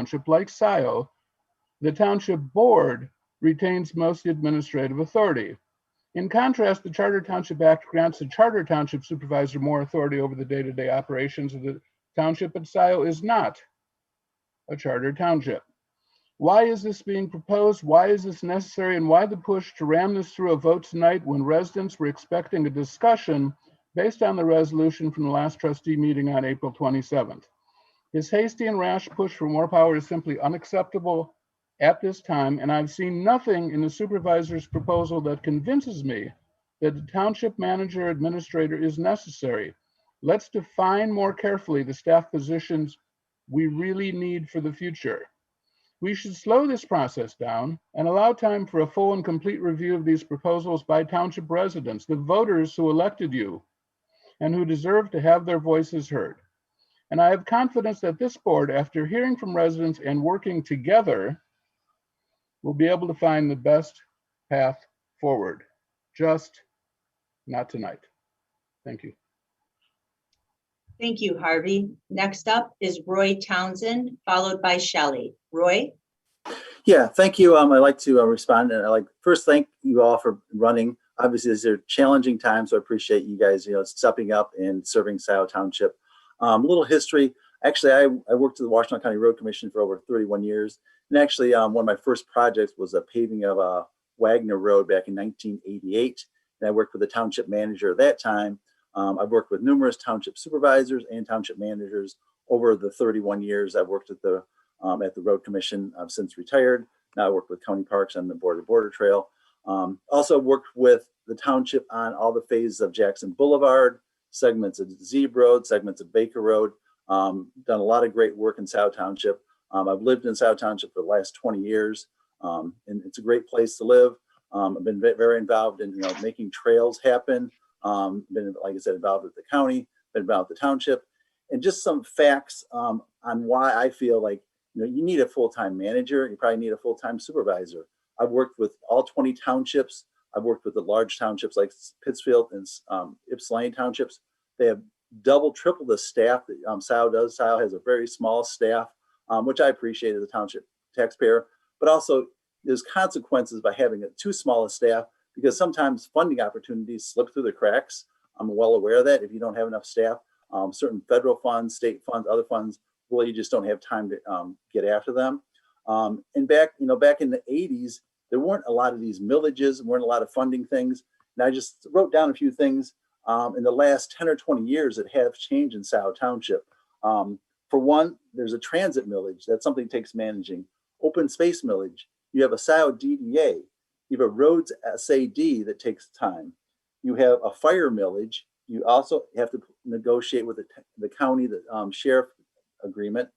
township, like Scio, the Township Board retains most administrative authority. In contrast, the Charter Township Act grants the Charter Township Supervisor more authority over the day-to-day operations of the township, but Scio is not a charter township. Why is this being proposed? Why is this necessary? And why the push to ram this through a vote tonight when residents were expecting a discussion based on the resolution from the last trustee meeting on April 27th? His hasty and rash push for more power is simply unacceptable at this time, and I've seen nothing in the supervisor's proposal that convinces me that the township manager administrator is necessary. Let's define more carefully the staff positions we really need for the future. We should slow this process down and allow time for a full and complete review of these proposals by township residents, the voters who elected you and who deserve to have their voices heard. And I have confidence that this board, after hearing from residents and working together, will be able to find the best path forward. Just not tonight. Thank you. Thank you, Harvey. Next up is Roy Townsend, followed by Shelley. Roy? Yeah, thank you. I'd like to respond. And I'd like first thank you all for running. Obviously, these are challenging times, so I appreciate you guys, stepping up and serving Scio Township. A little history. Actually, I worked at the Washington County Road Commission for over 31 years. And actually, one of my first projects was a paving of Wagner Road back in 1988. And I worked with the township manager at that time. I've worked with numerous township supervisors and township managers over the 31 years I've worked at the Road Commission. I've since retired. Now I work with County Parks on the Border Trail. Also worked with the township on all the phases of Jackson Boulevard, segments of Zeeb Road, segments of Baker Road. Done a lot of great work in Scio Township. I've lived in Scio Township for the last 20 years, and it's a great place to live. I've been very involved in making trails happen. Been, like I said, involved with the county, been involved with the township, and just some facts on why I feel like you need a full-time manager. You probably need a full-time supervisor. I've worked with all 20 townships. I've worked with the large townships like Pittsfield and Ypsilanti townships. They have double, triple the staff that Scio does. Scio has a very small staff, which I appreciate as a township taxpayer, but also there's consequences by having a too small a staff, because sometimes funding opportunities slip through the cracks. I'm well aware of that. If you don't have enough staff, certain federal funds, state funds, other funds, well, you just don't have time to get after them. And back in the 80s, there weren't a lot of these millages, weren't a lot of funding things. And I just wrote down a few things in the last 10 or 20 years that have changed in Scio Township. For one, there's a transit millage. That's something that takes managing. Open space millage. You have a Scio DDA. You have a roads SAD that takes time. You have a fire millage. You also have to negotiate with the county, the sheriff agreement.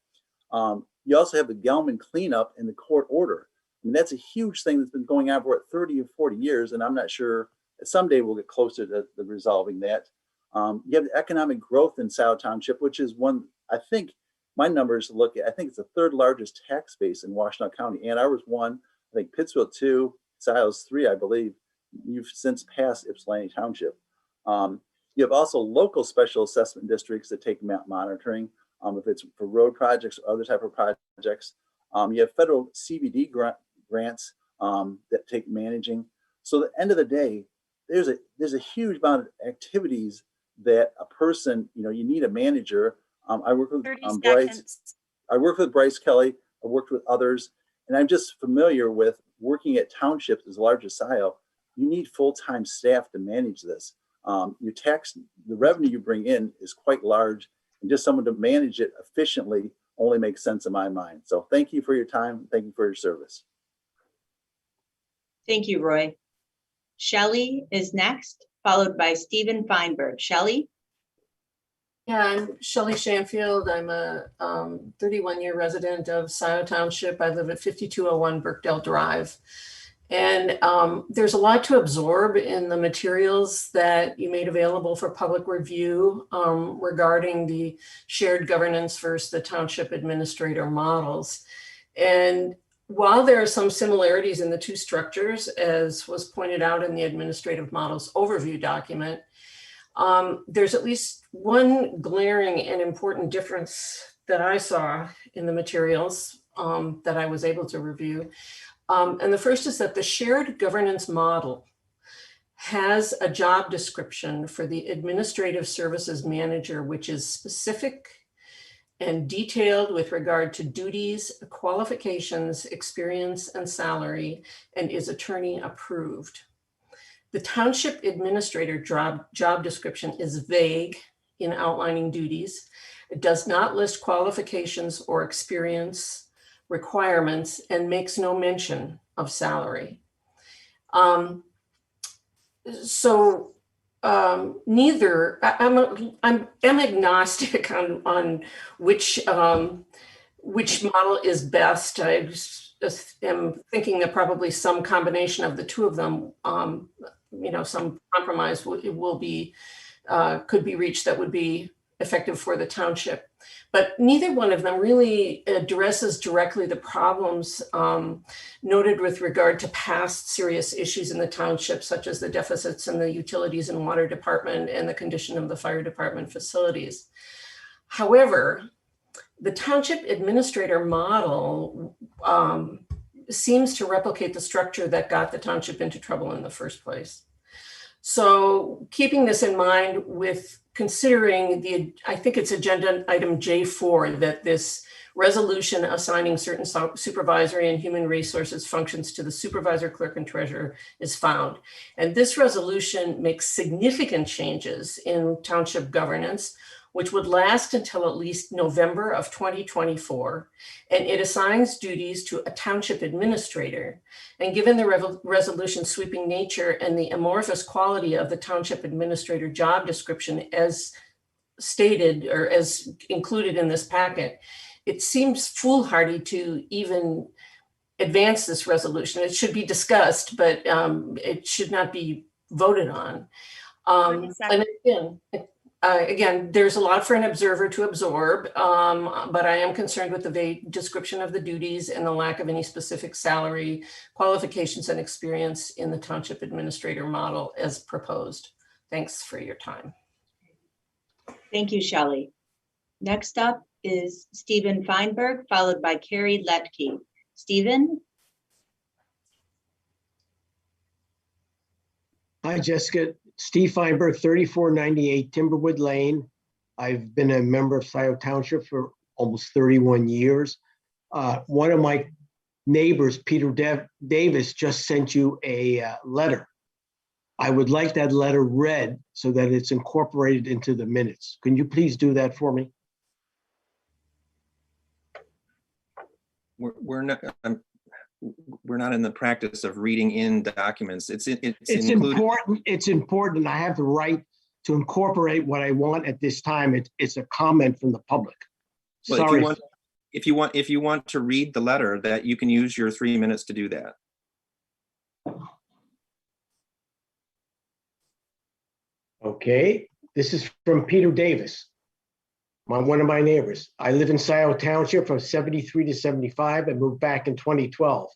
You also have the Gelman cleanup and the court order. I mean, that's a huge thing that's been going on for 30 or 40 years, and I'm not sure someday we'll get closer to resolving that. You have the economic growth in Scio Township, which is one, I think my numbers look at, I think it's the third largest tax base in Washington County. Ann Arbor's one, I think Pittsfield 2, Scio's 3, I believe. You've since passed Ypsilanti Township. You have also local special assessment districts that take monitoring, if it's for road projects or other type of projects. You have federal CBD grants that take managing. So at the end of the day, there's a huge amount of activities that a person, you need a manager. I work with Bryce. I work with Bryce Kelly. I worked with others, and I'm just familiar with working at townships as large as Scio. You need full-time staff to manage this. Your tax, the revenue you bring in is quite large, and just someone to manage it efficiently only makes sense in my mind. So thank you for your time. Thank you for your service. Thank you, Roy. Shelley is next, followed by Stephen Feinberg. Shelley? Yeah, I'm Shelley Shanfield. I'm a 31-year resident of Scio Township. I live at 5201 Birkdale Drive. And there's a lot to absorb in the materials that you made available for public review regarding the shared governance versus the township administrator models. And while there are some similarities in the two structures, as was pointed out in the administrative models overview document, there's at least one glaring and important difference that I saw in the materials. that I was able to review. And the first is that the shared governance model has a job description for the administrative services manager, which is specific and detailed with regard to duties, qualifications, experience, and salary, and is attorney approved. The township administrator job description is vague in outlining duties. It does not list qualifications or experience requirements and makes no mention of salary. I'm agnostic on which model is best. I just am thinking that probably some combination of the two of them, some compromise could be reached that would be effective for the township. But neither one of them really addresses directly the problems noted with regard to past serious issues in the township, such as the deficits in the utilities and water department and the condition of the fire department facilities. However, the township administrator model seems to replicate the structure that got the township into trouble in the first place. So keeping this in mind with considering I think it's agenda item J4, that this resolution assigning certain supervisory and human resources functions to the supervisor, clerk, and treasurer is found. And this resolution makes significant changes in township governance, which would last until at least November of 2024. And it assigns duties to a township administrator. And given the resolution's sweeping nature and the amorphous quality of the township administrator job description as stated or as included in this packet, it seems foolhardy to even advance this resolution. It should be discussed, but it should not be voted on. And again, there's a lot for an observer to absorb, but I am concerned with the vague description of the duties and the lack of any specific salary, qualifications, and experience in the township administrator model as proposed. Thanks for your time. Thank you, Shelley. Next up is Stephen Feinberg, followed by Carrie Letke. Stephen? Hi, Jessica. Steve Feinberg, 3498 Timberwood Lane. I've been a member of Scio Township for almost 31 years. One of my neighbors, Peter Davis, just sent you a letter. I would like that letter read so that it's incorporated into the minutes. Can you please do that for me? We're not in the practice of reading in documents. It's important. It's important. I have the right to incorporate what I want at this time. It's a comment from the public. Well, Sorry. If you want to read the letter, that you can use your 3 minutes to do that. Okay, this is from Peter Davis, one of my neighbors. I live in Scio Township from 73 to 75 and moved back in 2012.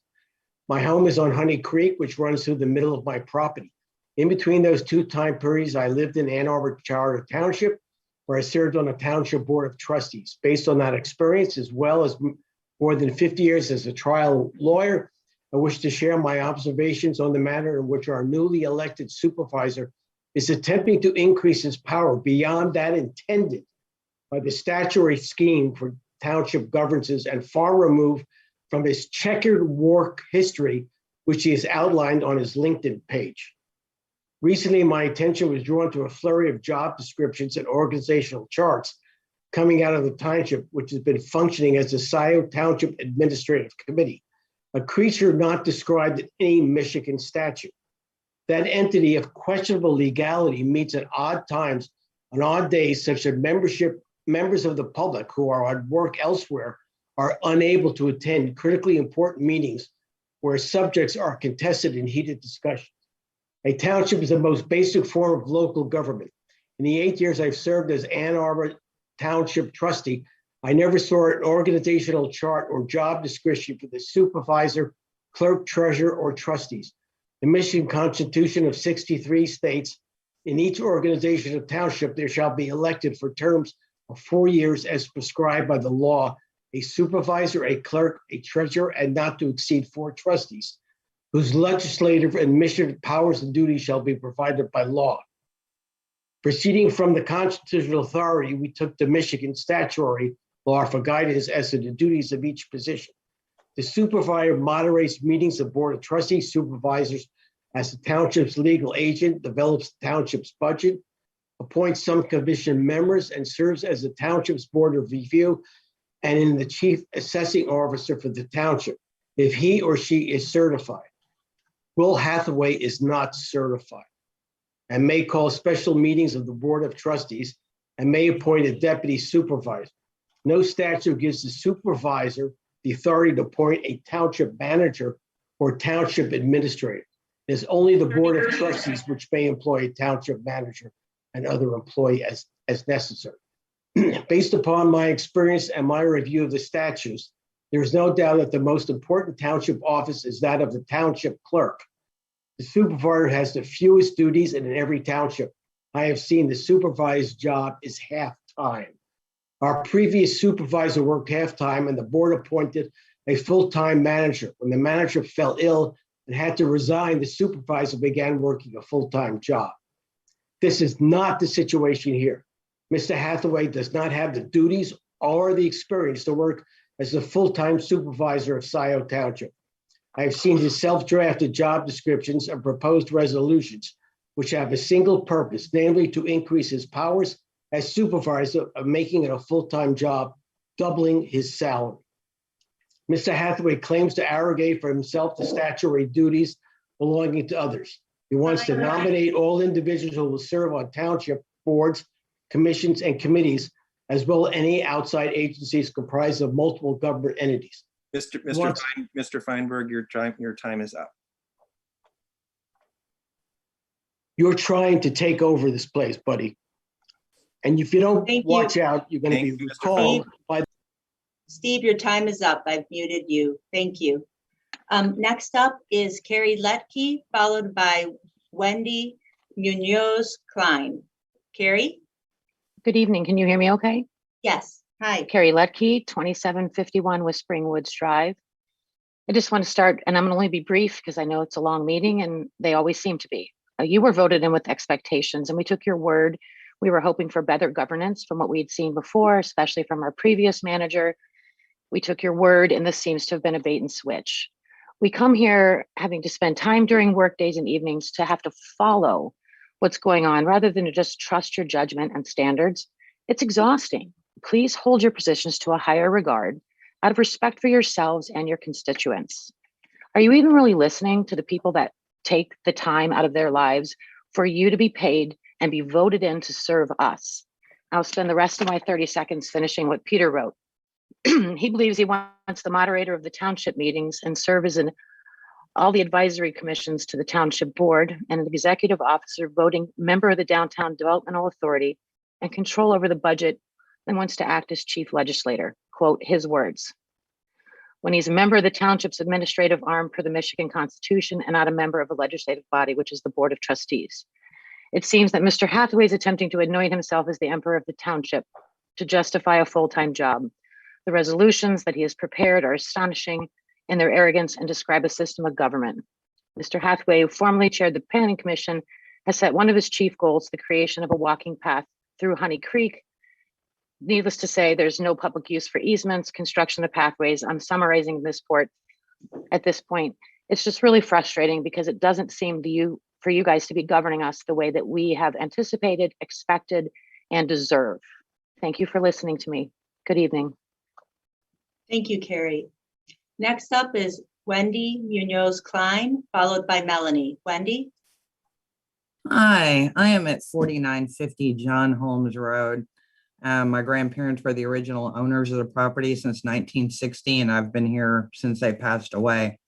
My home is on Honey Creek, which runs through the middle of my property. In between those two time periods, I lived in Ann Arbor Charter Township, where I served on the Township Board of Trustees. Based on that experience, as well as more than 50 years as a trial lawyer, I wish to share my observations on the manner in which our newly elected supervisor is attempting to increase his power beyond that intended by the statutory scheme for township governances and far removed from his checkered work history, which he has outlined on his LinkedIn page. Recently, my attention was drawn to a flurry of job descriptions and organizational charts coming out of the township, which has been functioning as the Scio Township Administration Committee, a creature not described in any Michigan statute. That entity of questionable legality meets at odd times on odd days, such that members of the public who are at work elsewhere are unable to attend critically important meetings where subjects are contested in heated discussions. A township is the most basic form of local government. In the 8 years I've served as Ann Arbor Township trustee, I never saw an organizational chart or job description for the supervisor, clerk, treasurer, or trustees. The Michigan Constitution of 63 states, in each organization of township, there shall be elected for terms of 4 years as prescribed by the law a supervisor, a clerk, a treasurer, and not to exceed 4 trustees, whose legislative and administrative powers and duties shall be provided by law. Proceeding from the constitutional authority, we took the Michigan statutory law for guidance as to the duties of each position. The supervisor moderates meetings of Board of Trustees, supervisors as the township's legal agent, develops the township's budget, appoints some commission members, and serves as the township's board of review and in the chief assessing officer for the township, if he or she is certified. Will Hathaway is not certified and may call special meetings of the Board of Trustees and may appoint a deputy supervisor. No statute gives the supervisor the authority to appoint a township manager or township administrator. It is only the Board of Trustees which may employ a township manager and other employee as necessary. Based upon my experience and my review of the statutes, there is no doubt that the most important township office is that of the township clerk. The supervisor has the fewest duties, and in every township I have seen, the supervisor's job is half-time. Our previous supervisor worked half-time, and the board appointed a full-time manager. When the manager fell ill and had to resign, the supervisor began working a full-time job. This is not the situation here. Mr. Hathaway does not have the duties or the experience to work as a full-time supervisor of Scio Township. I have seen his self-drafted job descriptions and proposed resolutions, which have a single purpose, namely to increase his powers as supervisor of making it a full-time job, doubling his salary. Mr. Hathaway claims to arrogate for himself the statutory duties belonging to others. He wants to nominate all individuals who will serve on township boards, commissions, and committees, as well as any outside agencies comprised of multiple government entities. Mr. Feinberg, your time is up. You're trying to take over this place, buddy. And if you don't watch out, you're going to be recalled by. Steve, your time is up. I've muted you. Thank you. Next up is Carrie Letke, followed by Wendy Munoz Klein. Carrie? Good evening. Can you hear me okay? Yes. Hi. Carrie Letke, 2751 Whispering Woods Drive. I just want to start, and I'm going to only be brief because I know it's a long meeting and they always seem to be. You were voted in with expectations and we took your word. We were hoping for better governance from what we'd seen before, especially from our previous manager. We took your word and this seems to have been a bait and switch. We come here having to spend time during work days and evenings to have to follow what's going on rather than to just trust your judgment and standards. It's exhausting. Please hold your positions to a higher regard out of respect for yourselves and your constituents. Are you even really listening to the people that take the time out of their lives for you to be paid and be voted in to serve us? I'll spend the rest of my 30 seconds finishing what Peter wrote. He believes he wants the moderator of the township meetings and serve as in all the advisory commissions to the township board and an executive officer voting member of the Downtown Developmental Authority and control over the budget and wants to act as chief legislator. Quote his words. When he's a member of the township's administrative arm per the Michigan Constitution and not a member of a legislative body, which is the Board of Trustees. It seems that Mr. Hathaway is attempting to anoint himself as the emperor of the township to justify a full-time job. The resolutions that he has prepared are astonishing in their arrogance and describe a system of government. Mr. Hathaway, who formerly chaired the Planning Commission, has set one of his chief goals, the creation of a walking path through Honey Creek. Needless to say, there's no public use for easements, construction of pathways. I'm summarizing this part at this point. It's just really frustrating because it doesn't seem for you guys to be governing us the way that we have anticipated, expected, and deserve. Thank you for listening to me. Good evening. Thank you, Carrie. Next up is Wendy Munoz Klein, followed by Melanie. Wendy? Hi, I am at 4950 John Holmes Road. My grandparents were the original owners of the property since 1960, and I've been here since they passed away.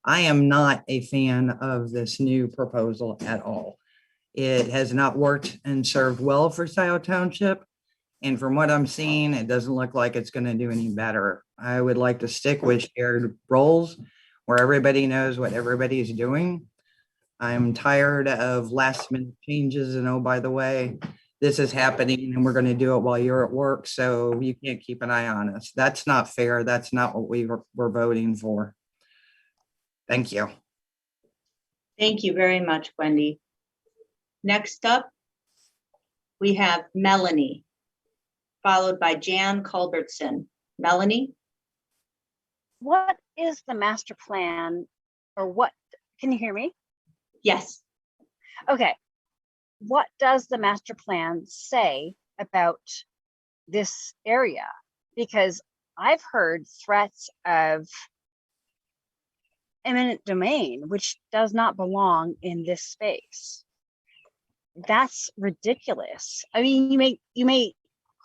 I am not a fan of this new proposal at all. It has not worked and served well for Scio Township. And from what I'm seeing, it doesn't look like it's going to do any better. I would like to stick with shared roles where everybody knows what everybody is doing. I'm tired of last minute changes. And oh, by the way, this is happening and we're going to do it while you're at work, so you can't keep an eye on us. That's not fair. That's not what we're voting for. Thank you. Thank you very much, Wendy. Next up, we have Melanie, followed by Jan Culbertson. Melanie? What is the master plan, or what, can you hear me? Yes. Okay. What does the master plan say about this area? Because I've heard threats of eminent domain, which does not belong in this space. That's ridiculous. I mean, you may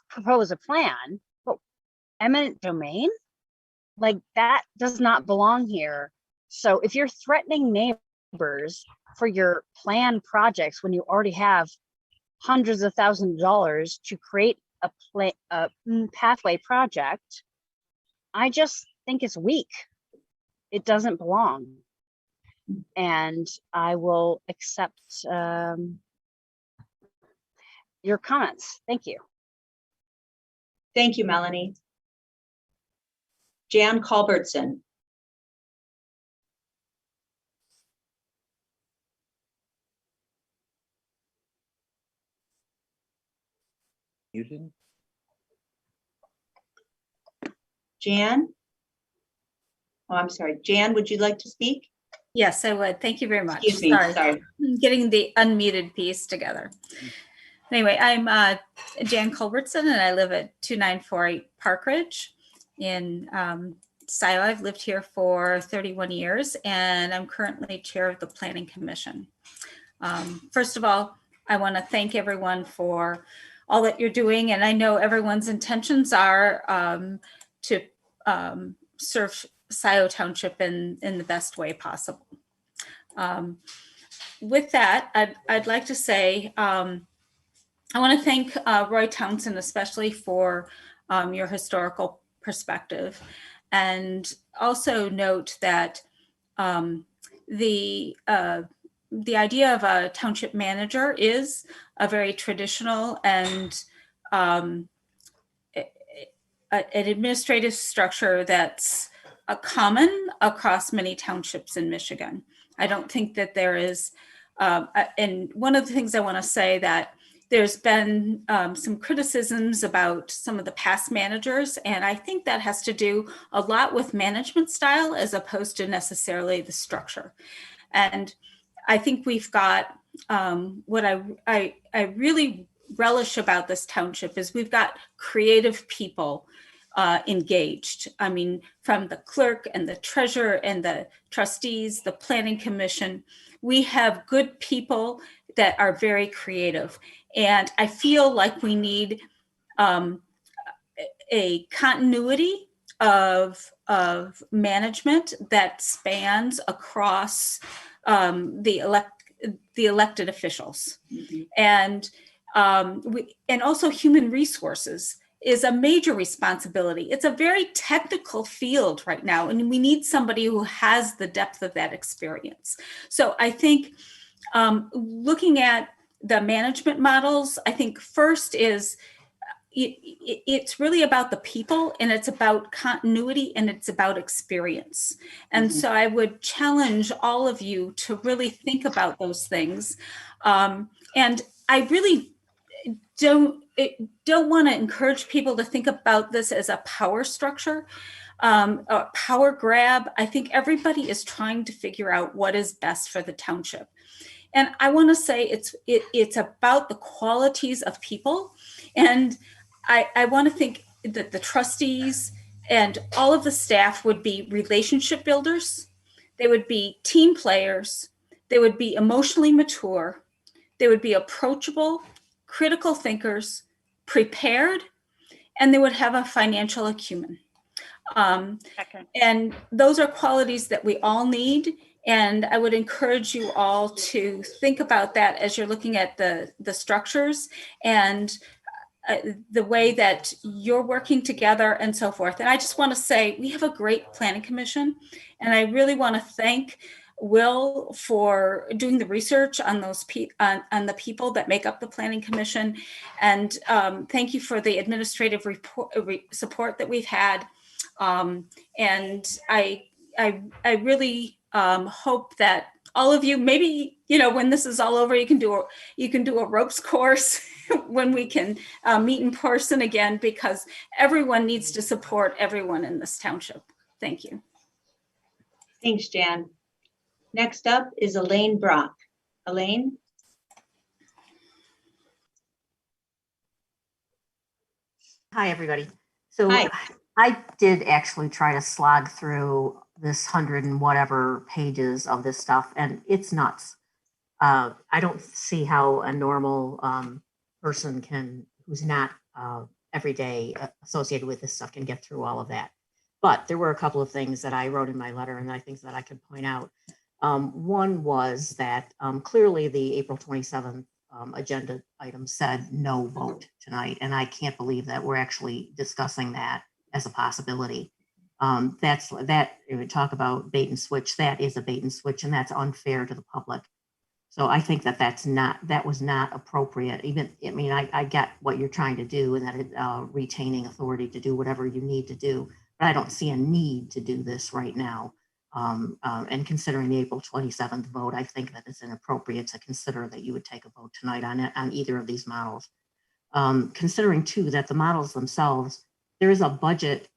propose a plan, but eminent domain, like that does not belong here. So if you're threatening neighbors for your planned projects when you already have hundreds of thousands of dollars to create a pathway project, I just think it's weak. It doesn't belong. And I will accept your comments. Thank you. Thank you, Melanie. Jan Culbertson. Muted. Jan? Oh, I'm sorry. Jan, would you like to speak? Yes, I would. Thank you very much. Excuse me, sorry. Getting the unmuted piece together. Anyway, I'm Jan Culbertson, and I live at 2948 Park Ridge in Scio. I've lived here for 31 years, and I'm currently chair of the Planning Commission. First of all, I want to thank everyone for all that you're doing, and I know everyone's intentions are to serve Scio Township in the best way possible. With that, I'd like to say I want to thank Roy Townsend especially for your historical perspective, and also note that the idea of a township manager is a very traditional and an administrative structure that's common across many townships in Michigan. I don't think that there is, and one of the things I want to say that there's been some criticisms about some of the past managers, and I think that has to do a lot with management style as opposed to necessarily the structure. And I think we've got what I really relish about this township is we've got creative people engaged. I mean, from the clerk and the treasurer and the trustees, the planning commission, we have good people that are very creative. And I feel like we need a continuity of management that spans across the elected officials. Mm-hmm. And also human resources is a major responsibility. It's a very technical field right now, and we need somebody who has the depth of that experience. So I think looking at the management models, I think first is it's really about the people, and it's about continuity, and it's about experience. And so I would challenge all of you to really think about those things. And I really don't want to encourage people to think about this as a power structure, a power grab. I think everybody is trying to figure out what is best for the township. And I want to say it's about the qualities of people. And I want to think that the trustees and all of the staff would be relationship builders. They would be team players. They would be emotionally mature. They would be approachable, critical thinkers, prepared, and they would have a financial acumen. And those are qualities that we all need. And I would encourage you all to think about that as you're looking at the structures and the way that you're working together and so forth. And I just want to say we have a great planning commission, and I really want to thank Will for doing the research on those on the people that make up the Planning Commission. And thank you for the administrative support that we've had. And I really hope that all of you, maybe, when this is all over, you can do a ropes course when we can meet in person again, because everyone needs to support everyone in this township. Thank you. Thanks, Jan. Next up is Elaine Brock. Elaine? Hi, everybody. So Hi. I did actually try to slog through this 100 and whatever pages of this stuff, and it's nuts. I don't see how a normal person who's not every day associated with this stuff can get through all of that. But there were a couple of things that I wrote in my letter and I think that I could point out. One was that clearly the April 27th agenda item said no vote tonight, and I can't believe that we're actually discussing that as a possibility. That we talk about bait and switch. That is a bait and switch, and that's unfair to the public. So I think that was not appropriate. I get what you're trying to do, and that retaining authority to do whatever you need to do, but I don't see a need to do this right now. And considering the April 27th vote, I think that it's inappropriate to consider that you would take a vote tonight on either of these models. Considering too that the models themselves, there is a budget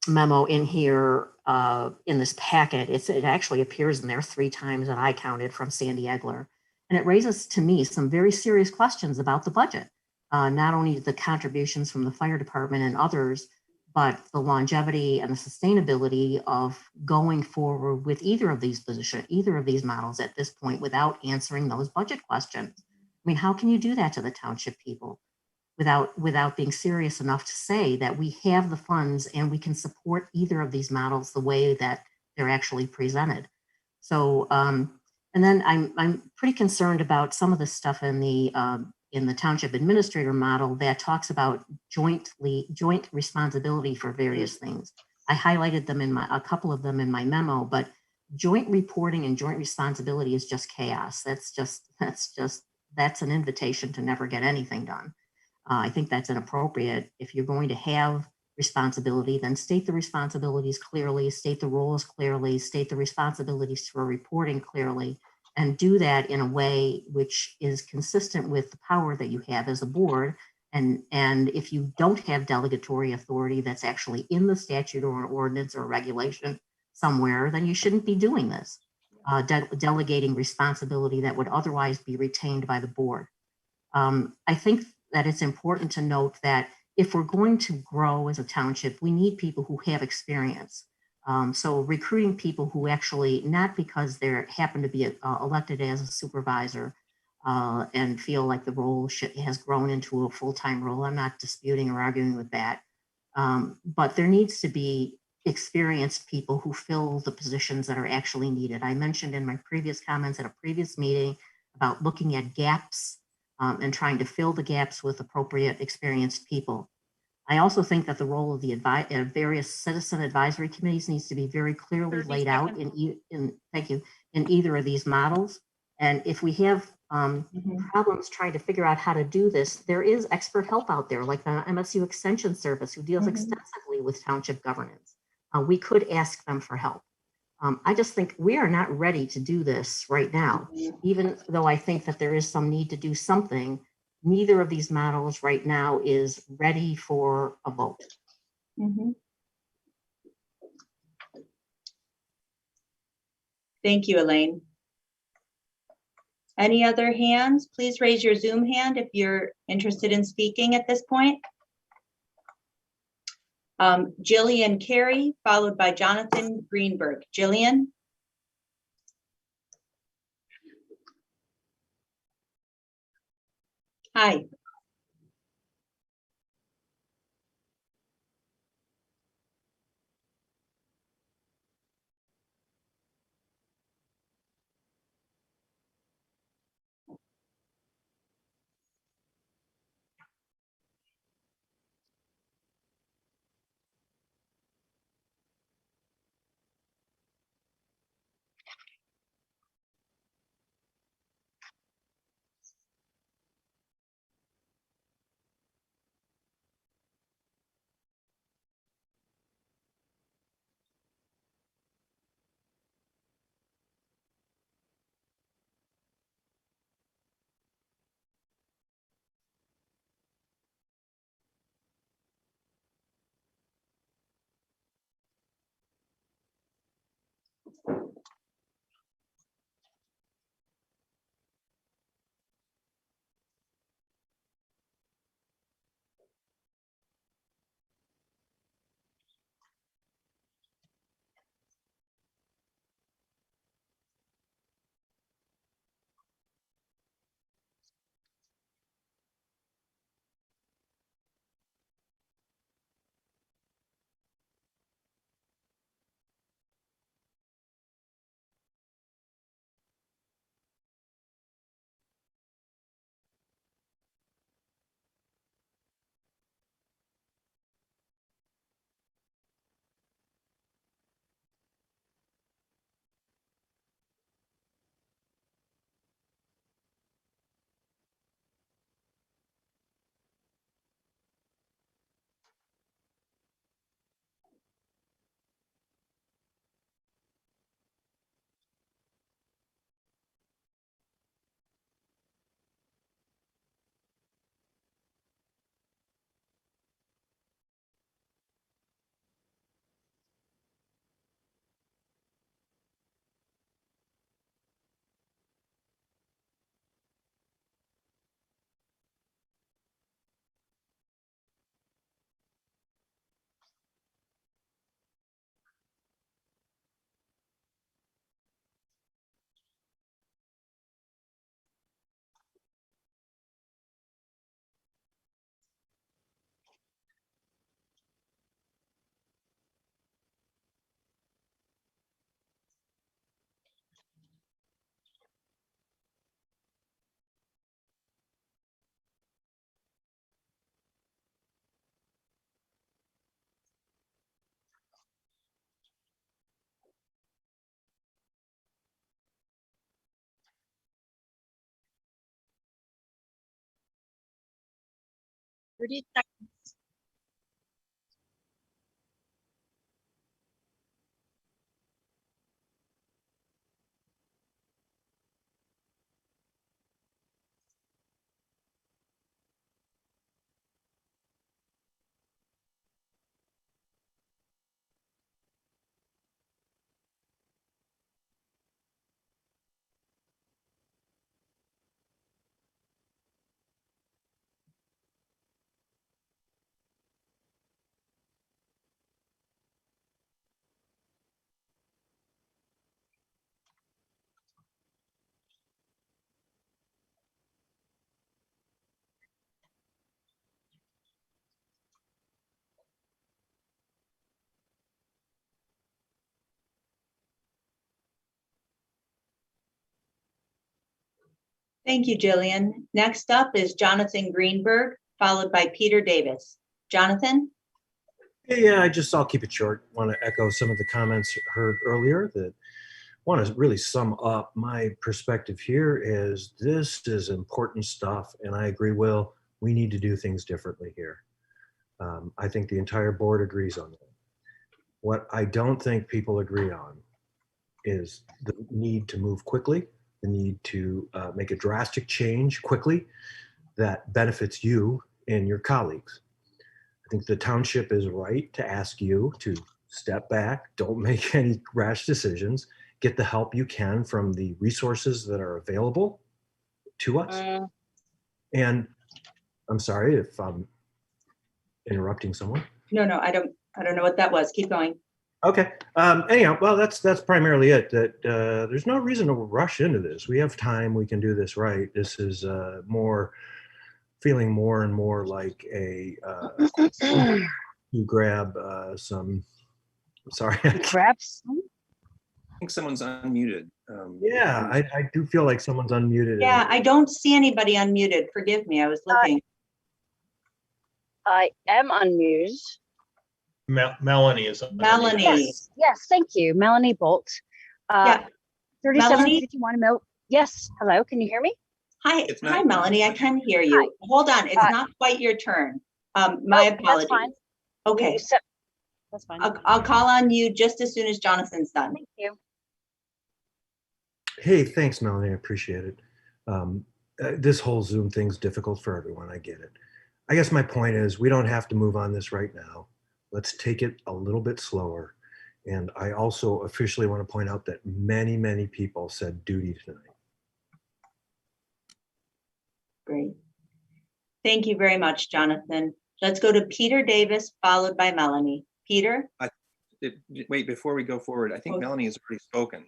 memo in here in this packet. It actually appears in there 3 times that I counted from Sandy Egler. And it raises to me some very serious questions about the budget. Not only the contributions from the fire department and others, but the longevity and the sustainability of going forward with either of these models at this point without answering those budget questions. I mean, how can you do that to the township people without being serious enough to say that we have the funds and we can support either of these models the way that they're actually presented? So, and then I'm pretty concerned about some of the stuff in the township administrator model that talks about joint responsibility for various things. I highlighted them a couple of them in my memo, but joint reporting and joint responsibility is just chaos. That's an invitation to never get anything done. I think that's inappropriate. If you're going to have responsibility, then state the responsibilities clearly, state the roles clearly, state the responsibilities for reporting clearly, and do that in a way which is consistent with the power that you have as a board. And if you don't have delegatory authority that's actually in the statute or an ordinance or regulation somewhere, then you shouldn't be doing this, delegating responsibility that would otherwise be retained by the board. I think that it's important to note that if we're going to grow as a township, we need people who have experience. So recruiting people who actually, not because they happen to be elected as a supervisor and feel like the role has grown into a full-time role. I'm not disputing or arguing with that. But there needs to be experienced people who fill the positions that are actually needed. I mentioned in my previous comments at a previous meeting about looking at gaps and trying to fill the gaps with appropriate experienced people. I also think that the role of the various citizen advisory committees needs to be very clearly laid out in either of these models. And if we have problems trying to figure out how to do this, there is expert help out there, like the MSU Extension Service, who deals extensively with township governance. We could ask them for help. I just think we are not ready to do this right now, even though I think that there is some need to do something. Neither of these models right now is ready for a vote. Thank you, Elaine. Any other hands? Please raise your Zoom hand if you're interested in speaking at this point. Jillian Carey, followed by Jonathan Greenberg. Jillian? Hi. 30 seconds. Thank you, Jillian. Next up is Jonathan Greenberg, followed by Peter Davis. Jonathan? Yeah, I'll keep it short. Want to echo some of the comments heard earlier that want to really sum up my perspective here is this is important stuff. And I agree, Will, we need to do things differently here. I think the entire board agrees on that. What I don't think people agree on is the need to move quickly, the need to make a drastic change quickly that benefits you and your colleagues. I think the township is right to ask you to step back, don't make any rash decisions, get the help you can from the resources that are available to us. And I'm sorry if I'm interrupting someone. No, I don't know what that was. Keep going. Okay. Anyhow, well, that's primarily it. That there's no reason to rush into this. We have time. We can do this right. This is feeling more and more like a you grab some. I'm sorry. Grab some? I think someone's unmuted. Yeah, I do feel like someone's unmuted. Yeah, I don't see anybody unmuted. Forgive me. I was looking. I am unmuted. Melanie is. Melanie. Yes, thank you. Melanie Bolt. Yeah. 3751 Yes, hello, can you hear me? Hi, Melanie. I can hear you. Hi. Hold on. It's not quite your turn. My apologies. That's fine. Okay. That's fine. I'll call on you just as soon as Jonathan's done. Thank you. Hey, thanks, Melanie. I appreciate it. This whole Zoom thing's difficult for everyone. I get it. I guess my point is we don't have to move on this right now. Let's take it a little bit slower. And I also officially want to point out that many, many people said duty tonight. Great. Thank you very much, Jonathan. Let's go to Peter Davis, followed by Melanie. Peter? Wait, before we go forward, I think Melanie has already spoken.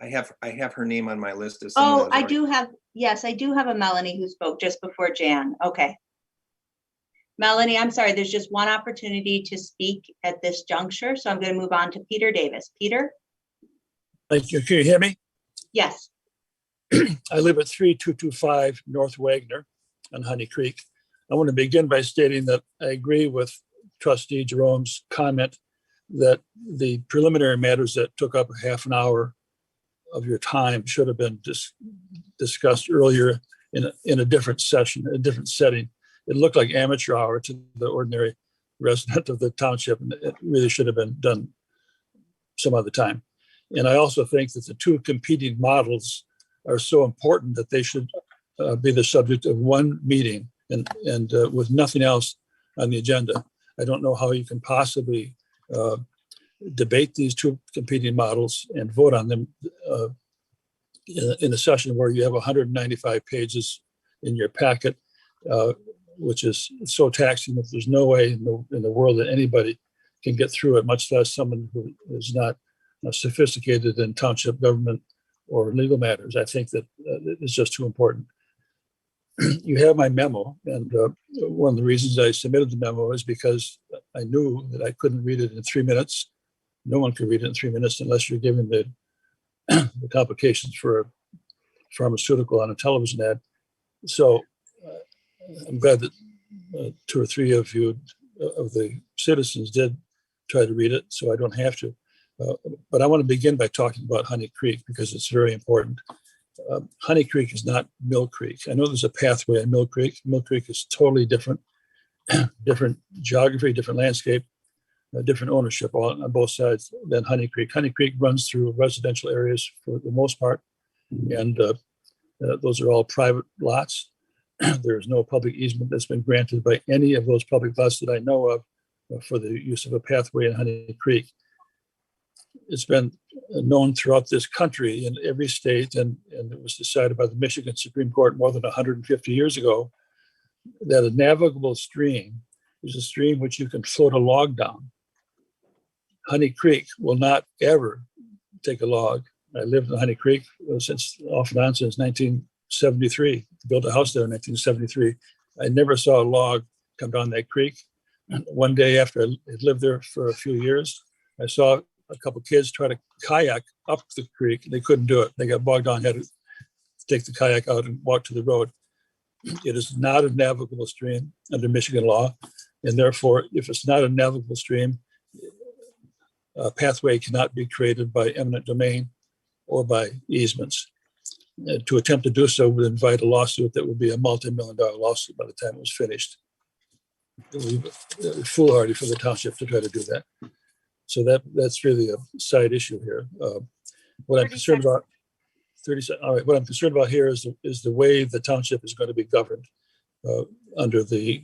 I have her name on my list as someone Oh, I do have a Melanie who spoke just before Jan. Okay. Melanie, I'm sorry, there's just one opportunity to speak at this juncture, so I'm going to move on to Peter Davis. Peter? Thank you. Can you hear me? Yes. I live at 3225 North Wagner on Honey Creek. I want to begin by stating that I agree with Trustee Jerome's comment that the preliminary matters that took up half an hour of your time should have been discussed earlier in a different session, a different setting. It looked like amateur hour to the ordinary resident of the township, and it really should have been done some other time. And I also think that the two competing models are so important that they should be the subject of one meeting and with nothing else on the agenda. I don't know how you can possibly debate these two competing models and vote on them in a session where you have 195 pages in your packet, which is so taxing that there's no way in the world that anybody can get through it, much less someone who is not sophisticated in township government or legal matters. I think that it's just too important. You have my memo, and one of the reasons I submitted the memo is because I knew that I couldn't read it in 3 minutes. No one could read it in 3 minutes unless you're given the complications for a pharmaceutical on a television ad. So I'm glad that 2 or 3 of you, of the citizens, did try to read it, so I don't have to. But I want to begin by talking about Honey Creek because it's very important. Honey Creek is not Mill Creek. I know there's a pathway in Mill Creek. Mill Creek is totally different, different geography, different landscape, different ownership on both sides than Honey Creek. Honey Creek runs through residential areas for the most part, and those are all private lots. There's no public easement that's been granted by any of those public lots that I know of for the use of a pathway in Honey Creek. It's been known throughout this country in every state, and it was decided by the Michigan Supreme Court more than 150 years ago that a navigable stream is a stream which you can float a log down. Honey Creek will not ever take a log. I lived in Honey Creek since 1973. Built a house there in 1973. I never saw a log come down that creek. One day after I had lived there for a few years, I saw a couple of kids try to kayak up the creek. They couldn't do it. They got bogged down, had to take the kayak out and walk to the road. It is not a navigable stream under Michigan law. And therefore, if it's not a navigable stream, a pathway cannot be created by eminent domain or by easements. To attempt to do so would invite a lawsuit that would be a multi-million-dollar lawsuit by the time it was finished. It would be foolhardy for the township to try to do that. So that's really a side issue here. What I'm concerned about, 30 all right. What I'm concerned about here is the way the township is going to be governed under the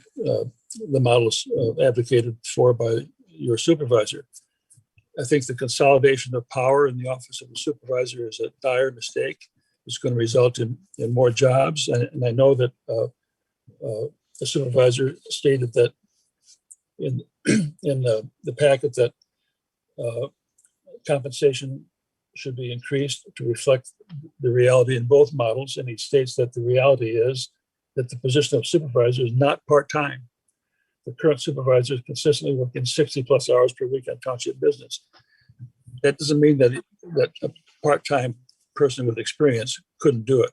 models advocated for by your supervisor. I think the consolidation of power in the office of the supervisor is a dire mistake. It's going to result in more jobs. And I know that the supervisor stated that in the packet that compensation should be increased to reflect the reality in both models. And he states that the reality is that the position of supervisor is not part-time. The current supervisor is consistently working 60 plus hours per week on township business. That doesn't mean that a part-time person with experience couldn't do it.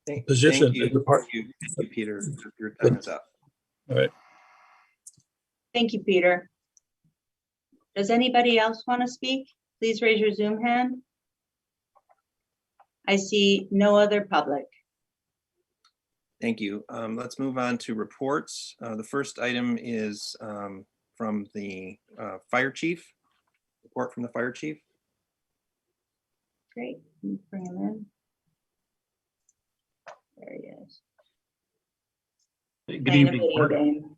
Thank Position you, is the part. Thank you, Peter. Your time is up. All right. Thank you, Peter. Does anybody else want to speak? Please raise your Zoom hand. I see no other public. Thank you. Let's move on to reports. The first item is from the fire chief. Report from the fire chief. Great. Bring him in. There he is. Good Playing a evening, video Board. game.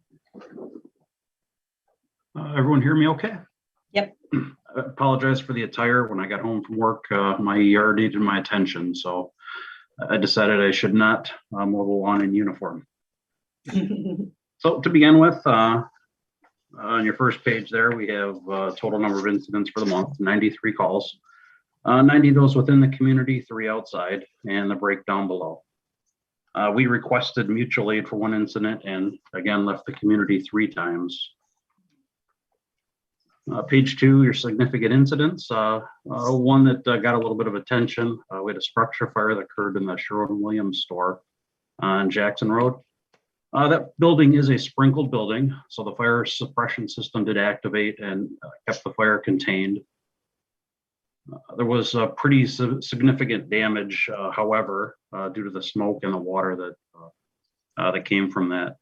Everyone hear me okay? Yep. I apologize for the attire. When I got home from work, my ER needed my attention, so I decided I should not mow the lawn in uniform. So to begin with, on your first page there, we have total number of incidents for the month, 93 calls. 90 of those within the community, 3 outside, and the breakdown below. We requested mutual aid for 1 incident and again left the community 3 times. Page 2, your significant incidents. One that got a little bit of attention. We had a structure fire that occurred in the Sherwin-Williams store on Jackson Road. That building is a sprinkled building, so the fire suppression system did activate and kept the fire contained. There was pretty significant damage, however, due to the smoke and the water that came from that.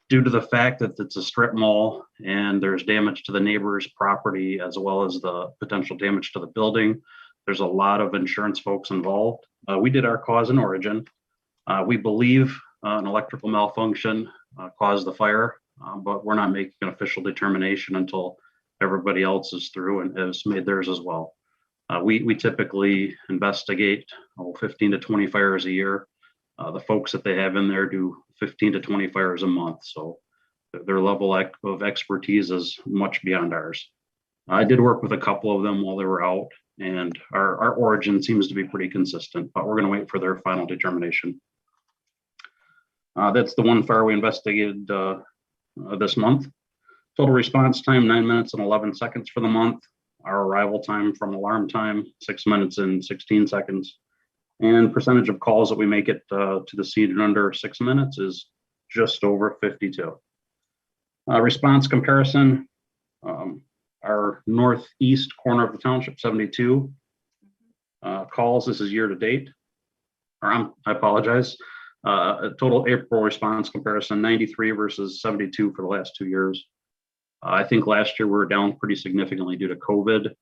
Due to the fact that it's a strip mall and there's damage to the neighbor's property as well as the potential damage to the building, there's a lot of insurance folks involved. We did our cause and origin. We believe an electrical malfunction caused the fire, but we're not making an official determination until everybody else is through and has made theirs as well. We typically investigate 15 to 20 fires a year. The folks that they have in there do 15 to 20 fires a month. So their level of expertise is much beyond ours. I did work with a couple of them while they were out, and our origin seems to be pretty consistent, but we're going to wait for their final determination. That's the one fire we investigated this month. Total response time, 9 minutes and 11 seconds for the month. Our arrival time from alarm time, 6 minutes and 16 seconds. And percentage of calls that we make it to the scene in under 6 minutes is just over 52. Response comparison, our northeast corner of the township, 72 calls. This is year to date. I apologize. Total April response comparison, 93 versus 72 for the last 2 years. I think last year we were down pretty significantly due to COVID.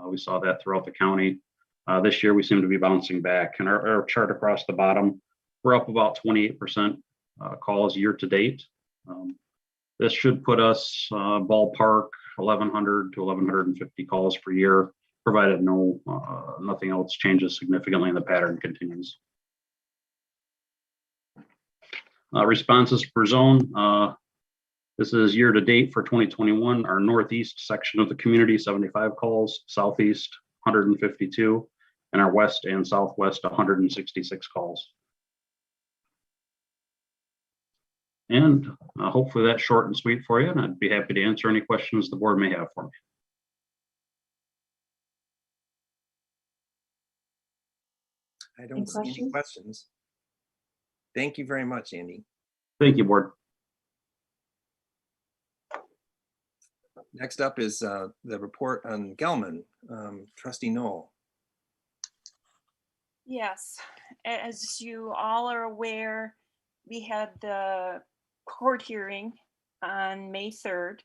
We saw that throughout the county. This year we seem to be bouncing back, and our chart across the bottom, we're up about 28% calls year to date. This should put us ballpark 1,100 to 1,150 calls per year, provided nothing else changes significantly and the pattern continues. Responses per zone. This is year to date for 2021. Our northeast section of the community, 75 calls, southeast, 152, and our west and southwest, 166 calls. And hopefully that's short and sweet for you, and I'd be happy to answer any questions the board may have for me. I don't see any questions. Thank you very much, Andy. Thank you, board. Next up is the report on Gelman. Trustee Knoll. Yes, as you all are aware, we had the court hearing on May 3rd,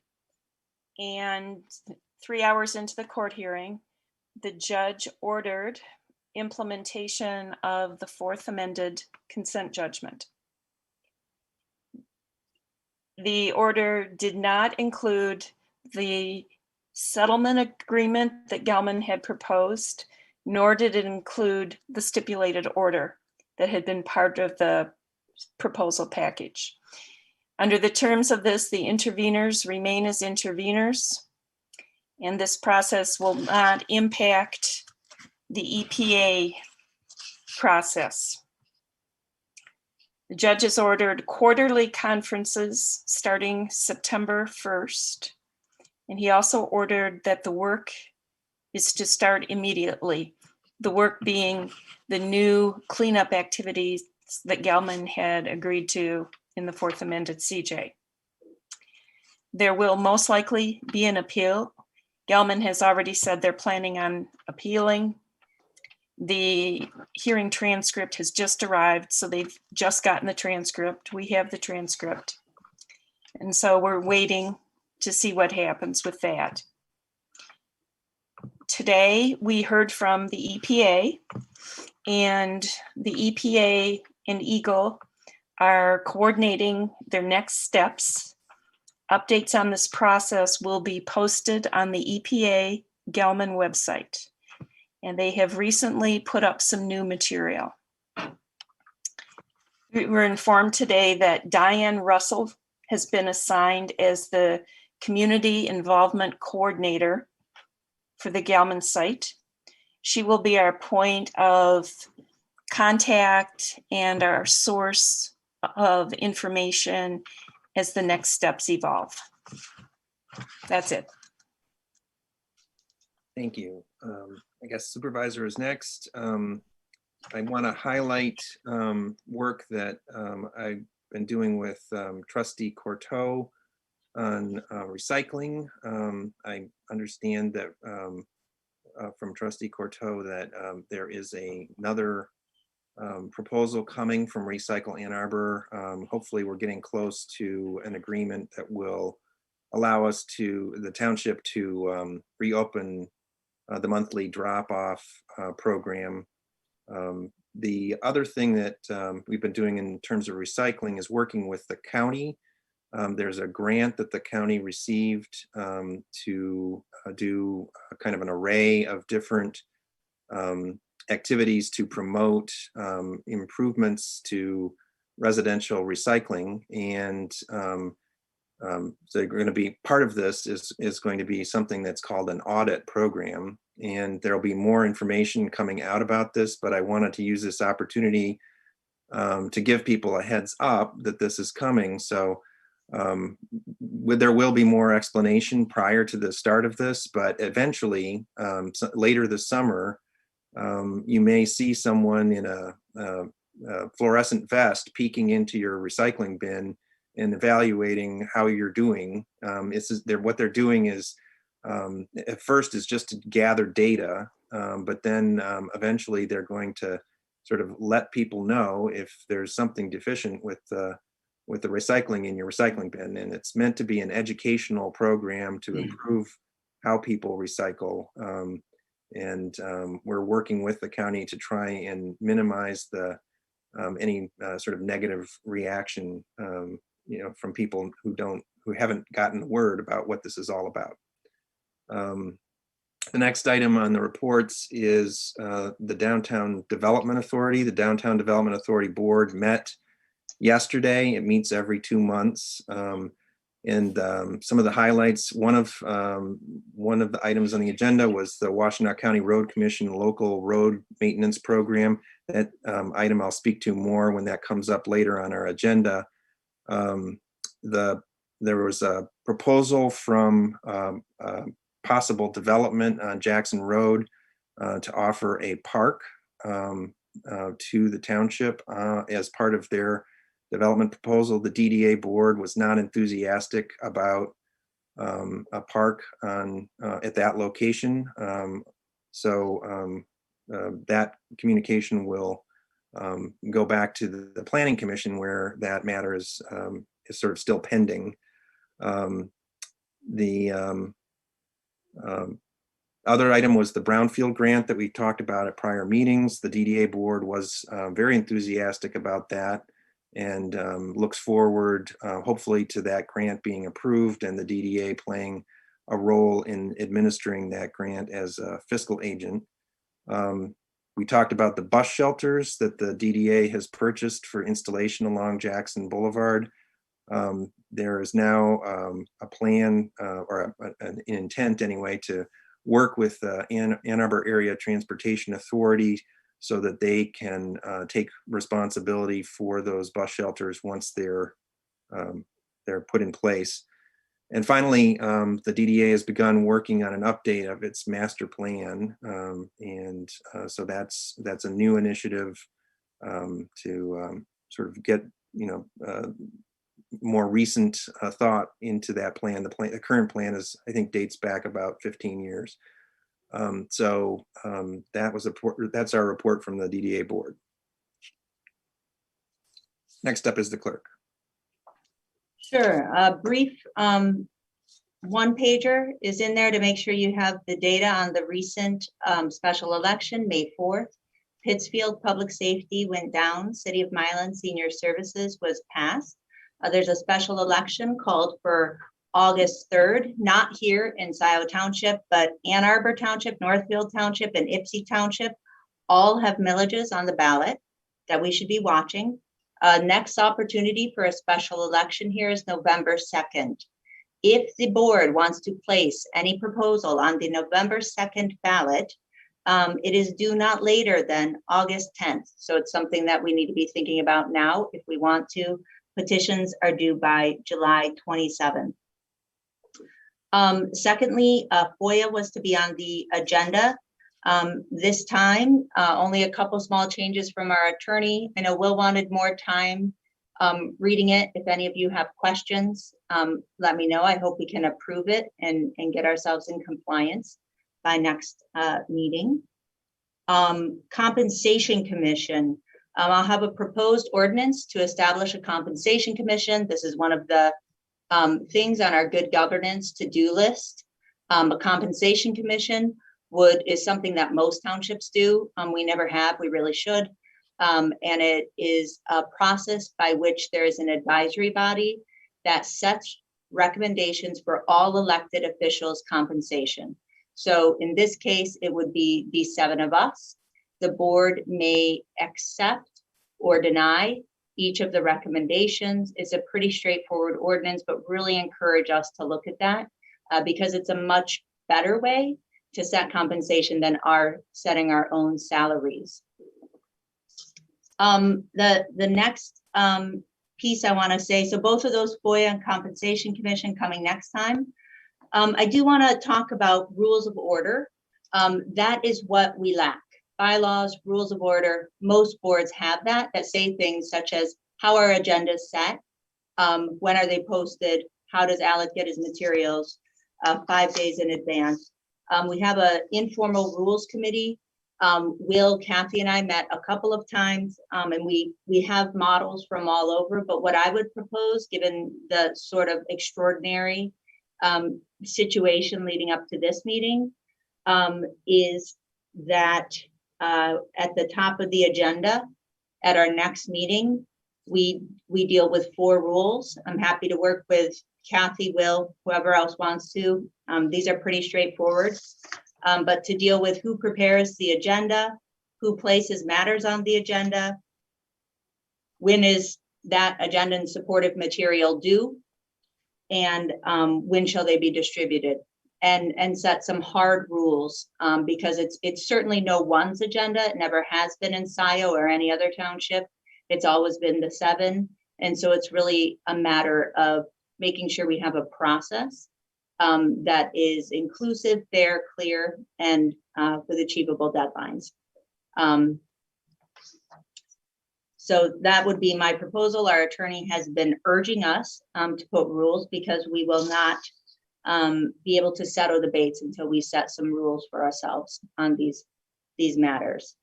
and 3 hours into the court hearing, the judge ordered implementation of the fourth amended consent judgment. The order did not include the settlement agreement that Gelman had proposed, nor did it include the stipulated order that had been part of the proposal package. Under the terms of this, the interveners remain as interveners, and this process will not impact the EPA process. The judge has ordered quarterly conferences starting September 1st. And he also ordered that the work is to start immediately. The work being the new cleanup activities that Gelman had agreed to in the fourth amended CJ. There will most likely be an appeal. Gelman has already said they're planning on appealing. The hearing transcript has just arrived, so they've just gotten the transcript. We have the transcript. And so we're waiting to see what happens with that. Today, we heard from the EPA, and the EPA and Eagle are coordinating their next steps. Updates on this process will be posted on the EPA Gelman website, and they have recently put up some new material. We were informed today that Diane Russell has been assigned as the Community Involvement Coordinator for the Gelman site. She will be our point of contact and our source of information as the next steps evolve. That's it. Thank you. I guess Supervisor is next. I want to highlight work that I've been doing with Trustee Courteau on recycling. I understand that from Trustee Courteau that there is another proposal coming from Recycle Ann Arbor. Hopefully we're getting close to an agreement that will allow us to, the township to reopen the monthly drop-off program. The other thing that we've been doing in terms of recycling is working with the county. There's a grant that the county received to do kind of an array of different activities to promote improvements to residential recycling. And so they're going to be, part of this is going to be something that's called an audit program. And there'll be more information coming out about this, but I wanted to use this opportunity to give people a heads up that this is coming. So there will be more explanation prior to the start of this, but eventually, later this summer, you may see someone in a fluorescent vest peeking into your recycling bin and evaluating how you're doing. What they're doing is, at first is just to gather data, but then eventually they're going to sort of let people know if there's something deficient with the recycling in your recycling bin. And it's meant to be an educational program to improve how people recycle. We're working with the county to try and minimize any sort of negative reaction, from people who haven't gotten the word about what this is all about. The next item on the reports is the Downtown Development Authority. The Downtown Development Authority Board met yesterday. It meets every 2 months. Some of the highlights, one of the items on the agenda was the Washtenaw County Road Commission Local Road Maintenance Program. That item I'll speak to more when that comes up later on our agenda. There was a proposal from possible development on Jackson Road to offer a park to the township as part of their development proposal. The DDA board was not enthusiastic about a park at that location. That communication will go back to the Planning Commission, where that matter is sort of still pending. Other item was the brownfield grant that we talked about at prior meetings. The DDA board was very enthusiastic about that and looks forward hopefully to that grant being approved and the DDA playing a role in administering that grant as a fiscal agent. We talked about the bus shelters that the DDA has purchased for installation along Jackson Boulevard. There is now a plan or an intent anyway to work with Ann Arbor Area Transportation Authority so that they can take responsibility for those bus shelters once they're put in place. And finally, the DDA has begun working on an update of its master plan. So that's a new initiative to sort of get, more recent thought into that plan. The current plan is, I think, dates back about 15 years. That's our report from the DDA board. Next up is the clerk. Sure, a brief one pager is in there to make sure you have the data on the recent special election, May 4th. Pittsfield Public Safety went down, City of Milan Senior Services was passed. There's a special election called for August 3rd, not here in Scio Township, but Ann Arbor Township, Northfield Township, and Ypsi Township all have millages on the ballot that we should be watching. Next opportunity for a special election here is November 2nd. If the board wants to place any proposal on the November 2nd ballot, it is due not later than August 10th. So it's something that we need to be thinking about now if we want to. Petitions are due by July 27th. Secondly, FOIA was to be on the agenda. This time, only a couple small changes from our attorney. I know Will wanted more time reading it. If any of you have questions, let me know. I hope we can approve it and get ourselves in compliance by next meeting. Compensation Commission. I'll have a proposed ordinance to establish a compensation commission. This is one of the things on our good governance to-do list. A compensation commission is something that most townships do. We never have, we really should. And it is a process by which there is an advisory body that sets recommendations for all elected officials' compensation. So in this case, it would be the 7 of us. The board may accept or deny each of the recommendations. It's a pretty straightforward ordinance, but really encourage us to look at that because it's a much better way to set compensation than setting our own salaries. The next piece I want to say, so both of those FOIA and Compensation Commission coming next time. I do want to talk about rules of order. That is what we lack. Bylaws, rules of order, most boards have that say things such as how are agendas set, when are they posted, how does Alec get his materials 5 days in advance. We have an informal rules committee Will, Kathy and I met a couple of times, and we have models from all over, but what I would propose, given the sort of extraordinary situation leading up to this meeting, is that at the top of the agenda at our next meeting, we deal with 4 rules. I'm happy to work with Kathy, Will, whoever else wants to. These are pretty straightforward. But to deal with who prepares the agenda, who places matters on the agenda, when is that agenda and supportive material due, and when shall they be distributed, and set some hard rules, because it's certainly no one's agenda. It never has been in Scio or any other township. It's always been the 7. And so it's really a matter of making sure we have a process that is inclusive, fair, clear, and with achievable deadlines. So that would be my proposal. Our attorney has been urging us to put rules, because we will not be able to settle debates until we set some rules for ourselves on these matters.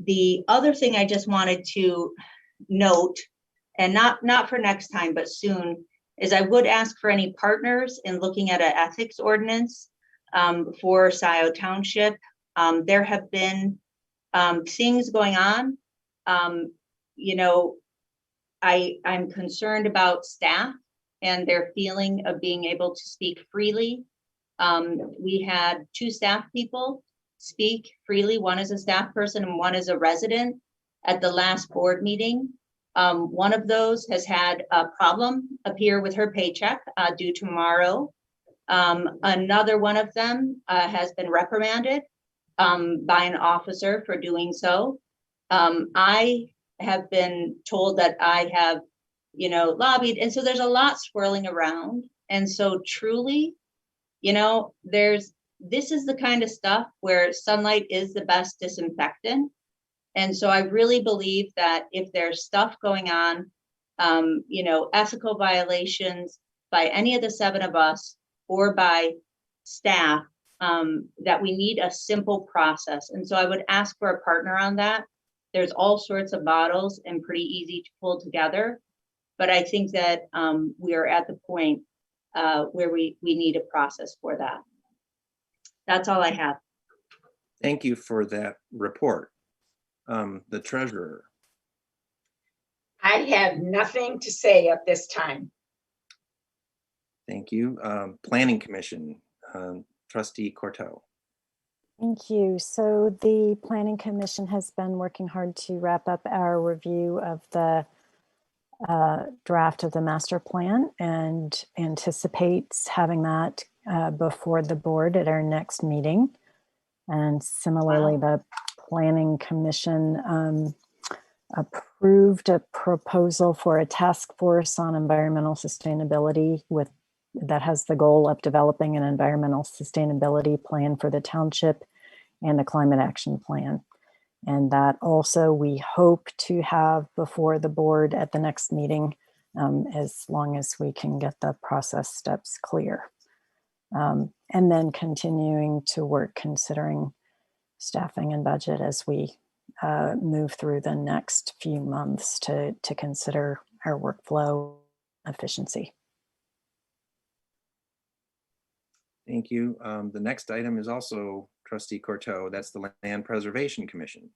The other thing I just wanted to note, and not for next time, but soon, is I would ask for any partners in looking at an ethics ordinance for Scio Township. There have been things going on. You know, I'm concerned about staff and their feeling of being able to speak freely. We had 2 staff people speak freely. One is a staff person and one is a resident at the last board meeting. One of those has had a problem appear with her paycheck due tomorrow. Another one of them has been reprimanded by an officer for doing so. I have been told that I have, lobbied. And so there's a lot swirling around. And so truly, this is the kind of stuff where sunlight is the best disinfectant. And so I really believe that if there's stuff going on, ethical violations by any of the 7 of us or by staff, that we need a simple process. And so I would ask for a partner on that. There's all sorts of models and pretty easy to pull together. But I think that we are at the point where we need a process for that. That's all I have. Thank you for that report. The treasurer. I have nothing to say at this time. Thank you. Planning Commission, Trustee Corto. Thank you. So the Planning Commission has been working hard to wrap up our review of the draft of the master plan and anticipates having that before the board at our next meeting. And similarly, the Planning Commission approved a proposal for a task force on environmental sustainability that has the goal of developing an environmental sustainability plan for the township and a climate action plan. And that also we hope to have before the board at the next meeting, as long as we can get the process steps clear. And then continuing to work considering staffing and budget as we move through the next few months to consider our workflow efficiency. Thank you. The next item is also Trustee Corto. That's the Land Preservation Commission.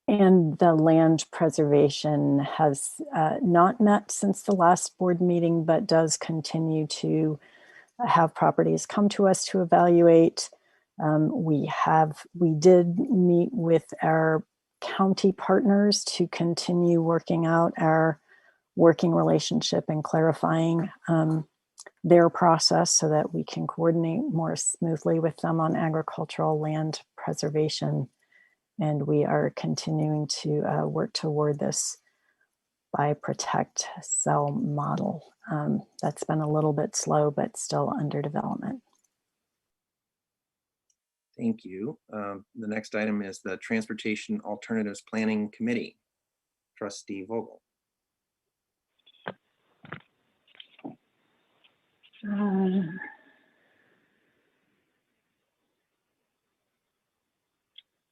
And the land preservation has not met since the last board meeting, but does continue to have properties come to us to evaluate. We did meet with our county partners to continue working out our working relationship and clarifying their process so that we can coordinate more smoothly with them on agricultural land preservation. And we are continuing to work toward this buy, protect, sell model. That's been a little bit slow, but still under development. Thank you. The next item is the Transportation Alternatives Planning Committee. Trustee Vogel.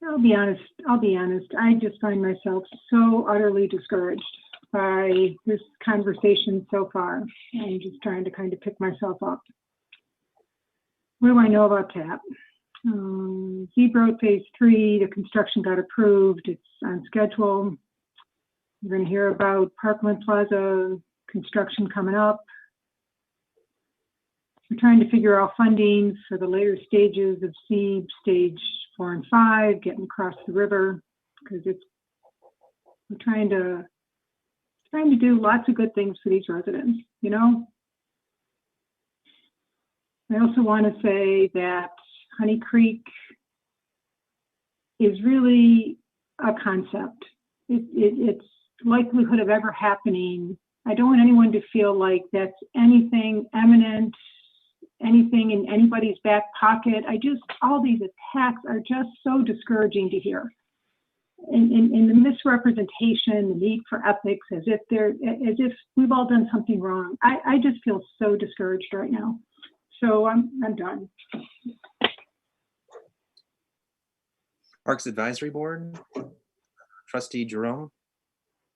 I'll be honest. I just find myself so utterly discouraged by this conversation so far. I'm just trying to kind of pick myself up. What do I know about TAP? Zebra Road Phase 3, the construction got approved. It's on schedule. We're going to hear about Parkland Plaza construction coming up. We're trying to figure out funding for the later stages of SEEB, stage 4 and 5, getting across the river, because we're trying to do lots of good things for these residents, you know? I also want to say that Honey Creek is really a concept. It's likelihood of ever happening. I don't want anyone to feel like that's anything eminent, anything in anybody's back pocket. All these attacks are just so discouraging to hear. And the misrepresentation, the need for ethics, as if we've all done something wrong. I just feel so discouraged right now. So I'm done. Parks Advisory Board, Trustee Jerome.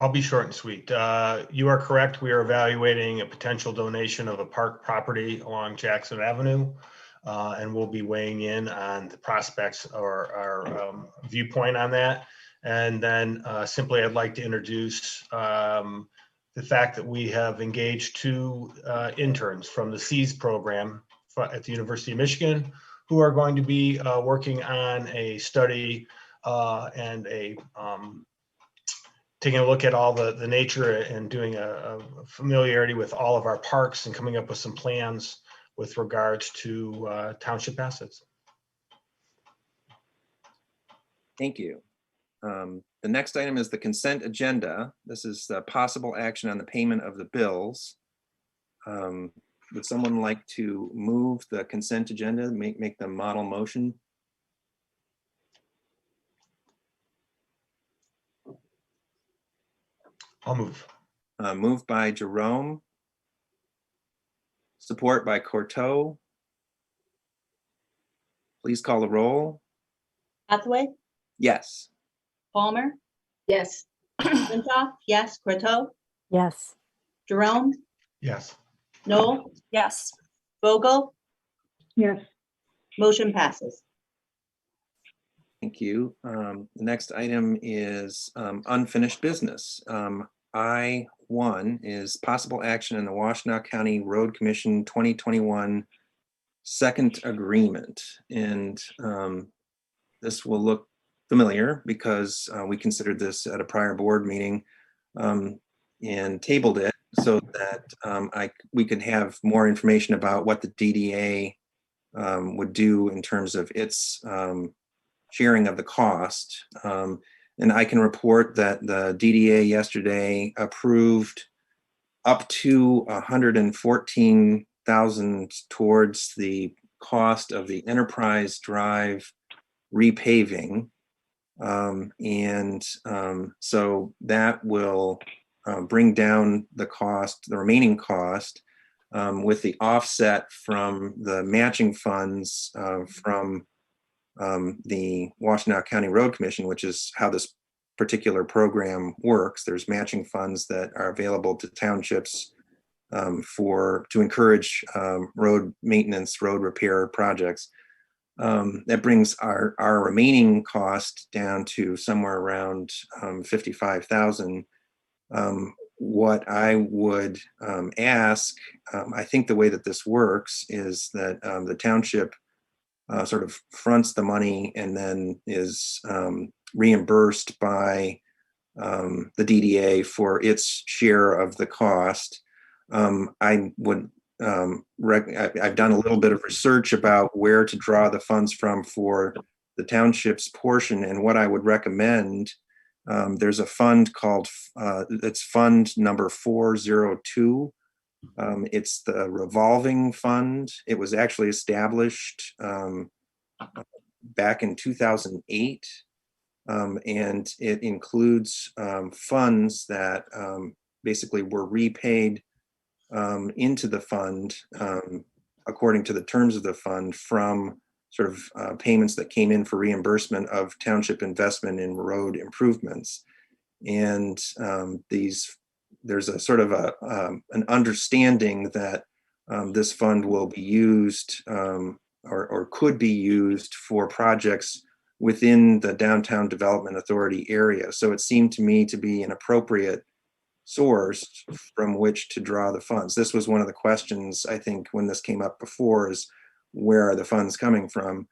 I'll be short and sweet. You are correct. We are evaluating a potential donation of a park property along Jackson Avenue, and we'll be weighing in on the prospects or our viewpoint on that. And then simply, I'd like to introduce the fact that we have engaged 2 interns from the SEAS program at the University of Michigan, who are going to be working on a study and taking a look at all the nature and doing a familiarity with all of our parks and coming up with some plans with regards to township assets. Thank you. The next item is the consent agenda. This is the possible action on the payment of the bills. Would someone like to move the consent agenda, make the model motion? I'll move. Moved by Jerome. Support by Courteau. Please call the roll. Hathaway, Yes. Palmer, Yes. Flintoff, yes, Corto, Yes. Jerome, Yes. Noel, Yes. Vogel, Yes. motion passes. Thank you. The next item is unfinished business. I-1 is possible action in the Washtenaw County Road Commission 2021 second agreement. And this will look familiar because we considered this at a prior board meeting and tabled it so that we could have more information about what the DDA would do in terms of its sharing of the cost. And I can report that the DDA yesterday approved up to $114,000 towards the cost of the Enterprise Drive repaving. So that will bring down the cost, the remaining cost, with the offset from the matching funds from the Washtenaw County Road Commission, which is how this particular program works. There's matching funds that are available to townships to encourage road maintenance, road repair projects. That brings our remaining cost down to somewhere around $55,000. What I would ask, I think the way that this works is that the township sort of fronts the money and then is reimbursed by the DDA for its share of the cost. I would I've done a little bit of research about where to draw the funds from for the township's portion, and what I would recommend, there's a fund called, it's fund number 402. It's the revolving fund. It was actually established back in 2008, and it includes funds that basically were repaid into the fund according to the terms of the fund from sort of payments that came in for reimbursement of township investment in road improvements. And there's a sort of an understanding that this fund will be used or could be used for projects within the Downtown Development Authority area. So it seemed to me to be an appropriate source from which to draw the funds. This was one of the questions, I think, when this came up before, is where are the funds coming from?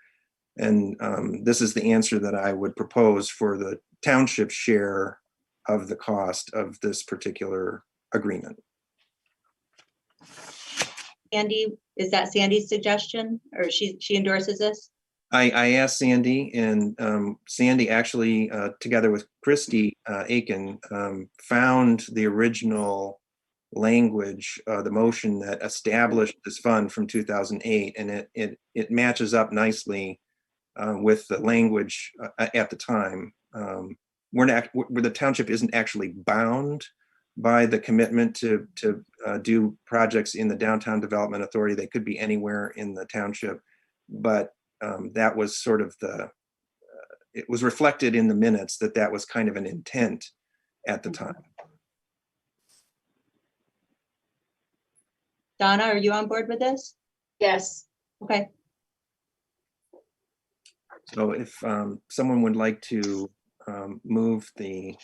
And this is the answer that I would propose for the township share of the cost of this particular agreement. Sandy, is that Sandy's suggestion, or she endorses this? I asked Sandy, and Sandy actually, together with Christy Aiken, found the original language, the motion that established this fund from 2008, and it matches up nicely with the language at the time. Where the township isn't actually bound by the commitment to do projects in the Downtown Development Authority. They could be anywhere in the township, but that was sort of it was reflected in the minutes that was kind of an intent at the time. Donna, are you on board with this? Yes. Okay. So if someone would like to move the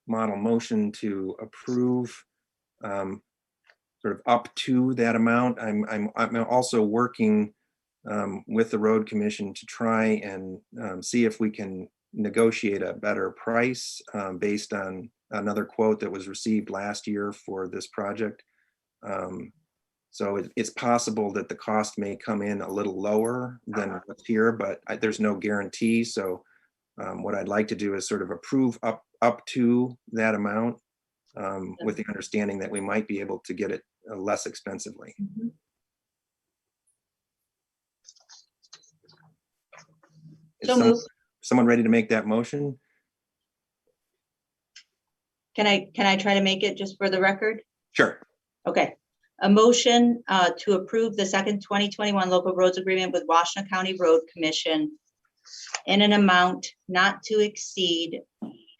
model motion to approve sort of up to that amount, I'm also working with the road commission to try and see if we can negotiate a better price based on another quote that was received last year for this project. So it's possible that the cost may come in a little lower than what's here, but there's no guarantee. So what I'd like to do is sort of approve up to that amount with the understanding that we might be able to get it less expensively. Mm-hmm. Is someone ready to make that motion? Can I try to make it just for the record? Sure. Okay. A motion to approve the second 2021 local roads agreement with Washtenaw County Road Commission in an amount not to exceed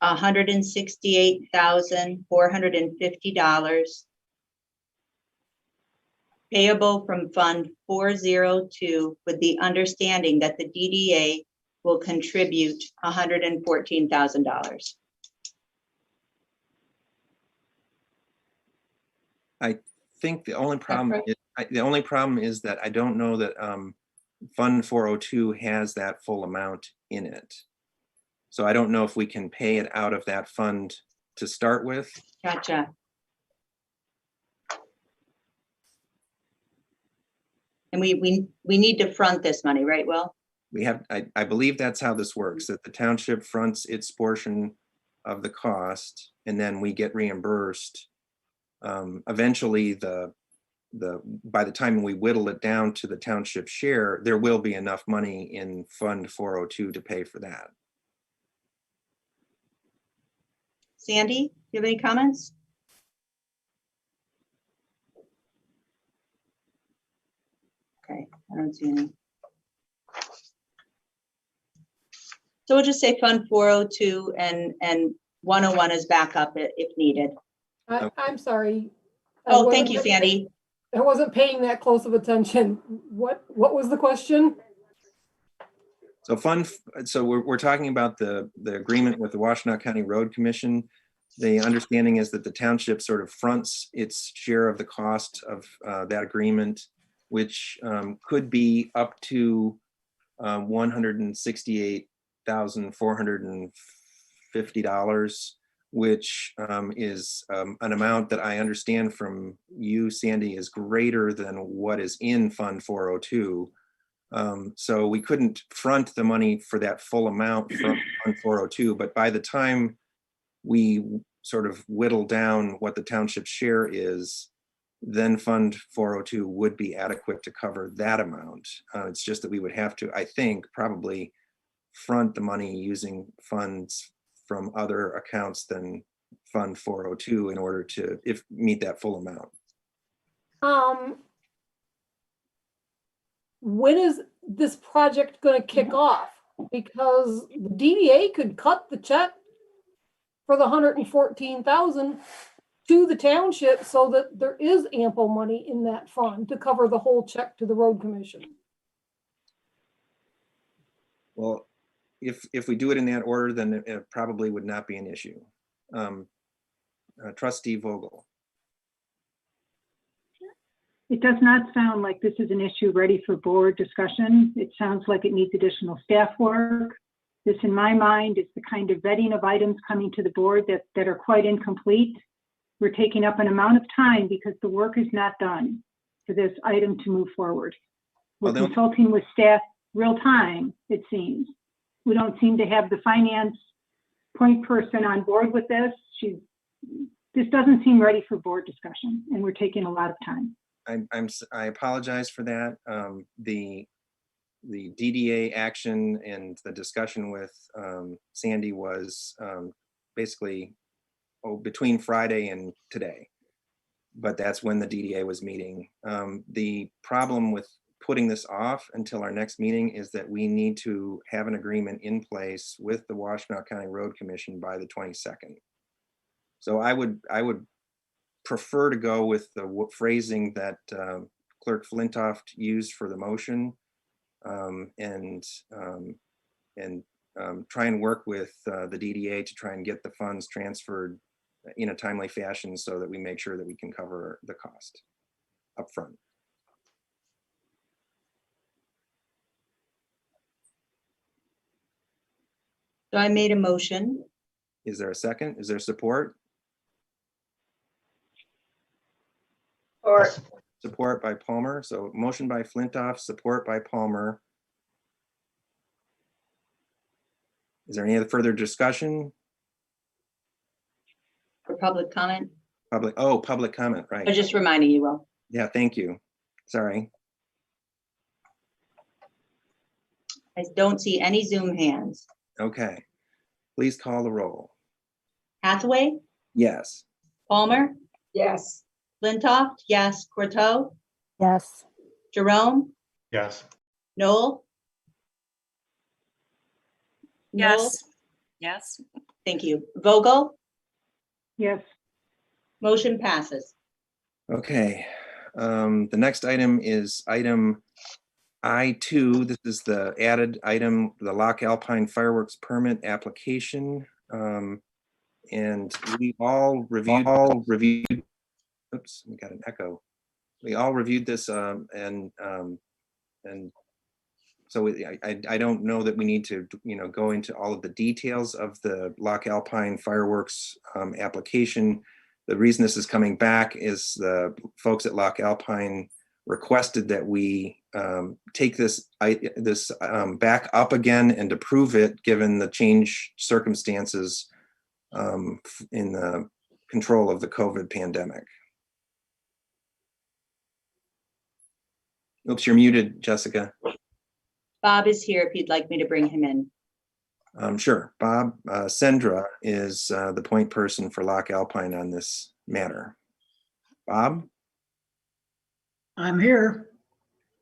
$168,450 payable from Fund 402 with the understanding that the DDA will contribute $114,000. I think the only problem is that I don't know that Fund 402 has that full amount in it. So I don't know if we can pay it out of that fund to start with. Gotcha. And we need to front this money, right, Will? We have, I believe that's how this works, that the township fronts its portion of the cost and then we get reimbursed. Eventually by the time we whittle it down to the township share, there will be enough money in Fund 402 to pay for that. Sandy, do you have any comments? Okay, I don't see any. So we'll just say Fund 402 and 101 is backup if needed. I'm sorry. Oh, thank you, Sandy. I wasn't paying that close of attention. What was the question? So we're talking about the agreement with the Washtenaw County Road Commission. The understanding is that the township sort of fronts its share of the cost of that agreement, which could be up to $168,450, which is an amount that I understand from you, Sandy, is greater than what is in Fund 402. So we couldn't front the money for that full amount from Fund 402, but by the time we sort of whittle down what the township share is, then Fund 402 would be adequate to cover that amount. It's just that we would have to, I think, probably front the money using funds from other accounts than Fund 402 in order to meet that full amount. When is this project going to kick off? Because the DDA could cut the check for the 114,000 to the township so that there is ample money in that fund to cover the whole check to the road commission. Well, if we do it in that order, then it probably would not be an issue. Trustee Vogel. It does not sound like this is an issue ready for board discussion. It sounds like it needs additional staff work. This, in my mind, is the kind of vetting of items coming to the board that are quite incomplete. We're taking up an amount of time because the work is not done for this item to move forward. We're consulting with staff real time, it seems. We don't seem to have the finance point person on board with this. This doesn't seem ready for board discussion, and we're taking a lot of time. I apologize for that. The DDA action and the discussion with Sandy was basically between Friday and today, but that's when the DDA was meeting. The problem with putting this off until our next meeting is that we need to have an agreement in place with the Washtenaw County Road Commission by the 22nd. So I would prefer to go with the phrasing that Clerk Flintoff used for the motion, and try and work with the DDA to try and get the funds transferred in a timely fashion so that we make sure that we can cover the cost up front. So I made a motion. Is there a second? Is there support? Or Support by Palmer. So motion by Flintoff, support by Palmer. Is there any other further discussion? For public comment? Public comment, I right. was just reminding you, Will. Yeah, thank you. Sorry. I don't see any Zoom hands. Okay. Please call the roll. Hathaway, Yes. Palmer, yes. Flintoff, yes. Corto, Yes. Jerome, Yes. Noel? Noel? Yes. Yes. Thank you. Vogel, Yes. motion passes. Okay. The next item is item I2. This is the added item, the Loch Alpine fireworks permit application. And we all reviewed, oops, we got an echo. We all reviewed this and so I don't know that we need to, go into all of the details of the Loch Alpine fireworks application. The reason this is coming back is the folks at Loch Alpine requested that we take this back up again and approve it given the changed circumstances in the control of the COVID pandemic. Oops, you're muted, Jessica. Bob is here if you'd like me to bring him in. Sure. Bob Sendra is the point person for Loch Alpine on this matter. Bob? I'm here.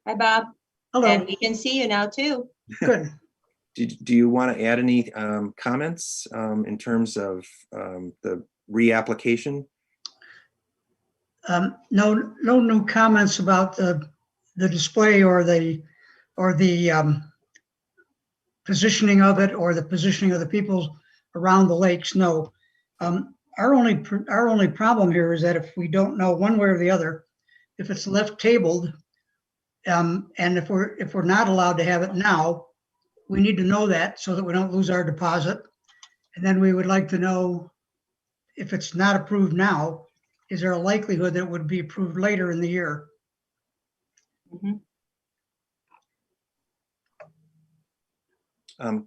Hi, Bob. Hello. And we can see you now too. Good. Do you want to add any comments in terms of the reapplication? No new comments about the display or the positioning of it or the positioning of the people around the lakes. No. Our only problem here is that if we don't know one way or the other, if it's left tabled, and if we're not allowed to have it now, we need to know that so that we don't lose our deposit. And then we would like to know if it's not approved now, is there a likelihood that it would be approved later in the year? Mhm.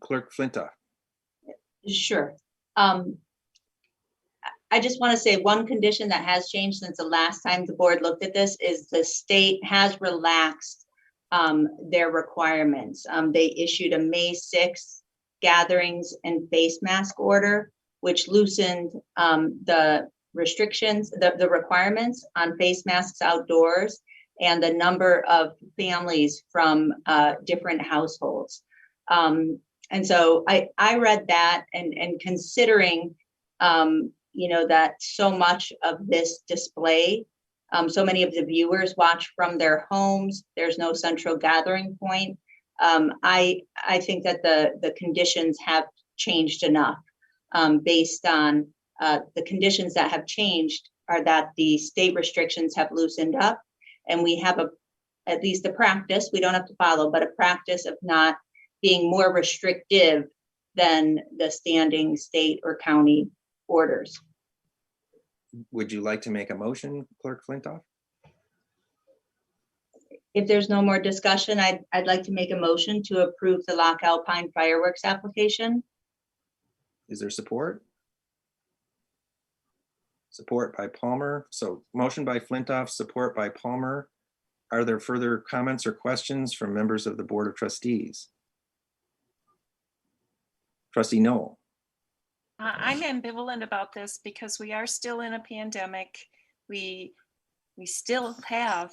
Clerk Flintoff. Sure. I just want to say one condition that has changed since the last time the board looked at this is the state has relaxed their requirements. They issued a May 6th gatherings and face mask order, which loosened the restrictions, the requirements on face masks outdoors. and the number of families from different households. And so I read that and considering, you know, that so much of this display, so many of the viewers watch from their homes, there's no central gathering point. I think that the conditions have changed enough based on the conditions that have changed are that the state restrictions have loosened up, and we have at least a practice, we don't have to follow, but a practice of not being more restrictive than the standing state or county orders. Would you like to make a motion, Clerk Flintoff? If there's no more discussion, I'd like to make a motion to approve the Lock Alpine fireworks application. Is there support? Support by Palmer. So motion by Flintoff, support by Palmer. Are there further comments or questions from members of the Board of Trustees? Trustee Noel. I'm ambivalent about this because we are still in a pandemic. We still have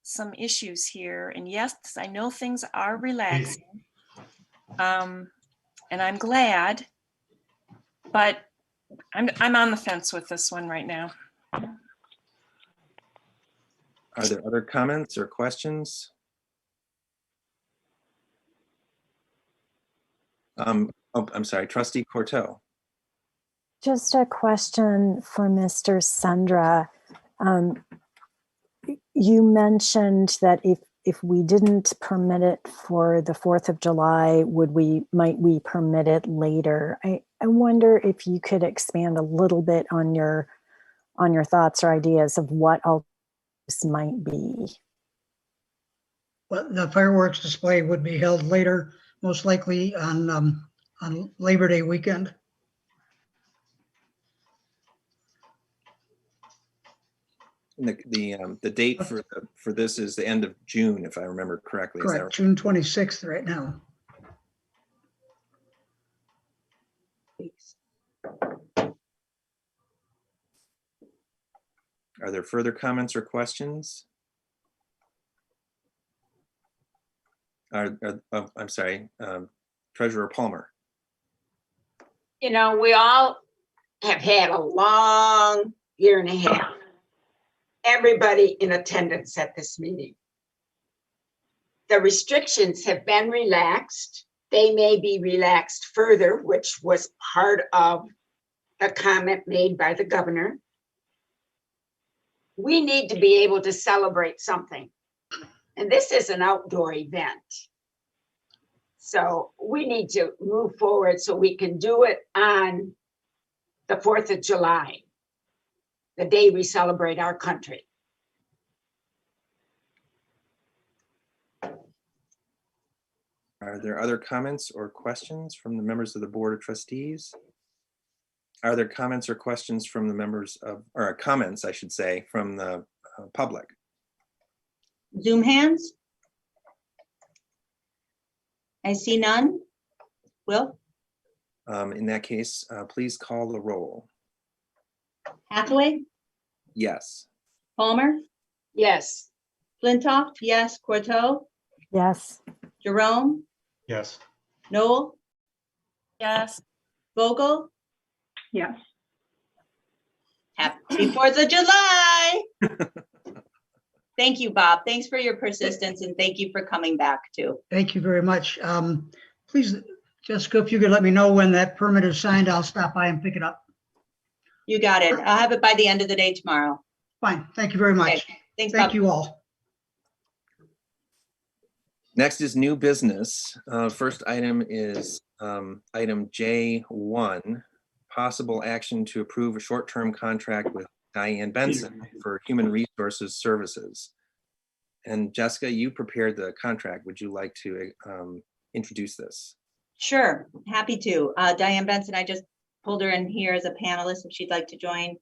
some issues here. And yes, I know things are relaxing. And I'm glad, but I'm on the fence with this one right now. Are there other comments or questions? Oh, I'm sorry, Trustee Corto. Just a question for Mr. Sundra. You mentioned that if we didn't permit it for the 4th of July, might we permit it later? I wonder if you could expand a little bit on your thoughts or ideas of what alternatives might be. Well, the fireworks display would be held later, most likely on Labor Day weekend. The date for this is the end of June, if I remember correctly. Is that Correct, June 26th right now. Are there further comments or questions? I'm sorry, Treasurer Palmer. You know, we all have had a long year and a half. Everybody in attendance at this meeting. The restrictions have been relaxed. They may be relaxed further, which was part of the comment made by the governor. We need to be able to celebrate something. And this is an outdoor event. So we need to move forward so we can do it on the 4th of July. The day we celebrate our country. Are there other comments or questions from the members of the Board of Trustees? Are there comments or questions from the members of, or comments, I should say, from the public? Zoom hands? I see none. Will? In that case, please call the roll. Hathaway? Yes. Palmer? Yes. Flintoff? Yes. Corto? Yes. Jerome? Yes. Noel? Yes. Vogel? Yes. Happy 4th of July! Thank you, Bob. Thanks for your persistence and thank you for coming back too. Thank you very much. Please, Jessica, if you could let me know when that permit is signed, I'll stop by and pick it up. You got it. I'll have it by the end of the day tomorrow. Fine. Thank you very much. Okay. Thanks, Thank Bob. you all. Next is new business. First item is item J1, possible action to approve a short-term contract with Diane Benson for Human Resources Services. And Jessica, you prepared the contract. Would you like to introduce this? Sure, happy to. Diane Benson, I just pulled her in here as a panelist if she'd like to join.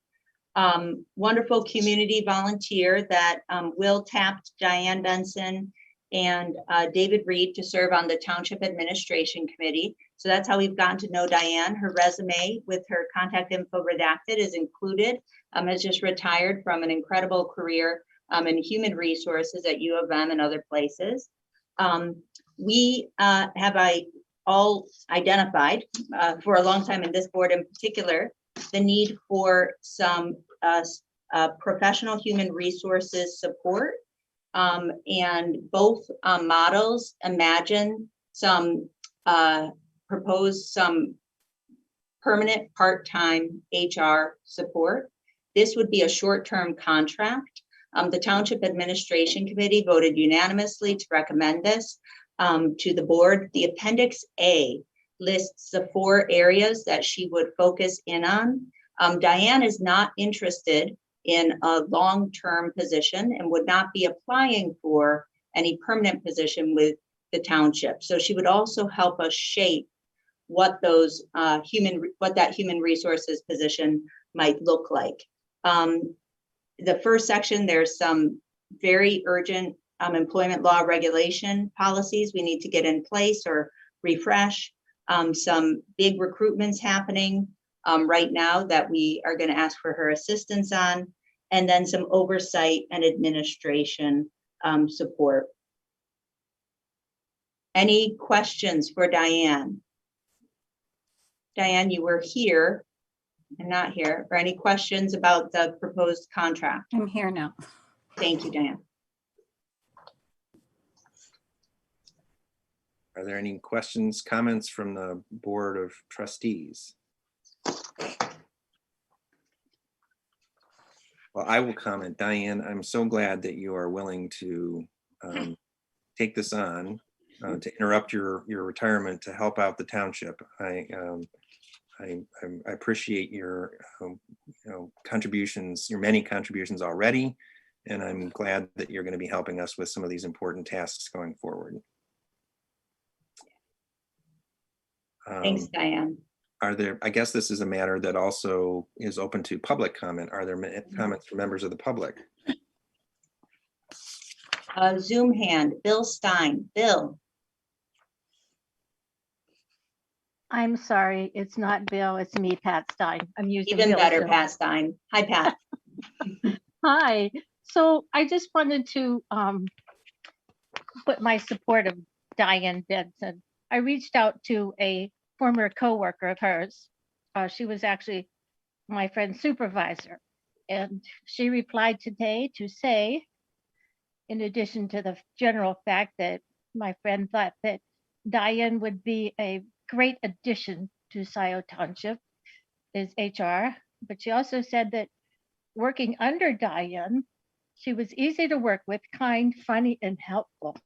Wonderful community volunteer that Will tapped Diane Benson and David Reed to serve on the Township Administration Committee. So that's how we've gotten to know Diane. Her resume with her contact info redacted is included. Has just retired from an incredible career and human resources at U of M and other places. We have all identified for a long time in this board in particular, the need for some professional human resources support. And both models imagine some, propose some permanent part-time HR support. This would be a short-term contract. The Township Administration Committee voted unanimously to recommend this to the board. The Appendix A lists the 4 areas that she would focus in on. Diane is not interested in a long-term position and would not be applying for any permanent position with the township. So she would also help us shape what those what that human resources position might look like. The first section, there's some very urgent employment law regulation policies we need to get in place or refresh. Some big recruitments happening right now that we are going to ask for her assistance on, and then some oversight and administration support. Any questions for Diane? Diane, you were here and not here. Or any questions about the proposed contract? I'm here now. Thank you, Diane. Are there any questions, comments from the Board of Trustees? Well, I will comment. Diane, I'm so glad that you are willing to take this on, to interrupt your retirement to help out the township. I appreciate your contributions, your many contributions already, and I'm glad that you're going to be helping us with some of these important tasks going forward. Thanks, Diane. Are there, I guess this is a matter that also is open to public comment. Are there comments from members of the public? Zoom hand, Bill Stein. Bill. I'm sorry, it's not Bill, it's me, Pat Stein. I'm using Even Bill's better, Zoom. Pat Stein. Hi, Pat. Hi, so I just wanted to put my support of Diane Benson. I reached out to a former coworker of hers. She was actually my friend's supervisor. And she replied today to say, in addition to the general fact that my friend thought that Diane would be a great addition to Scio Township is HR, but she also said that working under Diane, she was easy to work with, kind, funny, and helpful.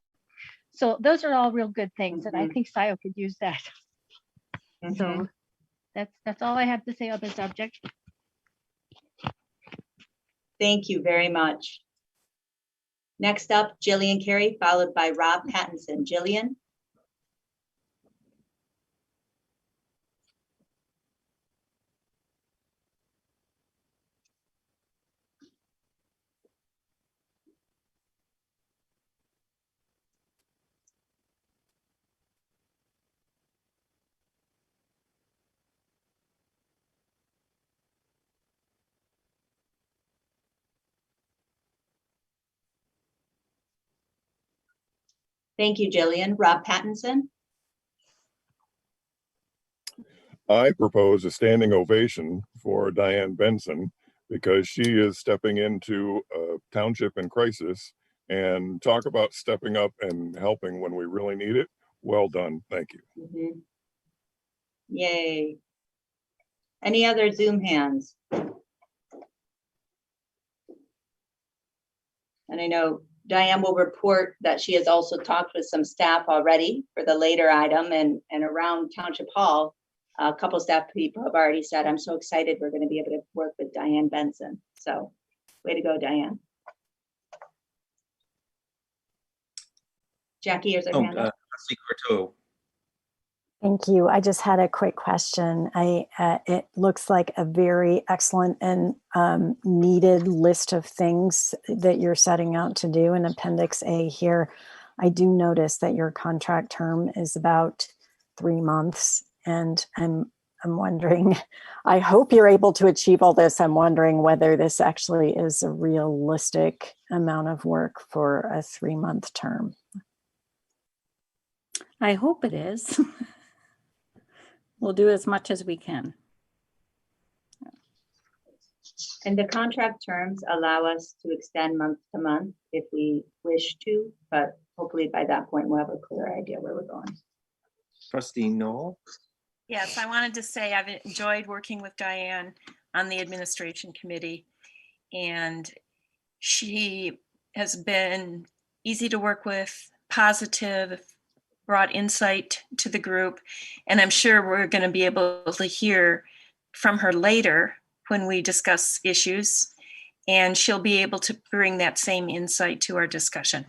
So those are all real good things, and I think Scio could use that. So that's all I have to say on the subject. Thank you very much. Next up, Jillian Carey, followed by Rob Pattinson. Jillian. Thank you, Jillian. Rob Pattinson. I propose a standing ovation for Diane Benson because she is stepping into a township in crisis, and talk about stepping up and helping when we really need it. Well done. Thank you. Yay. Any other Zoom hands? And I know Diane will report that she has also talked with some staff already for the later item, and around Township Hall. A couple staff people have already said, I'm so excited we're going to be able to work with Diane Benson. So way to go, Diane. Jackie, here's a hand up. Trustee Corto. Thank you. I just had a quick question. It looks like a very excellent and needed list of things that you're setting out to do in Appendix A here. I do notice that your contract term is about 3 months, and I'm I'm wondering, I hope you're able to achieve all this. I'm wondering whether this actually is a realistic amount of work for a 3-month term. I hope it is. We'll do as much as we can. And the contract terms allow us to extend month to month if we wish to, but hopefully by that point we'll have a clear idea where we're going. Trustee Noel? Yes, I wanted to say I've enjoyed working with Diane on the administration committee, and she has been easy to work with, positive, brought insight to the group, and I'm sure we're going to be able to hear from her later when we discuss issues, and she'll be able to bring that same insight to our discussion.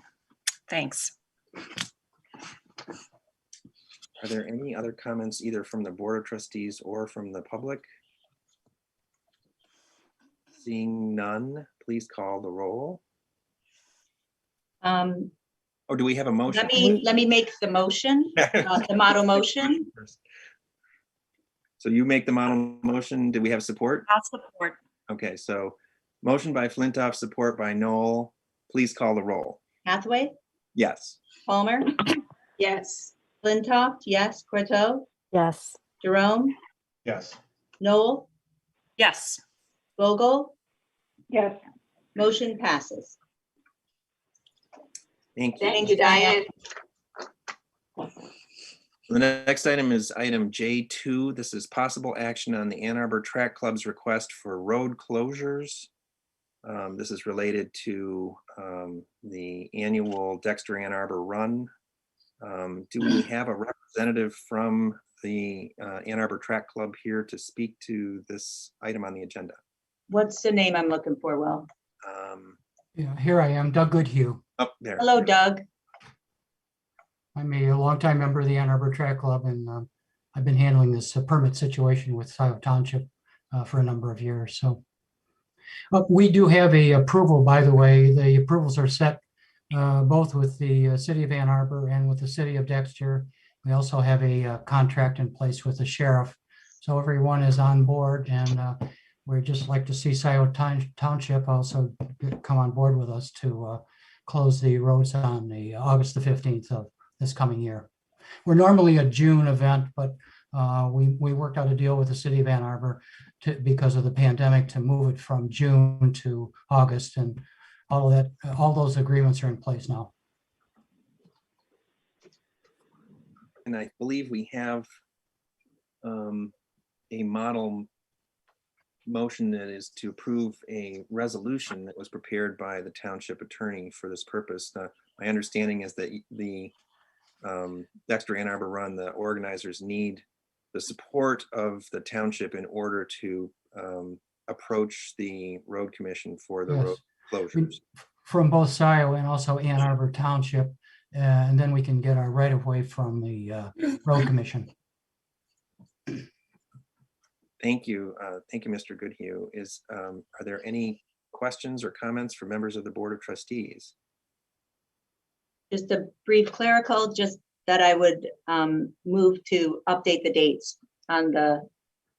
Thanks. Are there any other comments either from the Board of Trustees or from the public? Seeing none, please call the roll. Or do we have a motion? Let me make the motion, the model motion. So you make the model motion. Do we have support? I'll support. Okay, so motion by Flintoff, support by Noel. Please call the roll. Hathaway, Yes. Palmer, Yes. Flintoff, yes, Corto, Yes. Jerome, Yes. Noel, Yes. Vogel, Yes. motion passes. Thank you. Thank you, Diane. The next item is item J2. This is possible action on the Ann Arbor Track Club's request for road closures. This is related to the annual Dexter Ann Arbor Run. Do we have a representative from the Ann Arbor Track Club here to speak to this item on the agenda? What's the name I'm looking for, Will? Yeah, here I am, Doug Goodhue. Oh, there. Hello, Doug. I'm a longtime member of the Ann Arbor Track Club, and I've been handling this permit situation with Scio Township for a number of years. So we do have a approval, by the way. The approvals are set both with the city of Ann Arbor and with the city of Dexter. We also have a contract in place with the sheriff. So everyone is on board, and we'd just like to see Scio Township also come on board with us to close the roads on the August the 15th of this coming year. We're normally a June event, but we worked out a deal with the city of Ann Arbor because of the pandemic to move it from June to August, and all of that, all those agreements are in place now. And I believe we have a model motion that is to approve a resolution that was prepared by the township attorney for this purpose. My understanding is that the Dexter Ann Arbor Run, the organizers need the support of the township in order to approach the road commission for the road closures. From both Scio and also Ann Arbor Township, and then we can get our right of way from the road commission. Thank you. Thank you, Mr. Goodhue. Are there any questions or comments for members of the Board of Trustees? Just a brief clerical, just that I would move to update the dates on the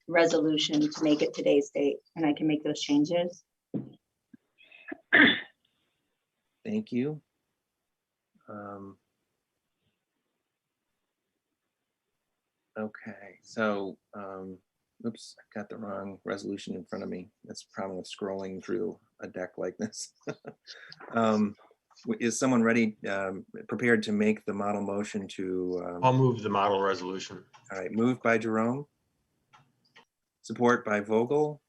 resolution to make it today's date, and I can make those changes. Thank you. Okay, so, oops, I got the wrong resolution in front of me. That's the problem with scrolling through a deck like this. Is someone ready, prepared to make the model motion to? I'll move the model resolution. All right, moved by Jerome. Support by Vogel.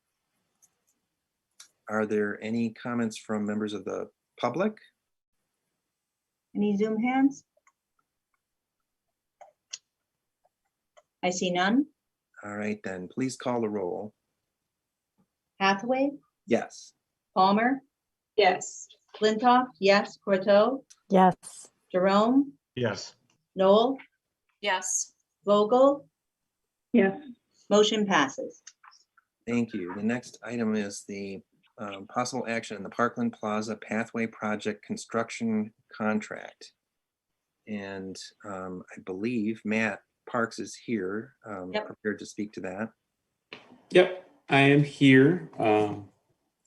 Are there any comments from members of the public? Any Zoom hands? I see none. All right, then please call the roll. Hathaway, Yes. Palmer, Yes. Flintoff, yes, Corto, Yes. Jerome, Yes. Noel, Yes. Vogel, Yes. motion passes. Thank you. The next item is the possible action in the Parkland Plaza Pathway Project construction contract. And I believe Matt Parks is here, prepared to speak to that. Yep, I am here to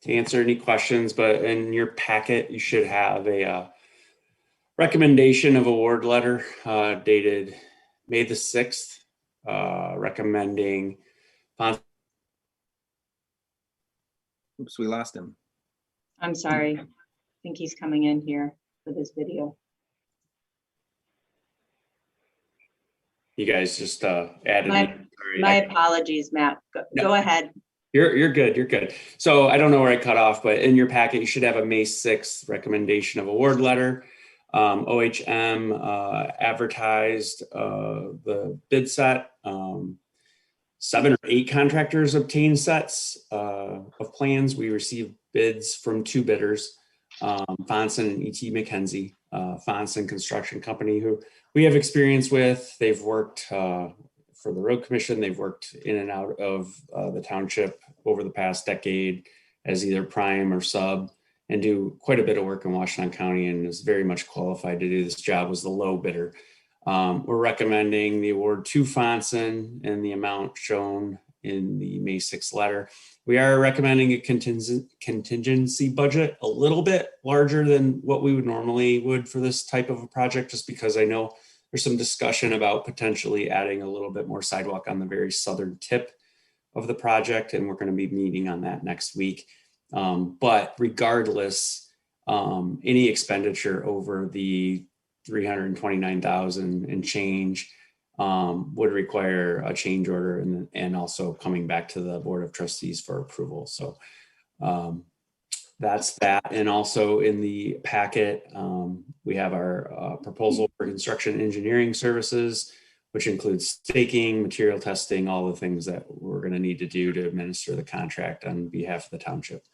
answer any questions, but in your packet, you should have a recommendation of award letter dated May the 6th, recommending. Oops, we lost him. I'm sorry. I think he's coming in here for this video. You guys just added me. Sorry, My apologies, Matt. Go ahead. You're good. You're good. So I don't know where I cut off, but in your packet, you should have a May 6th recommendation of award letter. OHM advertised the bid set. 7 or 8 contractors obtained sets of plans. We received bids from 2 bidders, Fonson and E.T. McKenzie. Fonson Construction Company, who we have experience with. They've worked for the road commission. They've worked in and out of the township over the past decade as either prime or sub, and do quite a bit of work in Washington County, and is very much qualified to do this job. Was the low bidder. We're recommending the award to Fonson and the amount shown in the May 6th letter. We are recommending a contingency budget a little bit larger than what we would for this type of a project, just because I know there's some discussion about potentially adding a little bit more sidewalk on the very southern tip of the project, and we're going to be meeting on that next week. But regardless, any expenditure over the 329,000 and change would require a change order and also coming back to the Board of Trustees for approval. So that's that. And also in the packet, we have our proposal for construction engineering services, which includes staking, material testing, all the things that we're going to need to do to administer the contract on behalf of the township.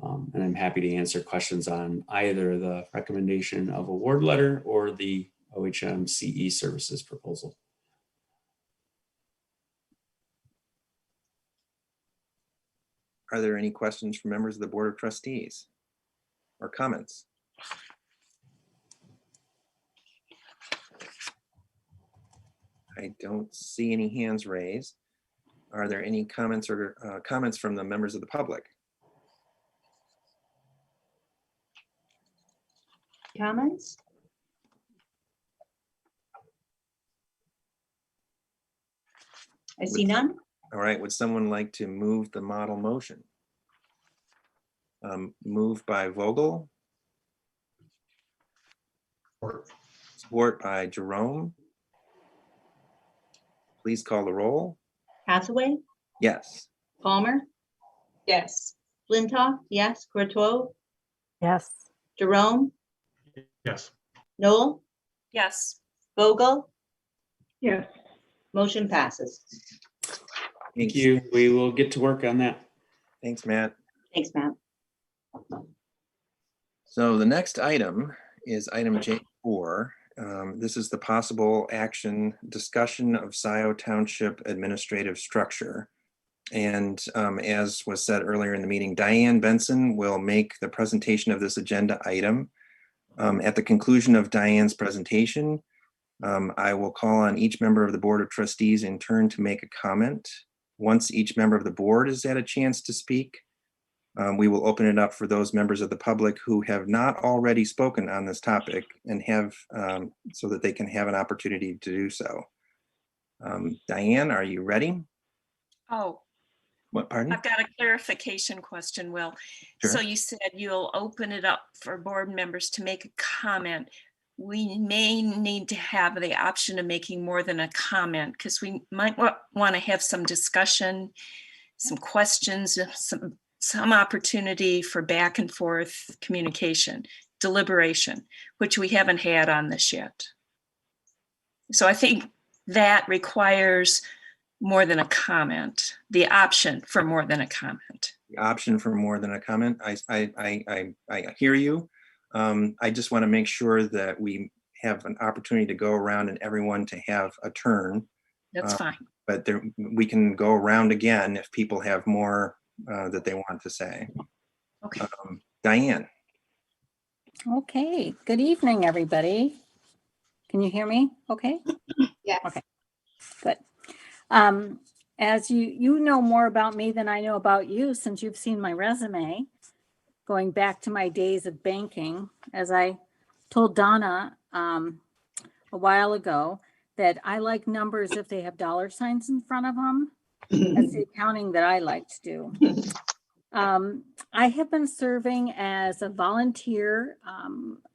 And I'm happy to answer questions on either the recommendation of award letter or the OHM CE services proposal. Are there any questions from members of the Board of Trustees or comments? I don't see any hands raised. Are there any comments or comments from the members of the public? Comments? I see none. All right, would someone like to move the model motion? Moved by Vogel. Support by Jerome. Please call the roll. Hathaway, Yes. Palmer, Yes. Flintoff, yes. Courtois, Yes. Jerome, Yes. Noel, Yes. Vogel, Yes. motion passes. Thank you. We will get to work on that. Thanks, Matt. Thanks, Matt. So the next item is item J4. This is the possible action discussion of Scio Township administrative structure. And as was said earlier in the meeting, Diane Benson will make the presentation of this agenda item. At the conclusion of Diane's presentation, I will call on each member of the Board of Trustees in turn to make a comment. Once each member of the board has had a chance to speak, we will open it up for those members of the public who have not already spoken on this topic and have so that they can have an opportunity to do so. Diane, are you ready? Oh, What, pardon? I've got a clarification question, Will. Sure. So you said you'll open it up for board members to make a comment. We may need to have the option of making more than a comment because we might want to have some discussion, some questions, some opportunity for back and forth communication, deliberation, which we haven't had on this yet. So I think that requires more than a comment, the option for more than a comment. The option for more than a comment. I hear you. I just want to make sure that we have an opportunity to go around and everyone to have a turn. That's fine. But we can go around again if people have more that they want to say. Okay. Diane. Okay, good evening, everybody. Can you hear me? Okay. Yes. Okay. Good. As you know more about me than I know about you, since you've seen my resume, going back to my days of banking, as I told Donna a while ago, that I like numbers if they have dollar signs in front of them. That's the accounting that I like to do. I have been serving as a volunteer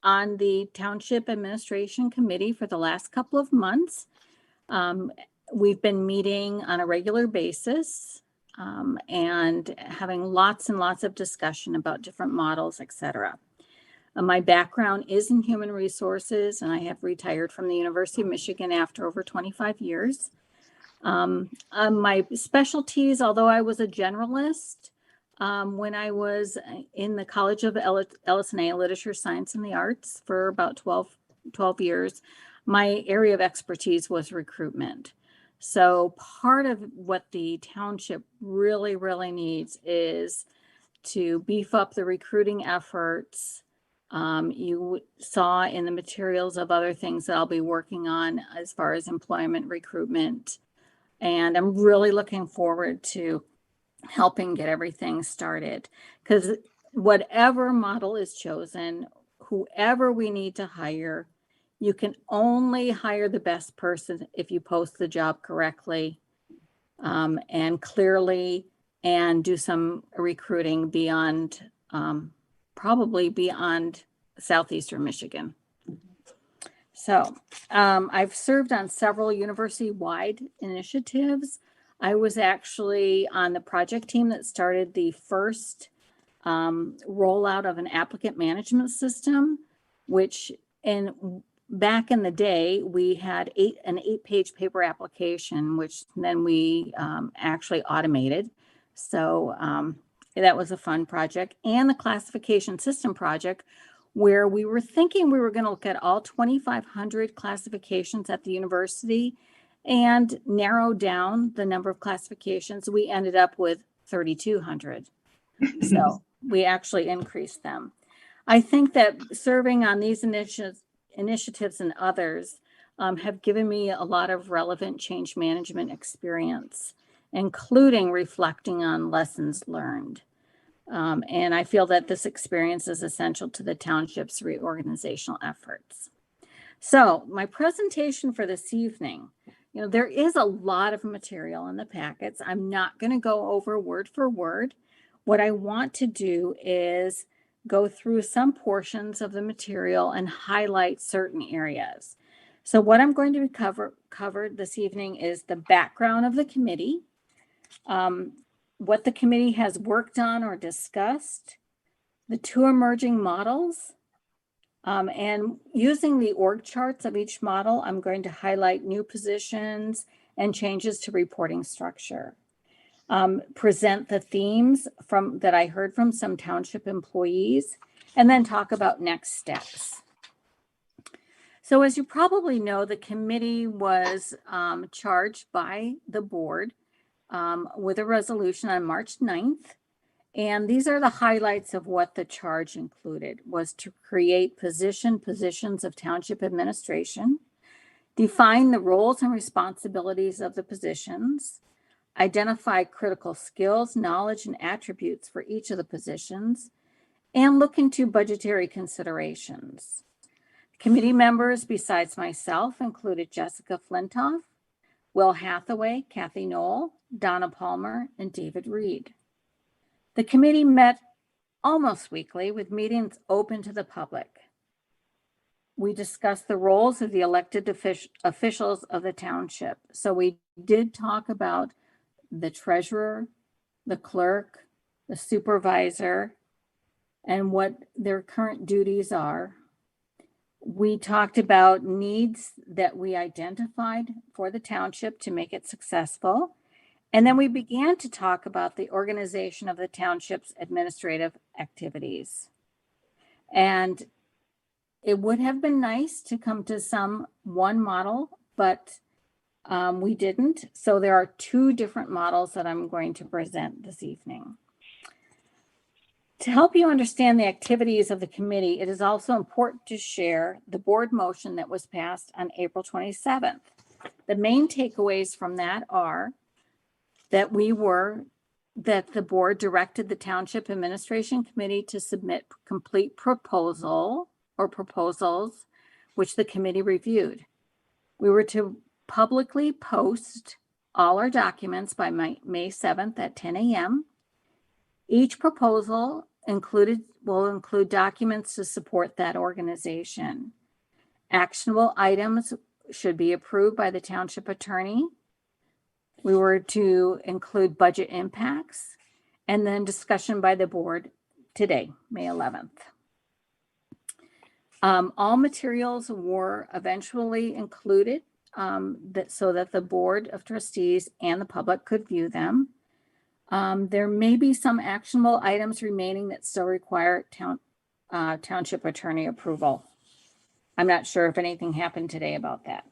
on the Township Administration Committee for the last couple of months. We've been meeting on a regular basis and having lots and lots of discussion about different models, etc. My background is in human resources, and I have retired from the University of Michigan after over 25 years. My specialties, although I was a generalist, when I was in the College of LS&A, Literature, Science, and the Arts for about 12 years, my area of expertise was recruitment. So part of what the township really, really needs is to beef up the recruiting efforts. You saw in the materials of other things that I'll be working on as far as employment recruitment. And I'm really looking forward to helping get everything started, because whatever model is chosen, whoever we need to hire, you can only hire the best person if you post the job correctly and clearly, and do some recruiting beyond, probably beyond Southeastern Michigan. So I've served on several university-wide initiatives. I was actually on the project team that started the first rollout of an applicant management system, which back in the day, we had an 8-page paper application, which then we actually automated. So that was a fun project. And the classification system project, where we were thinking we were going to look at all 2,500 classifications at the university and narrow down the number of classifications. We ended up with 3,200. So we actually increased them. I think that serving on these initiatives and others have given me a lot of relevant change management experience, including reflecting on lessons learned. And I feel that this experience is essential to the township's reorganizational efforts. So my presentation for this evening, there is a lot of material in the packets. I'm not going to go over word for word. What I want to do is go through some portions of the material and highlight certain areas. So what I'm going to cover this evening is the background of the committee, what the committee has worked on or discussed, the 2 emerging models, and using the org charts of each model, I'm going to highlight new positions and changes to reporting structure. Present the themes that I heard from some township employees, and then talk about next steps. So as you probably know, the committee was charged by the board with a resolution on March 9th. And these are the highlights of what the charge included: was to create positions of township administration, define the roles and responsibilities of the positions, identify critical skills, knowledge, and attributes for each of the positions, and look into budgetary considerations. Committee members besides myself included Jessica Flintoff, Will Hathaway, Kathy Knoll, Donna Palmer, and David Reed. The committee met almost weekly with meetings open to the public. We discussed the roles of the elected officials of the township. So we did talk about the treasurer, the clerk, the supervisor, and what their current duties are. We talked about needs that we identified for the township to make it successful. And then we began to talk about the organization of the township's administrative activities. And it would have been nice to come to one model, but we didn't. So there are 2 different models that I'm going to present this evening. To help you understand the activities of the committee, it is also important to share the board motion that was passed on April 27th. The main takeaways from that are that the board directed the Township Administration Committee to submit complete proposal or proposals, which the committee reviewed. We were to publicly post all our documents by May 7th at 10 a.m. Each proposal will include documents to support that organization. Actionable items should be approved by the township attorney. We were to include budget impacts and then discussion by the board today, May 11th. All materials were eventually included so that the Board of Trustees and the public could view them. There may be some actionable items remaining that still require township attorney approval. I'm not sure if anything happened today about that.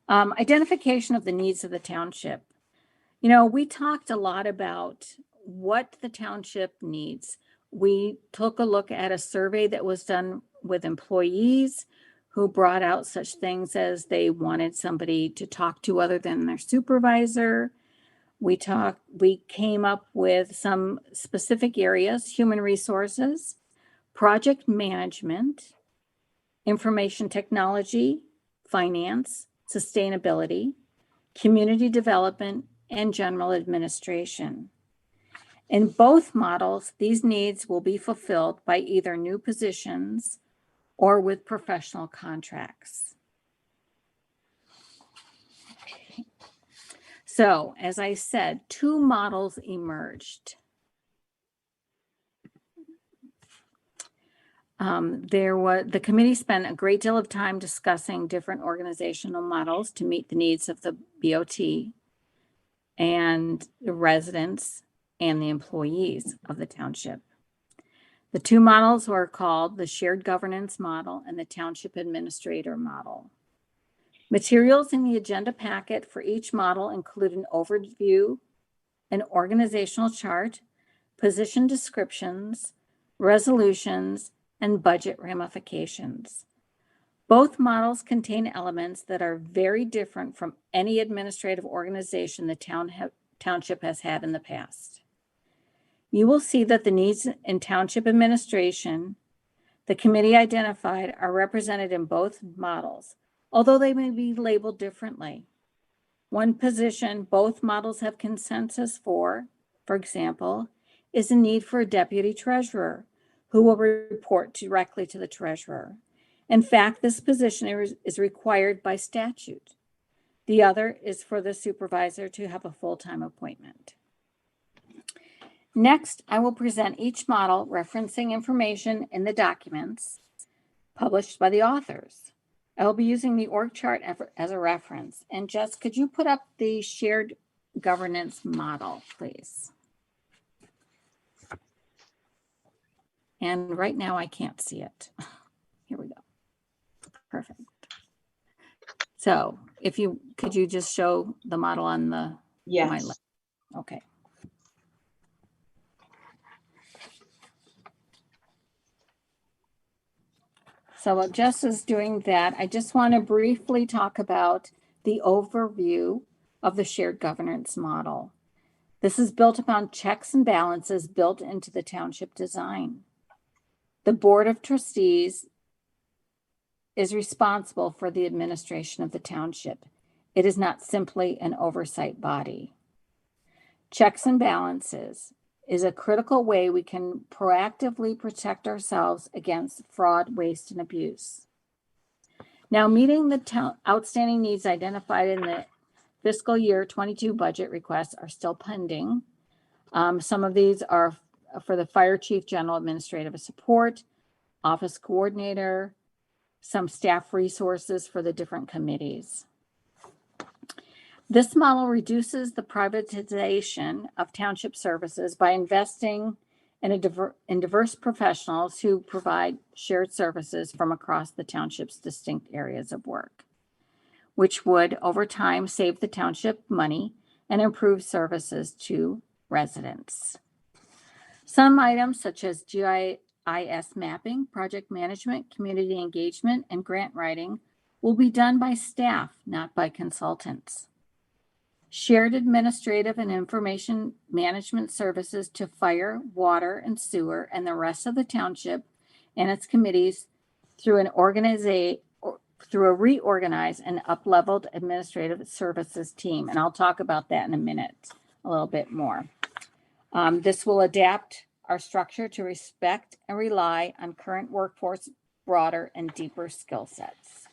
Identification of the needs of the township. You know, we talked a lot about what the township needs. We took a look at a survey that was done with employees who brought out such things as they wanted somebody to talk to other than their supervisor. We came up with some specific areas: human resources, project management, information technology, finance, sustainability, community development, and general administration. In both models, these needs will be fulfilled by either new positions or with professional contracts. Okay. So, as I said, two models emerged. The committee spent a great deal of time discussing different organizational models to meet the needs of the BOT and the residents and the employees of the township. The two models were called the shared governance model and the township administrator model. Materials in the agenda packet for each model include an overview, an organizational chart, position descriptions, resolutions, and budget ramifications. Both models contain elements that are very different from any administrative organization the township has had in the past. You will see that the needs in township administration the committee identified are represented in both models, although they may be labeled differently. One position both models have consensus for example, is the need for a deputy treasurer who will report directly to the treasurer. In fact, this position is required by statute. The other is for the supervisor to have a full-time appointment. Next, I will present each model referencing information in the documents published by the authors. I will be using the org chart as a reference. And Jess, could you put up the shared governance model, please? And right now I can't see it. Here we go. Perfect. So could you just show the model on the my left? Okay. So while Jess is doing that, I just want to briefly talk about the overview of the shared governance model. This is built upon checks and balances built into the township design. The Board of Trustees is responsible for the administration of the township. It is not simply an oversight body. Checks and balances is a critical way we can proactively protect ourselves against fraud, waste, and abuse. Now, meeting the outstanding needs identified in the fiscal year 22 budget requests are still pending. Some of these are for the fire chief, general administrative support, office coordinator, some staff resources for the different committees. This model reduces the privatization of township services by investing in diverse professionals who provide shared services from across the township's distinct areas of work, which would over time save the township money and improve services to residents. Some items such as GIS mapping, project management, community engagement, and grant writing will be done by staff, not by consultants. Shared administrative and information management services to fire, water, and sewer, and the rest of the township and its committees through a reorganized and up-leveled administrative services team. And I'll talk about that in a minute, a little bit more. This will adapt our structure to respect and rely on current workforce, broader and deeper skill sets.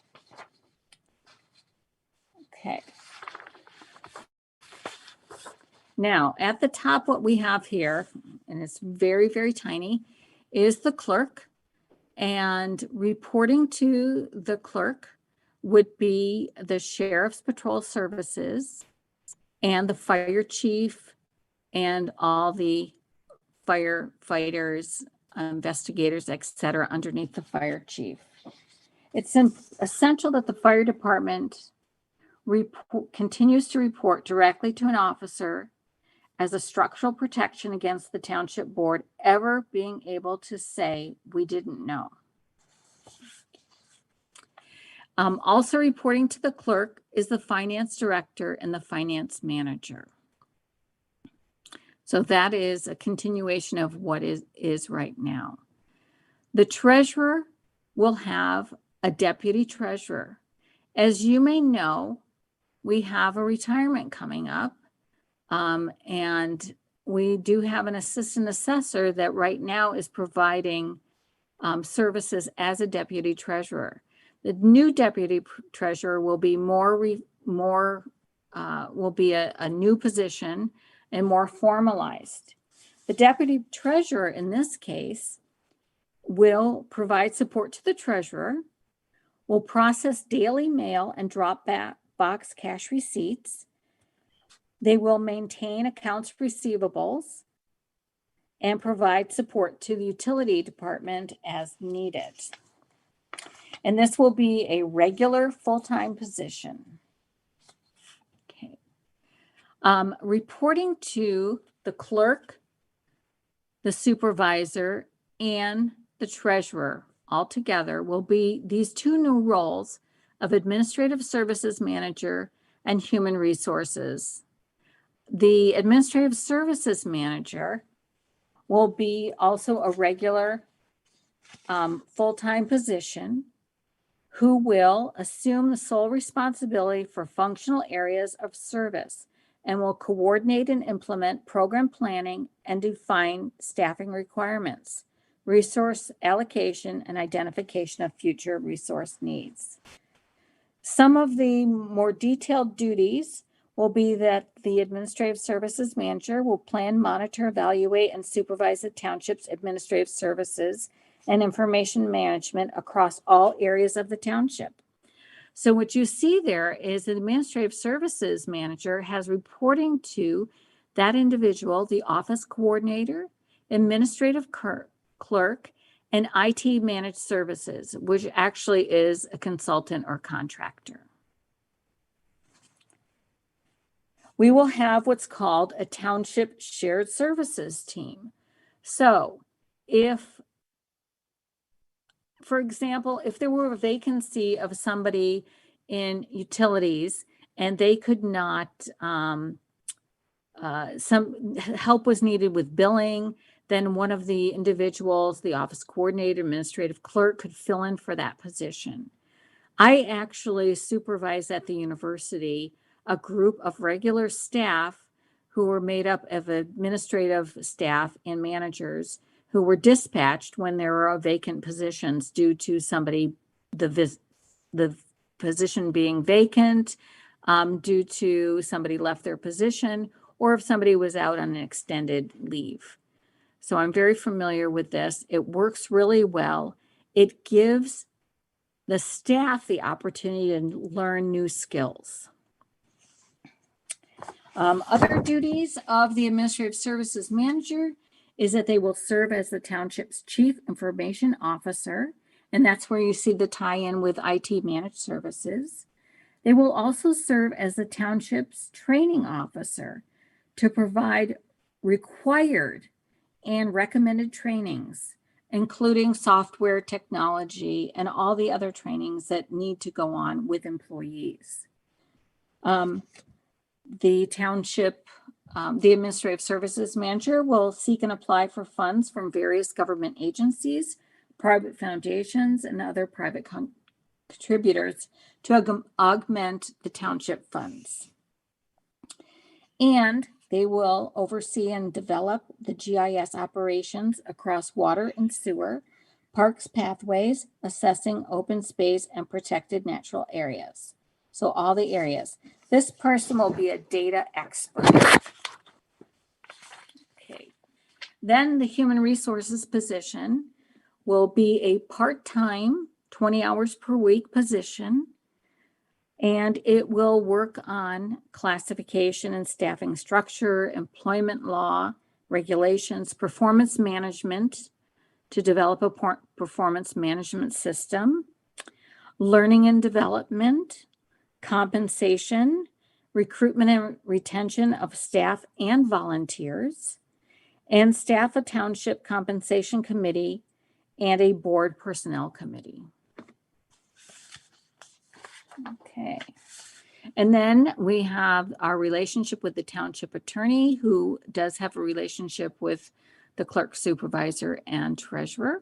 Okay. Now, at the top, what we have here, and it's very, very tiny, is the clerk. And reporting to the clerk would be the Sheriff's Patrol Services and the fire chief and all the firefighters, investigators, etc., underneath the fire chief. It's essential that the fire department continues to report directly to an officer as a structural protection against the township board ever being able to say, we didn't know. Also reporting to the clerk is the finance director and the finance manager. So that is a continuation of what is right now. The treasurer will have a deputy treasurer. As you may know, we have a retirement coming up. And we do have an assistant assessor that right now is providing services as a deputy treasurer. The new deputy treasurer will be a new position and more formalized. The deputy treasurer in this case will provide support to the treasurer, will process daily mail and drop box cash receipts. They will maintain accounts receivables and provide support to the utility department as needed. And this will be a regular full-time position. Okay. Reporting to the clerk, the supervisor, and the treasurer altogether will be these two new roles of administrative services manager and human resources. The administrative services manager will be also a regular full-time position who will assume the sole responsibility for functional areas of service and will coordinate and implement program planning and define staffing requirements, resource allocation, and identification of future resource needs. Some of the more detailed duties will be that the administrative services manager will plan, monitor, evaluate, and supervise the township's administrative services and information management across all areas of the township. So what you see there is the administrative services manager has reporting to that individual, the office coordinator, administrative clerk, and IT managed services, which actually is a consultant or contractor. We will have what's called a township shared services team. So if, for example, if there were a vacancy of somebody in utilities and they could not, some help was needed with billing, then one of the individuals, the office coordinator, administrative clerk, could fill in for that position. I actually supervised at the university a group of regular staff who were made up of administrative staff and managers who were dispatched when there were vacant positions due to somebody, the position being vacant, due to somebody left their position, or if somebody was out on an extended leave. So I'm very familiar with this. It works really well. It gives the staff the opportunity to learn new skills. Other duties of the administrative services manager is that they will serve as the township's chief information officer, and that's where you see the tie-in with IT managed services. They will also serve as the township's training officer to provide required and recommended trainings including software technology and all the other trainings that need to go on with employees. The township, the administrative services manager will seek and apply for funds from various government agencies, private foundations, and other private contributors to augment the township funds. And they will oversee and develop the GIS operations across water and sewer, parks, pathways, assessing open space and protected natural areas. So all the areas. This person will be a data expert. Okay. Then the human resources position will be a part-time, 20 hours per week position, and it will work on classification and staffing structure, employment law, regulations, performance management to develop a performance management system, learning and development, compensation, recruitment and retention of staff and volunteers, and staff a township compensation committee and a board personnel committee. Okay. And then we have our relationship with the township attorney, who does have a relationship with the clerk, supervisor, and treasurer.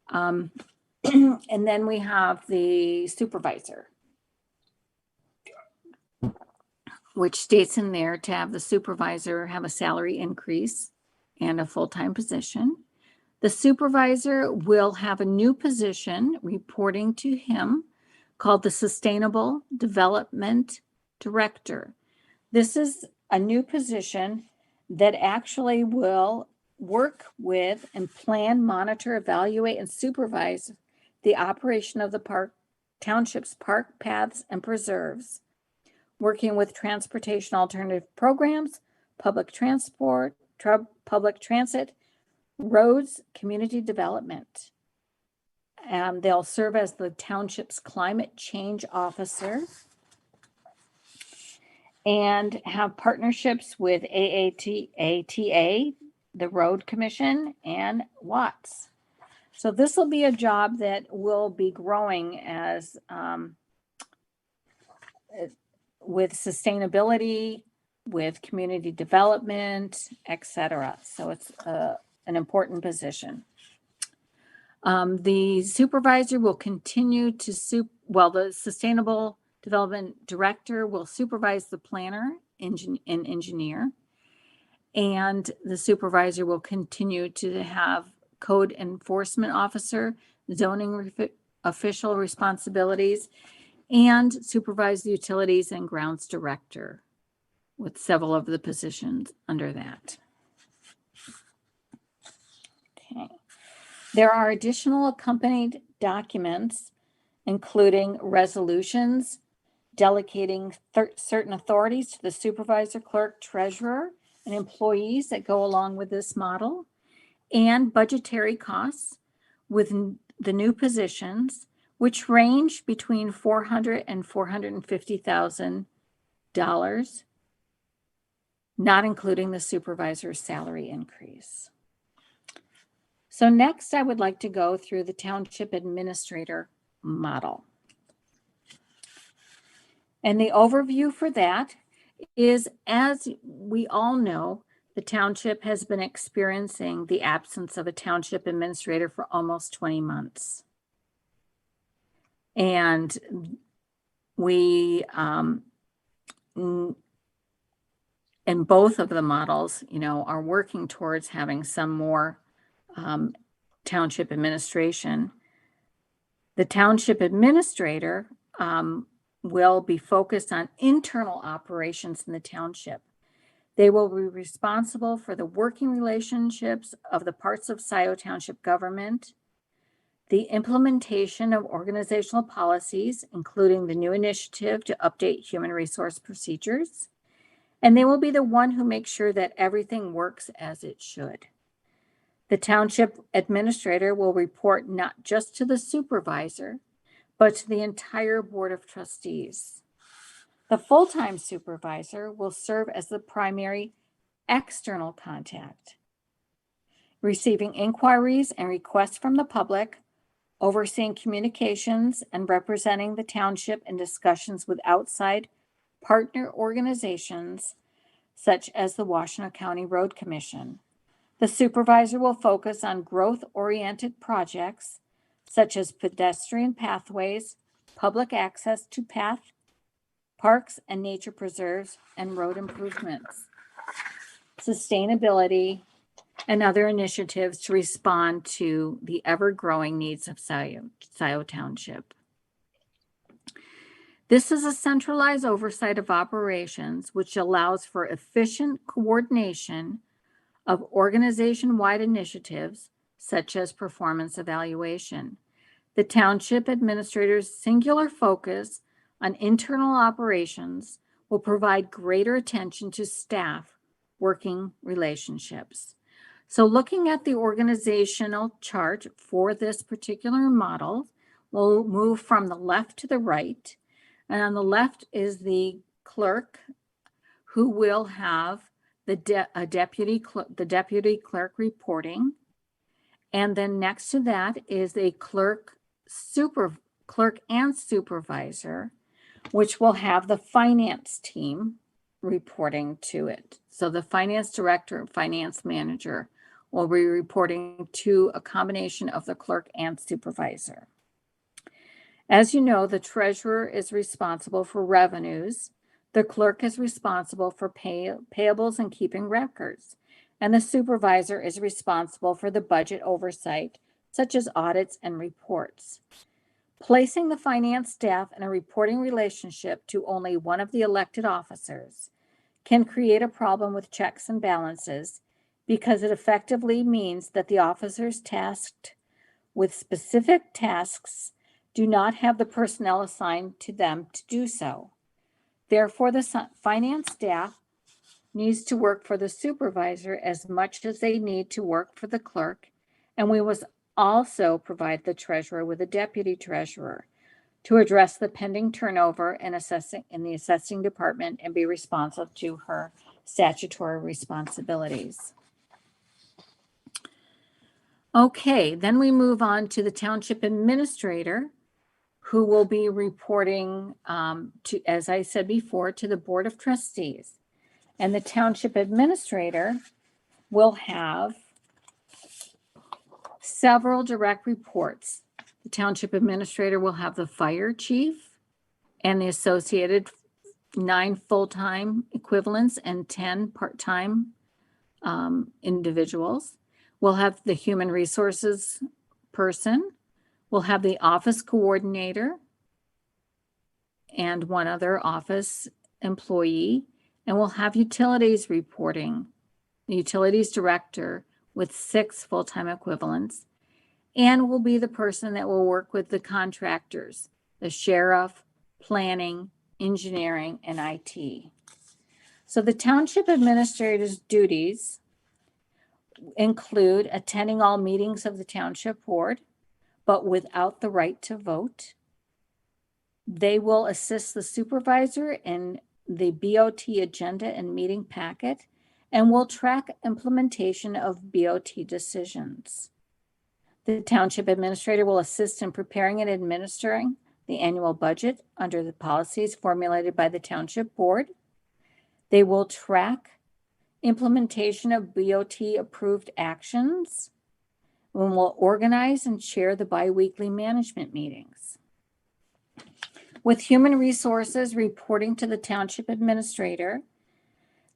And then we have the supervisor, which states in there to have the supervisor have a salary increase and a full-time position. The supervisor will have a new position reporting to him called the Sustainable Development Director. This is a new position that actually will work with and plan, monitor, evaluate, and supervise the operation of the township's park paths and preserves, working with transportation alternative programs, public transport, public transit, roads, community development. They'll serve as the township's climate change officer and have partnerships with ATA, the Road Commission, and Watts. So this will be a job that will be growing as with sustainability, with community development, etc. So it's an important position. The supervisor will continue to the Sustainable Development Director will supervise the planner and engineer, and the supervisor will continue to have code enforcement officer, zoning official responsibilities, and supervise the utilities and grounds director, with several of the positions under that. Okay. There are additional accompanied documents, including resolutions, delegating certain authorities to the supervisor, clerk, treasurer, and employees that go along with this model, and budgetary costs with the new positions, which range between $400,000 and $450,000, not including the supervisor's salary increase. So next, I would like to go through the township administrator model. And the overview for that is, as we all know, the township has been experiencing the absence of a township administrator for almost 20 months. And we, in both of the models, are working towards having some more township administration. The township administrator will be focused on internal operations in the township. They will be responsible for the working relationships of the parts of Scio Township government, the implementation of organizational policies, including the new initiative to update human resource procedures, and they will be the one who makes sure that everything works as it should. The township administrator will report not just to the supervisor, but to the entire Board of Trustees. The full-time supervisor will serve as the primary external contact, receiving inquiries and requests from the public, overseeing communications and representing the township in discussions with outside partner organizations such as the Washtenaw County Road Commission. The supervisor will focus on growth-oriented projects such as pedestrian pathways, public access to parks and nature preserves, and road improvements, sustainability, and other initiatives to respond to the ever-growing needs of Scio Township. This is a centralized oversight of operations, which allows for efficient coordination of organization-wide initiatives, such as performance evaluation. The Township Administrator's singular focus on internal operations will provide greater attention to staff working relationships. So looking at the organizational chart for this particular model, we'll move from the left to the right. And on the left is the clerk, who will have the deputy clerk reporting. And then next to that is a clerk and supervisor, which will have the finance team reporting to it. So the finance director and finance manager will be reporting to a combination of the clerk and supervisor. As you know, the treasurer is responsible for revenues, the clerk is responsible for payables and keeping records, and the supervisor is responsible for the budget oversight, such as audits and reports. Placing the finance staff in a reporting relationship to only one of the elected officers can create a problem with checks and balances, because it effectively means that the officers tasked with specific tasks do not have the personnel assigned to them to do so. Therefore, the finance staff needs to work for the supervisor as much as they need to work for the clerk, and we must also provide the treasurer with a deputy treasurer to address the pending turnover in the assessing department and be responsive to her statutory responsibilities. Okay, then we move on to the township administrator, who will be reporting to, as I said before, to the Board of Trustees. And the township administrator will have several direct reports. The township administrator will have the fire chief and the associated 9 full-time equivalents and 10 part-time individuals. We'll have the human resources person. We'll have the office coordinator and one other office employee, and we'll have utilities reporting, the utilities director with 6 full-time equivalents, and will be the person that will work with the contractors, the sheriff, planning, engineering, and IT. So the township administrator's duties include attending all meetings of the township board, but without the right to vote. They will assist the supervisor in the BOT agenda and meeting packet, and will track implementation of BOT decisions. The township administrator will assist in preparing and administering the annual budget under the policies formulated by the township board. They will track implementation of BOT approved actions, and will organize and chair the biweekly management meetings. With human resources reporting to the township administrator,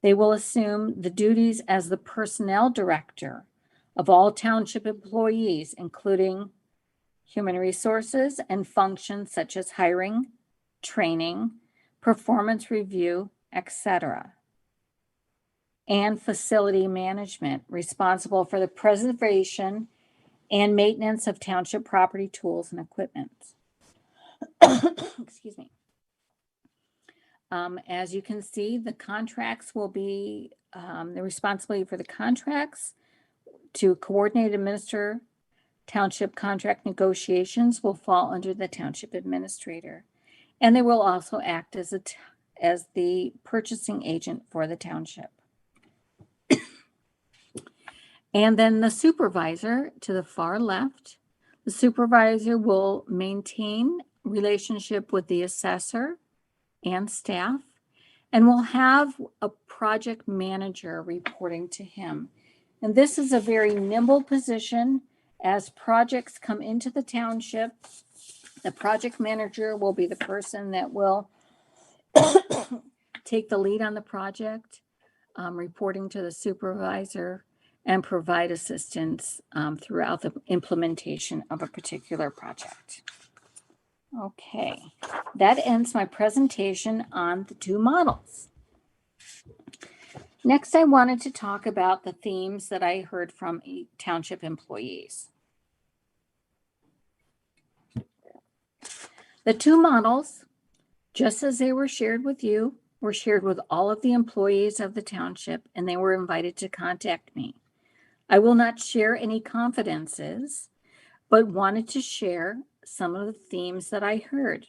they will assume the duties as the personnel director of all township employees, including human resources and functions such as hiring, training, performance review, etc. And facility management, responsible for the preservation and maintenance of township property, tools, and equipment. Excuse me. As you can see, the contracts will be, the responsibility for the contracts to coordinate and administer township contract negotiations will fall under the township administrator. And they will also act as the purchasing agent for the township. And then the supervisor to the far left, the supervisor will maintain relationship with the assessor and staff, and will have a project manager reporting to him. And this is a very nimble position. As projects come into the township, the project manager will be the person that will take the lead on the project, reporting to the supervisor, and provide assistance throughout the implementation of a particular project. Okay, that ends my presentation on the two models. Next, I wanted to talk about the themes that I heard from township employees. The two models, just as they were shared with you, were shared with all of the employees of the township, and they were invited to contact me. I will not share any confidences, but wanted to share some of the themes that I heard.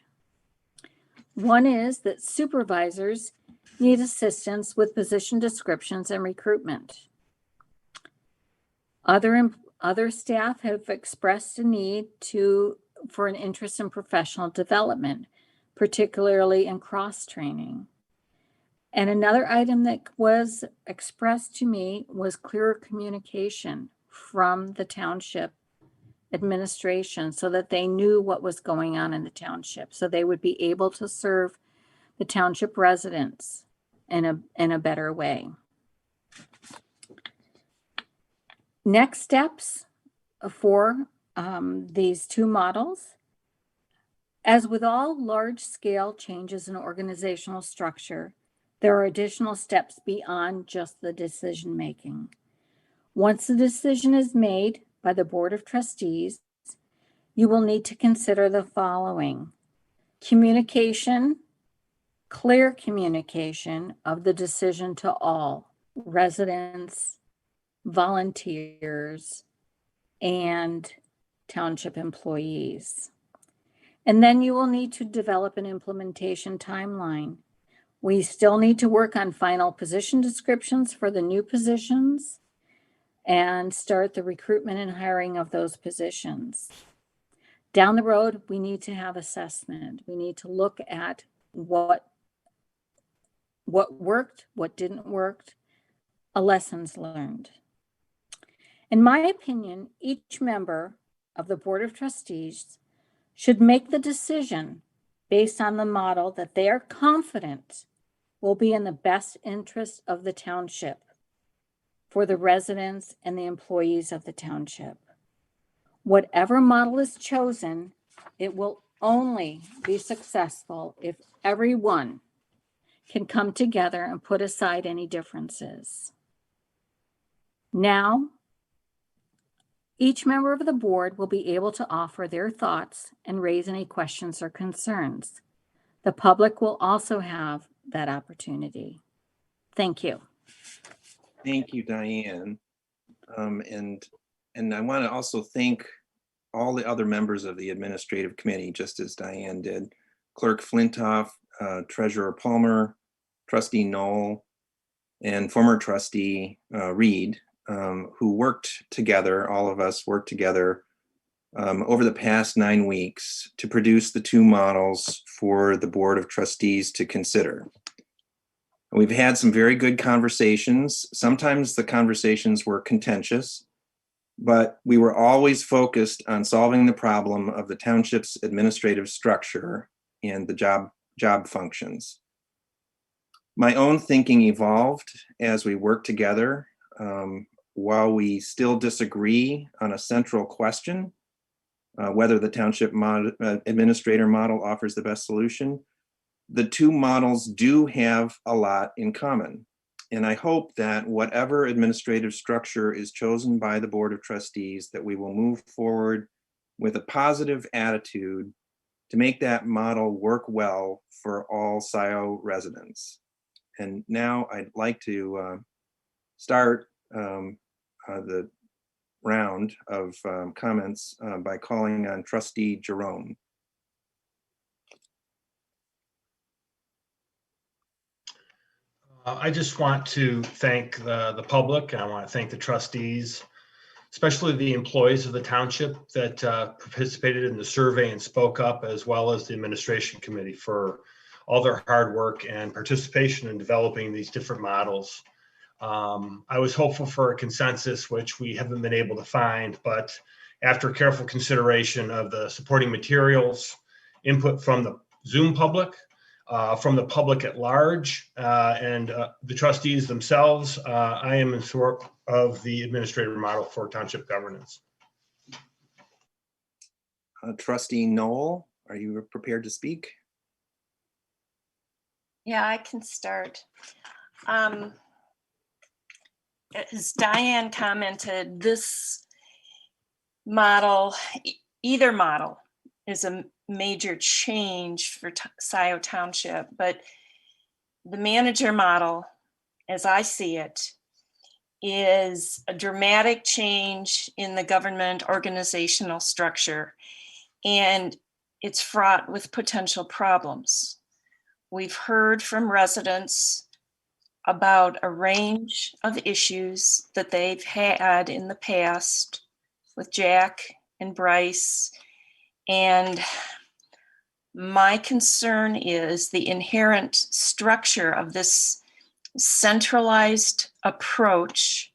One is that supervisors need assistance with position descriptions and recruitment. Other staff have expressed a need for an interest in professional development, particularly in cross-training. And another item that was expressed to me was clearer communication from the township administration so that they knew what was going on in the township, so they would be able to serve the township residents in a better way. Next steps for these two models. As with all large-scale changes in organizational structure, there are additional steps beyond just the decision-making. Once the decision is made by the Board of Trustees, you will need to consider the following: communication, clear communication of the decision to all residents, volunteers, and township employees. And then you will need to develop an implementation timeline. We still need to work on final position descriptions for the new positions and start the recruitment and hiring of those positions. Down the road, we need to have assessment. We need to look at what worked, what didn't work, lessons learned. In my opinion, each member of the Board of Trustees should make the decision based on the model that they are confident will be in the best interest of the township for the residents and the employees of the township. Whatever model is chosen, it will only be successful if everyone can come together and put aside any differences. Now, each member of the board will be able to offer their thoughts and raise any questions or concerns. The public will also have that opportunity. Thank you. Thank you, Diane. And I want to also thank all the other members of the administrative committee, just as Diane did. Clerk Flintoff, Treasurer Palmer, Trustee Knoll, and former Trustee Reed, who worked together, all of us worked together over the past 9 weeks to produce the two models for the Board of Trustees to consider. We've had some very good conversations. Sometimes the conversations were contentious, but we were always focused on solving the problem of the township's administrative structure and the job functions. My own thinking evolved as we worked together. While we still disagree on a central question, whether the township administrator model offers the best solution, the two models do have a lot in common. And I hope that whatever administrative structure is chosen by the Board of Trustees, that we will move forward with a positive attitude to make that model work well for all Scio residents. And now I'd like to start the round of comments by calling on Trustee Jerome. I just want to thank the public. I want to thank the trustees especially the employees of the township that participated in the survey and spoke up, as well as the administration committee for all their hard work and participation in developing these different models. I was hopeful for a consensus, which we haven't been able to find, but after careful consideration of the supporting materials, input from the Zoom public, from the public at large, and the trustees themselves, I am in support of the administrative model for township governance. Trustee Noel, are you prepared to speak? Yeah, I can start. As Diane commented, this model, either model, is a major change for Scio Township, but the manager model, as I see it, is a dramatic change in the government organizational structure, and it's fraught with potential problems. We've heard from residents about a range of issues that they've had in the past with Jack and Bryce. And my concern is the inherent structure of this centralized approach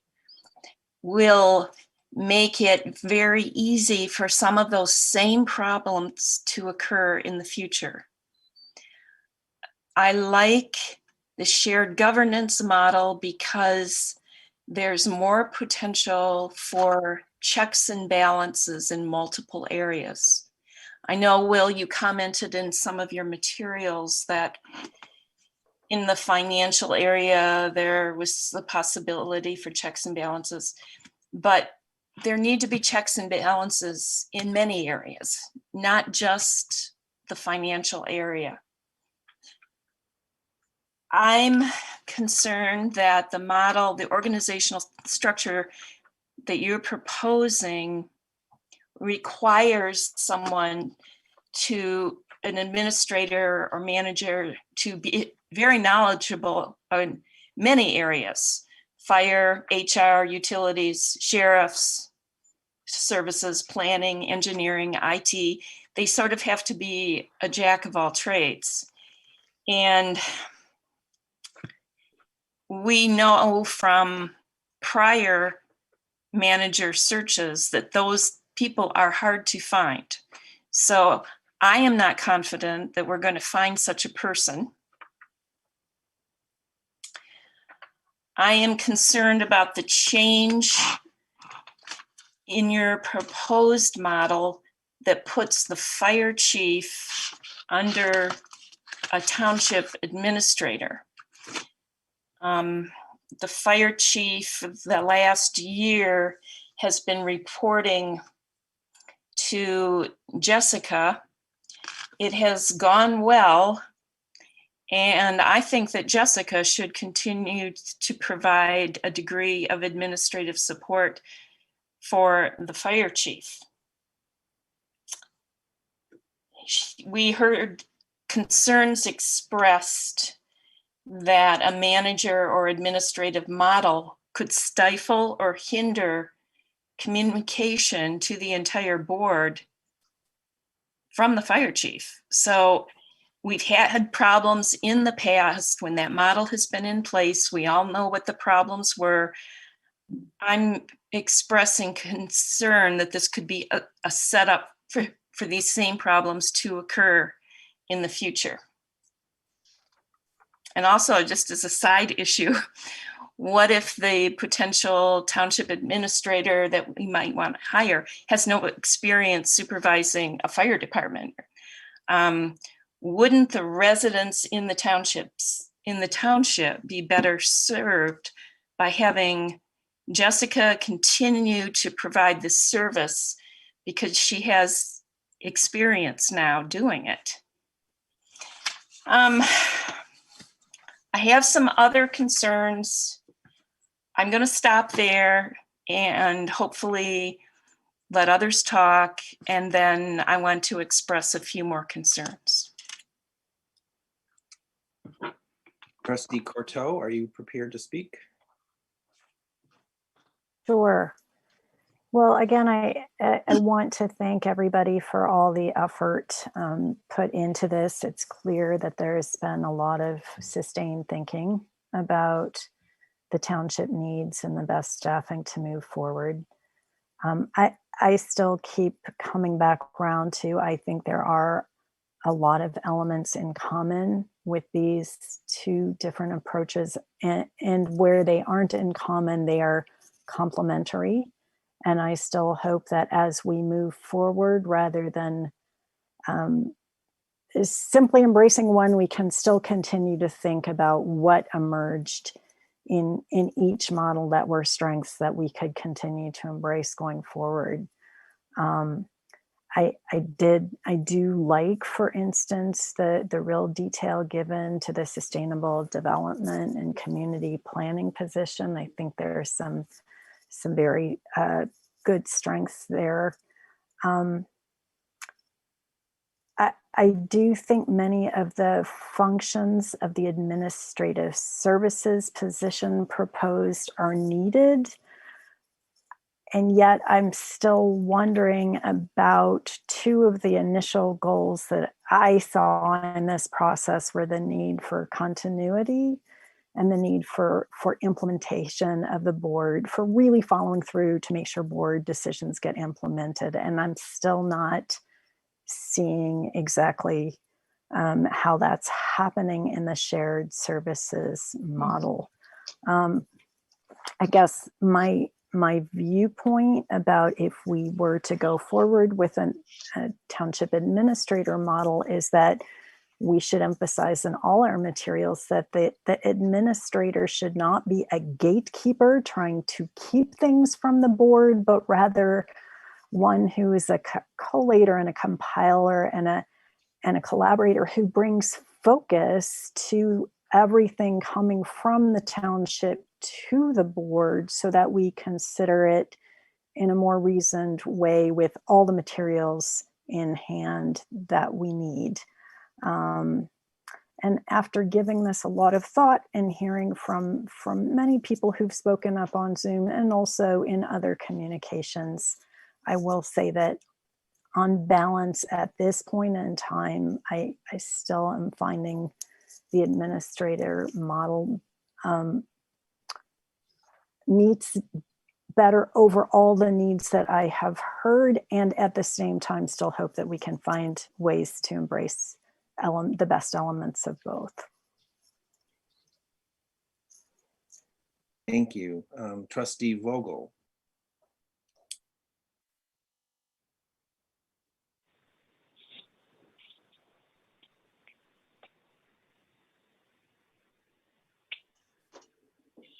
will make it very easy for some of those same problems to occur in the future. I like the shared governance model because there's more potential for checks and balances in multiple areas. I know, Will, you commented in some of your materials that in the financial area, there was the possibility for checks and balances, but there need to be checks and balances in many areas, not just the financial area. I'm concerned that the model, the organizational structure that you're proposing requires someone an administrator or manager to be very knowledgeable in many areas: fire, HR, utilities, sheriff's services, planning, engineering, IT. They sort of have to be a jack of all trades. And we know from prior manager searches that those people are hard to find. So I am not confident that we're going to find such a person. I am concerned about the change in your proposed model that puts the fire chief under a township administrator. The fire chief the last year has been reporting to Jessica. It has gone well, and I think that Jessica should continue to provide a degree of administrative support for the fire chief. We heard concerns expressed that a manager or administrative model could stifle or hinder communication to the entire board from the fire chief. So we've had problems in the past when that model has been in place. We all know what the problems were. I'm expressing concern that this could be a setup for these same problems to occur in the future. And also, just as a side issue, what if the potential township administrator that we might want to hire has no experience supervising a fire department? Wouldn't the residents in the township be better served by having Jessica continue to provide this service because she has experience now doing it? I have some other concerns. I'm going to stop there and hopefully let others talk, and then I want to express a few more concerns. Trustee Corto, are you prepared to speak? Sure. Well, again, I want to thank everybody for all the effort put into this. It's clear that there's been a lot of sustained thinking about the township needs and the best staffing to move forward. I still keep coming back around to, I think there are a lot of elements in common with these two different approaches, and where they aren't in common, they are complementary. And I still hope that as we move forward, rather than simply embracing one, we can still continue to think about what emerged in each model that were strengths that we could continue to embrace going forward. I do like, for instance, the real detail given to the sustainable development and community planning position. I think there are some very good strengths there. I do think many of the functions of the administrative services position proposed are needed. And yet I'm still wondering about two of the initial goals that I saw in this process were the need for continuity and the need for implementation of the board, for really following through to make sure board decisions get implemented. And I'm still not seeing exactly how that's happening in the shared services model. I guess my viewpoint about if we were to go forward with a township administrator model is that we should emphasize in all our materials that the administrator should not be a gatekeeper trying to keep things from the board, but rather one who is a collator and a compiler and a collaborator who brings focus to everything coming from the township to the board so that we consider it in a more reasoned way with all the materials in hand that we need. And after giving this a lot of thought and hearing from many people who've spoken up on Zoom and also in other communications, I will say that on balance at this point in time, I still am finding the administrator model meets better over all the needs that I have heard, and at the same time still hope that we can find ways to embrace the best elements of both. Thank you. Trustee Vogel.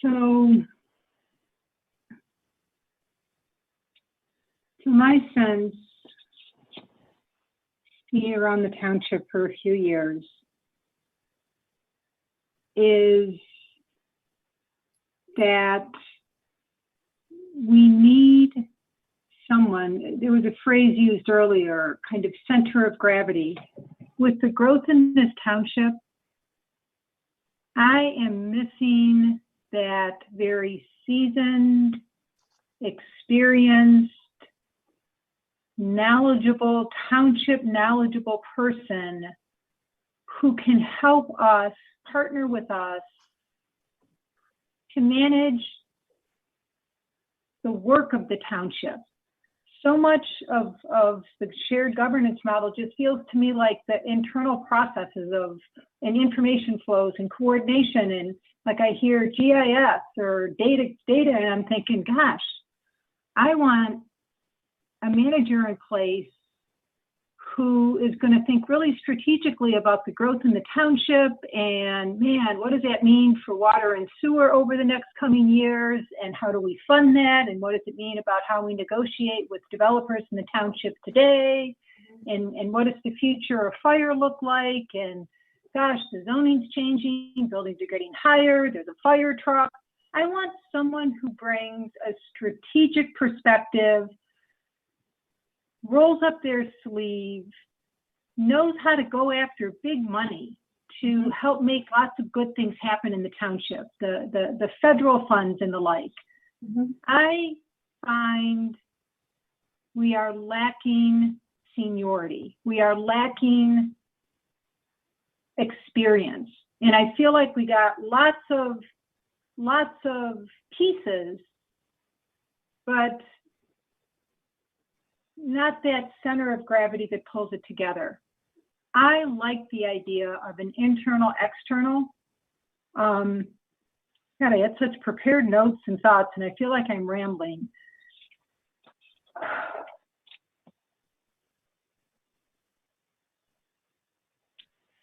So my sense, being around the township for a few years, is that we need someone, there was a phrase used earlier, kind of center of gravity. With the growth in this township, I am missing that very seasoned, experienced, knowledgeable, township knowledgeable person who can help us, partner with us to manage the work of the township. So much of the shared governance model just feels to me like the internal processes and information flows and coordination, and like I hear GIS or data, and I'm thinking, gosh, I want a manager in place who is going to think really strategically about the growth in the township, and man, what does that mean for water and sewer over the next coming years, and how do we fund that, and what does it mean about how we negotiate with developers in the township today, and what does the future of fire look like, and gosh, the zoning's changing, buildings are getting higher, there's a fire truck. I want someone who brings a strategic perspective, rolls up their sleeves, knows how to go after big money to help make lots of good things happen in the township, the federal funds and the like. I find we are lacking seniority. We are lacking experience. And I feel like we got lots of pieces, but not that center of gravity that pulls it together. I like the idea of an internal, external. God, I had such prepared notes and thoughts, and I feel like I'm rambling.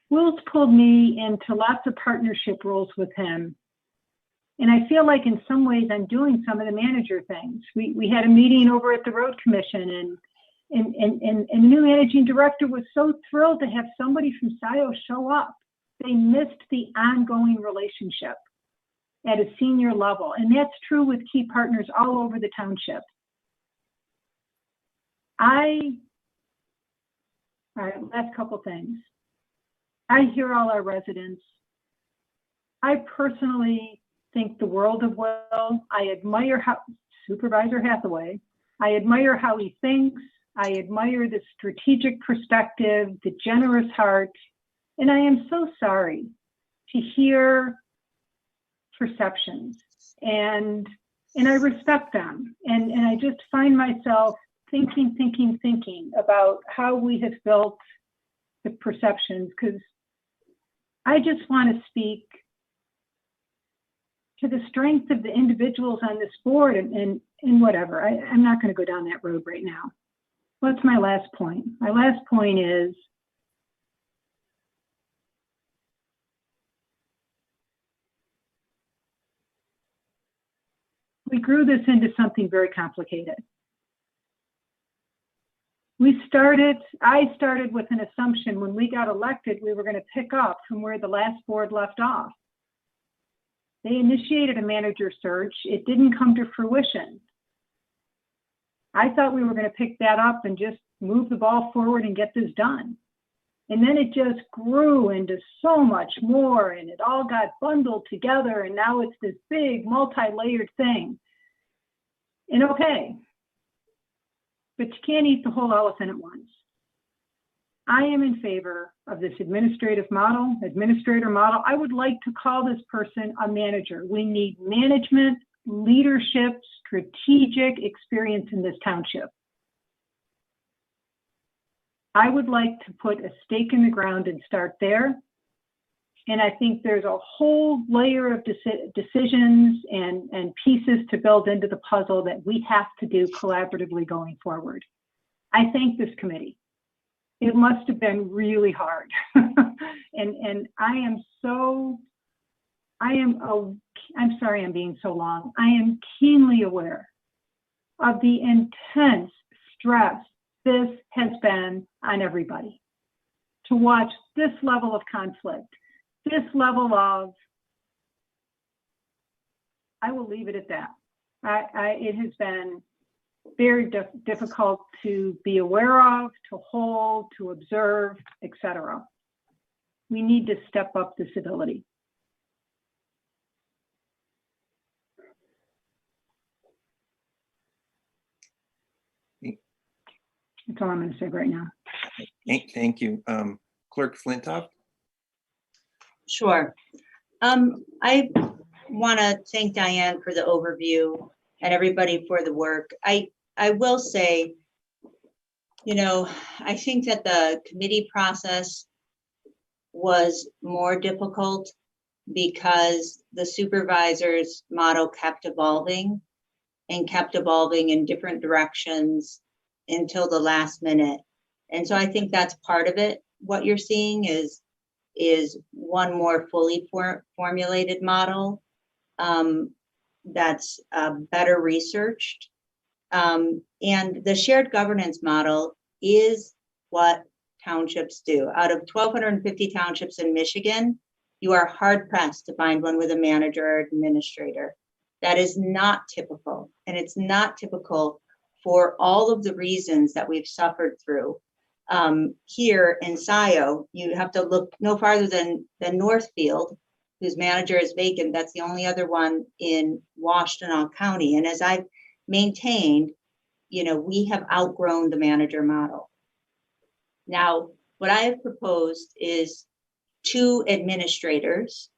Will's pulled me into lots of partnership roles with him. And I feel like in some ways I'm doing some of the manager things. We had a meeting over at the road commission, and the new managing director was so thrilled to have somebody from Scio show up. They missed the ongoing relationship at a senior level. And that's true with key partners all over the township. All right, last couple things. I hear all our residents. I personally think the world of Will. I admire how, Supervisor Hathaway, I admire how he thinks. I admire the strategic perspective, the generous heart, and I am so sorry to hear perceptions, and I respect them. And I just find myself thinking about how we have built the perceptions, because I just want to speak to the strength of the individuals on this board and whatever. I'm not going to go down that road right now. What's my last point? My last point is we grew this into something very complicated. I started with an assumption when we got elected, we were going to pick up from where the last board left off. They initiated a manager search. It didn't come to fruition. I thought we were going to pick that up and just move the ball forward and get this done. And then it just grew into so much more, and it all got bundled together, and now it's this big multi-layered thing. And okay, but you can't eat the whole elephant at once. I am in favor of this administrator model. I would like to call this person a manager. We need management, leadership, strategic experience in this township. I would like to put a stake in the ground and start there. And I think there's a whole layer of decisions and pieces to build into the puzzle that we have to do collaboratively going forward. I thank this committee. It must have been really hard. and I'm sorry I'm being so long. I am keenly aware of the intense stress this has been on everybody. To watch this level of conflict, this level of, I will leave it at that. It has been very difficult to be aware of, to hold, to observe, etc. We need to step up the civility. That's all I'm going to say right now. Thank you. Clerk Flintoff? Sure. I want to thank Diane for the overview and everybody for the work. I will say, I think that the committee process was more difficult because the supervisor's model kept evolving in different directions until the last minute. And so I think that's part of it. What you're seeing is one more fully formulated model that's better researched. And the shared governance model is what townships do. Out of 1,250 townships in Michigan, you are hard pressed to find one with a manager or administrator. That is not typical. And it's not typical for all of the reasons that we've suffered through. Here in Scio, you have to look no farther than Northfield, whose manager is vacant. That's the only other one in Washtenaw County. And as I've maintained, we have outgrown the manager model. Now, what I have proposed is 2 administrators.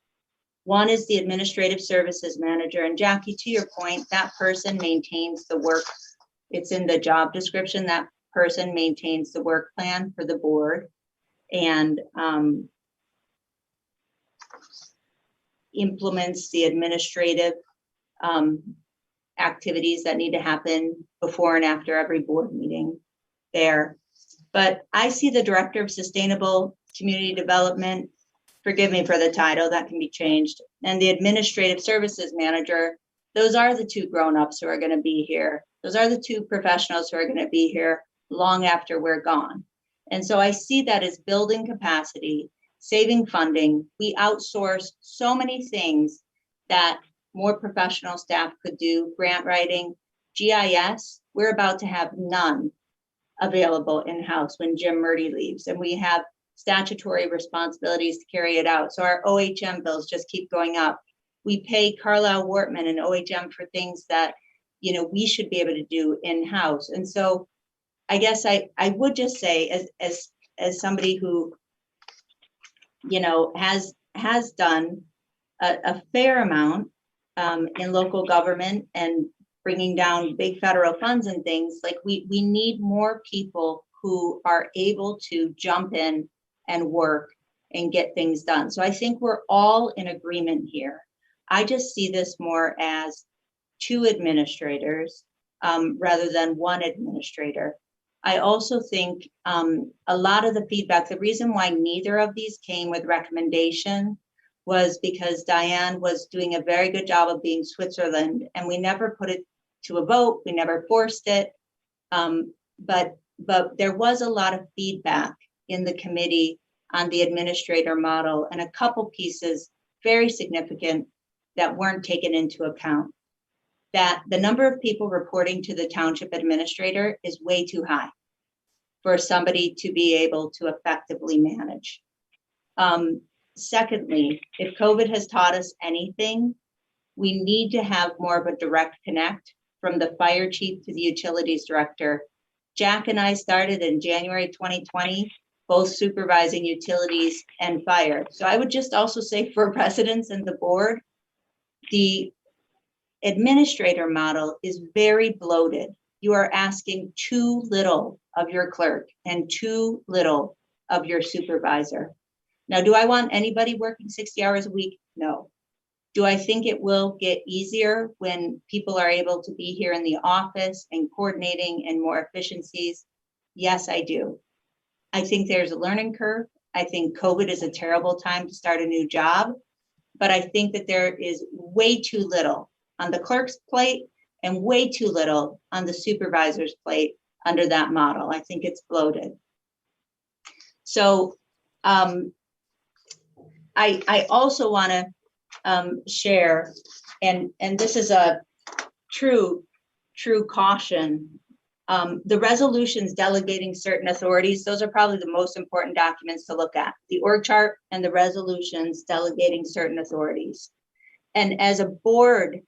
One is the administrative services manager. And Jackie, to your point, that person maintains the work. It's in the job description. That person maintains the work plan for the board and implements the administrative activities that need to happen before and after every board meeting there. But I see the Director of Sustainable Community Development, forgive me for the title, that can be changed, and the Administrative Services Manager. Those are the 2 grown-ups who are going to be here. Those are the 2 professionals who are going to be here long after we're gone. And so I see that as building capacity, saving funding. We outsource so many things that more professional staff could do. Grant writing, GIS, we're about to have none available in-house when Jim Murdy leaves, and we have statutory responsibilities to carry it out. So our OHM bills just keep going up. We pay Carlisle Wortman and OHM for things that we should be able to do in-house. And so I guess I would just say, as somebody who has done a fair amount in local government and bringing down big federal funds and things, like we need more people who are able to jump in and work and get things done. So I think we're all in agreement here. I just see this more as 2 administrators rather than 1 administrator. I also think a lot of the feedback, the reason why neither of these came with recommendation was because Diane was doing a very good job of being Switzerland, and we never put it to a vote. We never forced it. But there was a lot of feedback in the committee on the administrator model, and a couple pieces very significant that weren't taken into account. That the number of people reporting to the township administrator is way too high for somebody to be able to effectively manage. Secondly, if COVID has taught us anything, we need to have more of a direct connect from the fire chief to the utilities director. Jack and I started in January 2020, both supervising utilities and fire. So I would just also say for residents and the board, the administrator model is very bloated. You are asking too little of your clerk and too little of your supervisor. Now, do I want anybody working 60 hours a week? No. Do I think it will get easier when people are able to be here in the office and coordinating and more efficiencies? Yes, I do. I think there's a learning curve. I think COVID is a terrible time to start a new job, but I think that there is way too little on the clerk's plate and way too little on the supervisor's plate under that model. I think it's bloated. So I also want to share, and this is a true caution. The resolutions delegating certain authorities, those are probably the most important documents to look at. The org chart and the resolutions delegating certain authorities. And as a board,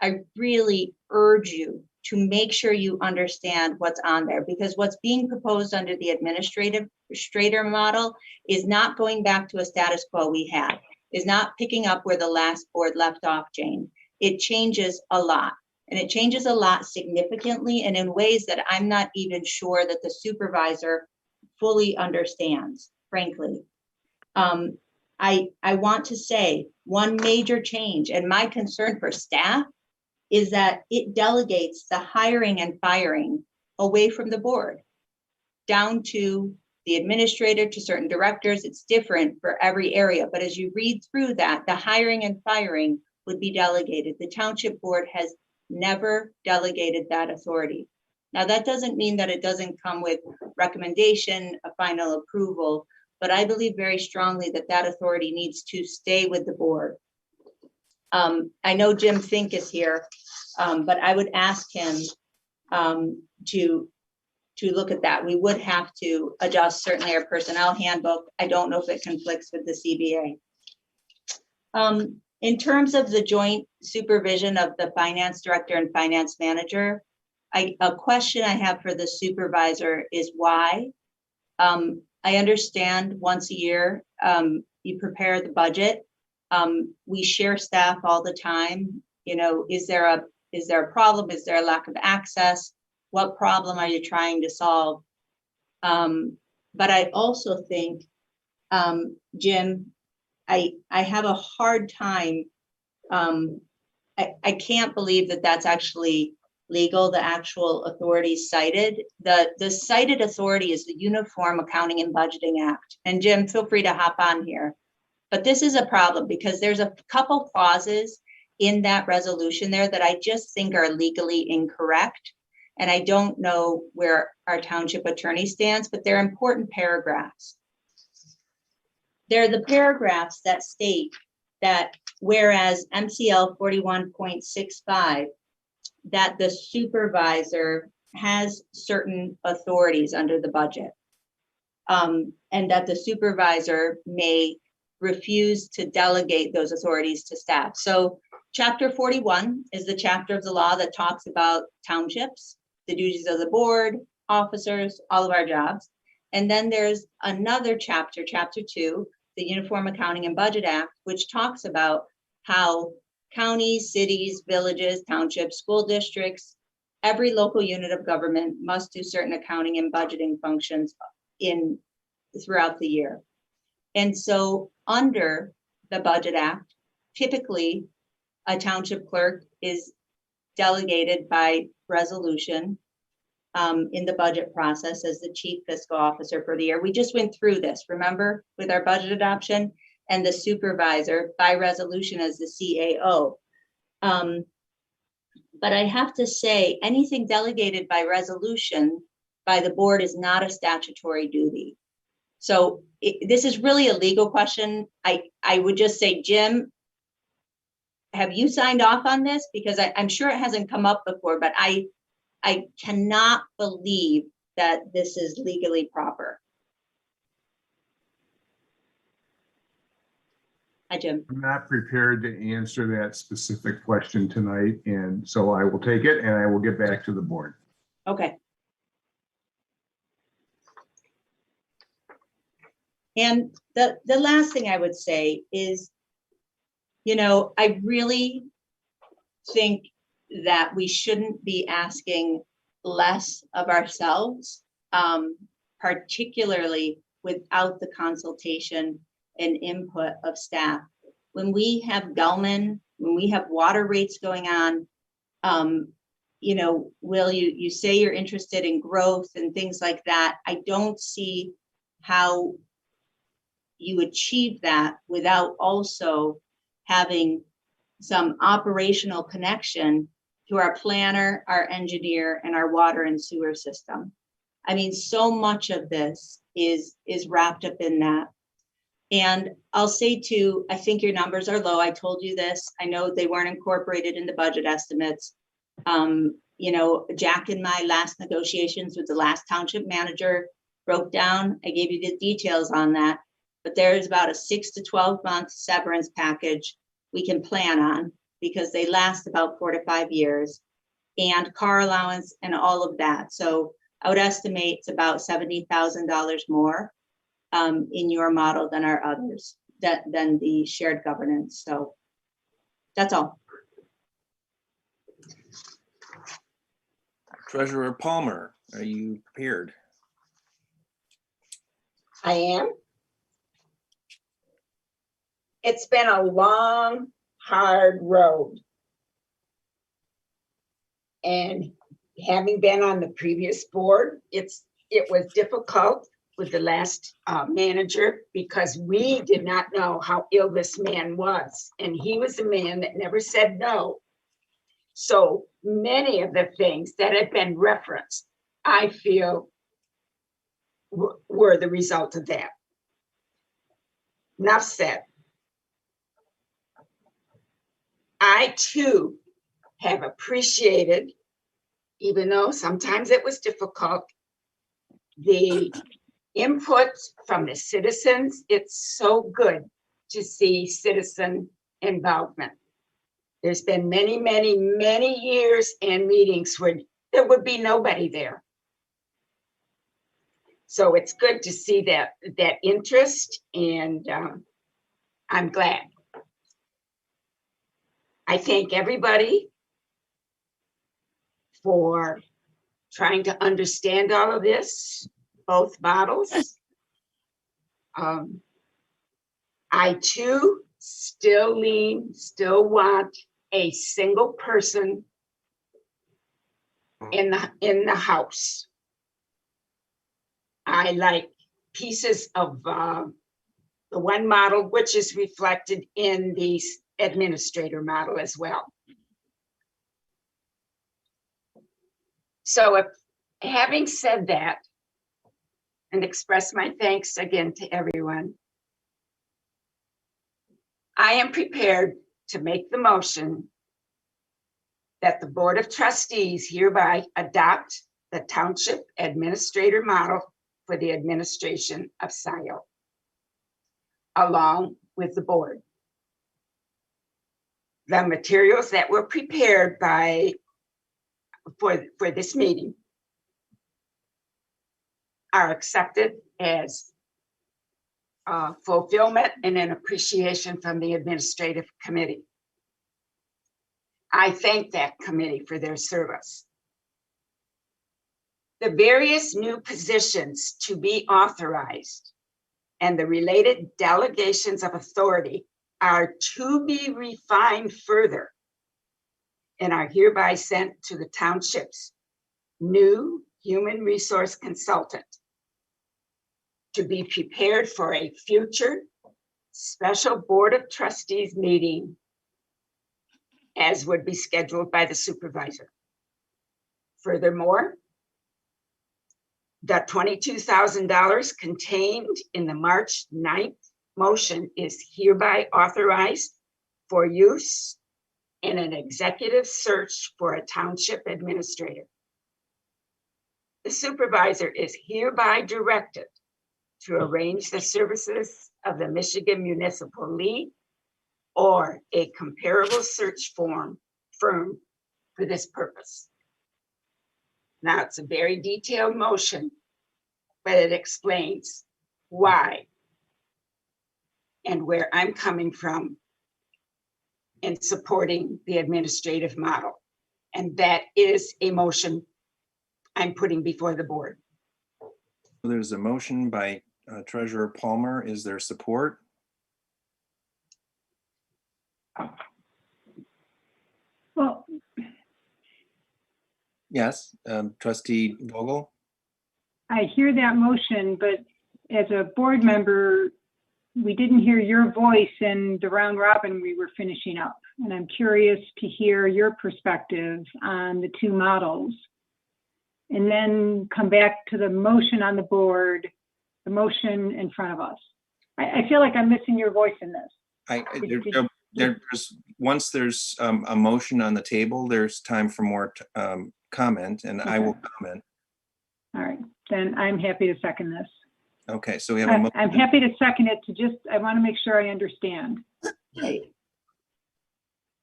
I really urge you to make sure you understand what's on there, because what's being proposed under the administrator model is not going back to a status quo we had, is not picking up where the last board left off, Jane. It changes a lot, and it changes a lot significantly and in ways that I'm not even sure that the supervisor fully understands, frankly. I want to say one major change, and my concern for staff is that it delegates the hiring and firing away from the board down to the administrator, to certain directors. It's different for every area, but as you read through that, the hiring and firing would be delegated. The township board has never delegated that authority. Now, that doesn't mean that it doesn't come with recommendation, a final approval, but I believe very strongly that that authority needs to stay with the board. I know Jim Fink is here, but I would ask him to look at that. We would have to adjust certainly our personnel handbook. I don't know if it conflicts with the CBA. In terms of the joint supervision of the finance director and finance manager, A question I have for the supervisor is why? I understand once a year, you prepare the budget. We share staff all the time. You know, is there a problem? Is there a lack of access? What problem are you trying to solve? But I also think, Jim, I have a hard time. I can't believe that that's actually legal, the actual authority cited. The cited authority is the Uniform Accounting and Budgeting Act. And Jim, feel free to hop on here. But this is a problem because there's a couple clauses in that resolution there that I just think are legally incorrect. And I don't know where our township attorney stands, but they're important paragraphs. They're the paragraphs that state that whereas MCL 41.65, that the supervisor has certain authorities under the budget, and that the supervisor may refuse to delegate those authorities to staff. So chapter 41 is the chapter of the law that talks about townships, the duties of the board, officers, all of our jobs. And then there's another chapter, chapter 2, the Uniform Accounting and Budget Act, which talks about how counties, cities, villages, townships, school districts, every local unit of government must do certain accounting and budgeting functions throughout the year. And so under the Budget Act, typically a township clerk is delegated by resolution in the budget process as the chief fiscal officer for the year. We just went through this, remember, with our budget adoption, and the supervisor by resolution as the CAO. But I have to say, anything delegated by resolution by the board is not a statutory duty. So this is really a legal question. I would just say, Jim, have you signed off on this? Because I'm sure it hasn't come up before, but I cannot believe that this is legally proper. Hi, Jim. I'm not prepared to answer that specific question tonight, and so I will take it and I will get back to the board. Okay. And the last thing I would say is, you know, I really think that we shouldn't be asking less of ourselves, particularly without the consultation and input of staff. When we have Bellman, when we have water rates going on, you know, Will, you say you're interested in growth and things like that. I don't see how you achieve that without also having some operational connection to our planner, our engineer, and our water and sewer system. I mean, so much of this is wrapped up in that. And I'll say too, I think your numbers are low. I told you this. I know they weren't incorporated in the budget estimates. You know, Jack and my last negotiations with the last township manager broke down. I gave you the details on that, but there's about a 6 to 12 month severance package we can plan on because they last about 4 to 5 years, and car allowance and all of that. So I would estimate it's about $70,000 more in your model than our others, than the shared governance. So that's all. Treasurer Palmer, are you prepared? I am. It's been a long, hard road. And having been on the previous board, it was difficult with the last manager because we did not know how ill this man was. And he was a man that never said no. So many of the things that have been referenced, I feel were the result of that. Enough said. I too have appreciated, even though sometimes it was difficult, the input from the citizens. It's so good to see citizen involvement. There's been many, many, many years and meetings where there would be nobody there. So it's good to see that interest, and I'm glad. I thank everybody for trying to understand all of this, both models. I too still want a single person in the house. I like pieces of the one model, which is reflected in the administrator model as well. So having said that, and express my thanks again to everyone, I am prepared to make the motion that the Board of Trustees hereby adopt the Township Administrator Model for the administration of Scio, along with the board. The materials that were prepared for this meeting are accepted as fulfillment and an appreciation from the administrative committee. I thank that committee for their service. The various new positions to be authorized and the related delegations of authority are to be refined further and are hereby sent to the township's new human resource consultant to be prepared for a future special Board of Trustees meeting, as would be scheduled by the supervisor. Furthermore, the $22,000 contained in the March 9th motion is hereby authorized for use in an executive search for a township administrator. The supervisor is hereby directed to arrange the services of the Michigan Municipal League or a comparable search firm for this purpose. Now, it's a very detailed motion, but it explains why and where I'm coming from in supporting the administrative model. And that is a motion I'm putting before the board. There's a motion by Treasurer Palmer. Is there support? Well, Yes, Trustee Vogel. I hear that motion, but as a board member, we didn't hear your voice in the round robin we were finishing up. And I'm curious to hear your perspective on the two models. And then come back to the motion on the board, the motion in front of us. I feel like I'm missing your voice in this. Once there's a motion on the table, there's time for more comment, and I will comment. All right, then I'm happy to second this. Okay, so we have a motion. I'm happy to second it I want to make sure I understand. Okay.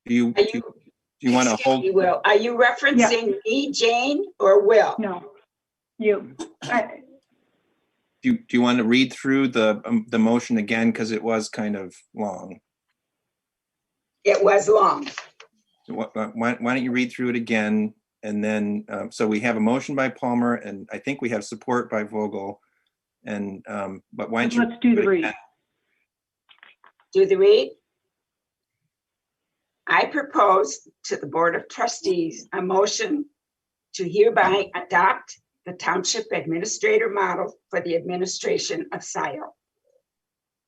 Do you want to hold? Will, are you referencing me, Jane, or Will? No, you. Do you want to read through the motion again, because it was kind of long? It was long. So why don't you read through it again, and then so we have a motion by Palmer, and I think we have support by Vogel, and but why don't you? Let's do the read. Do the read. I propose to the Board of Trustees a motion to hereby adopt the Township Administrator Model for the administration of Scio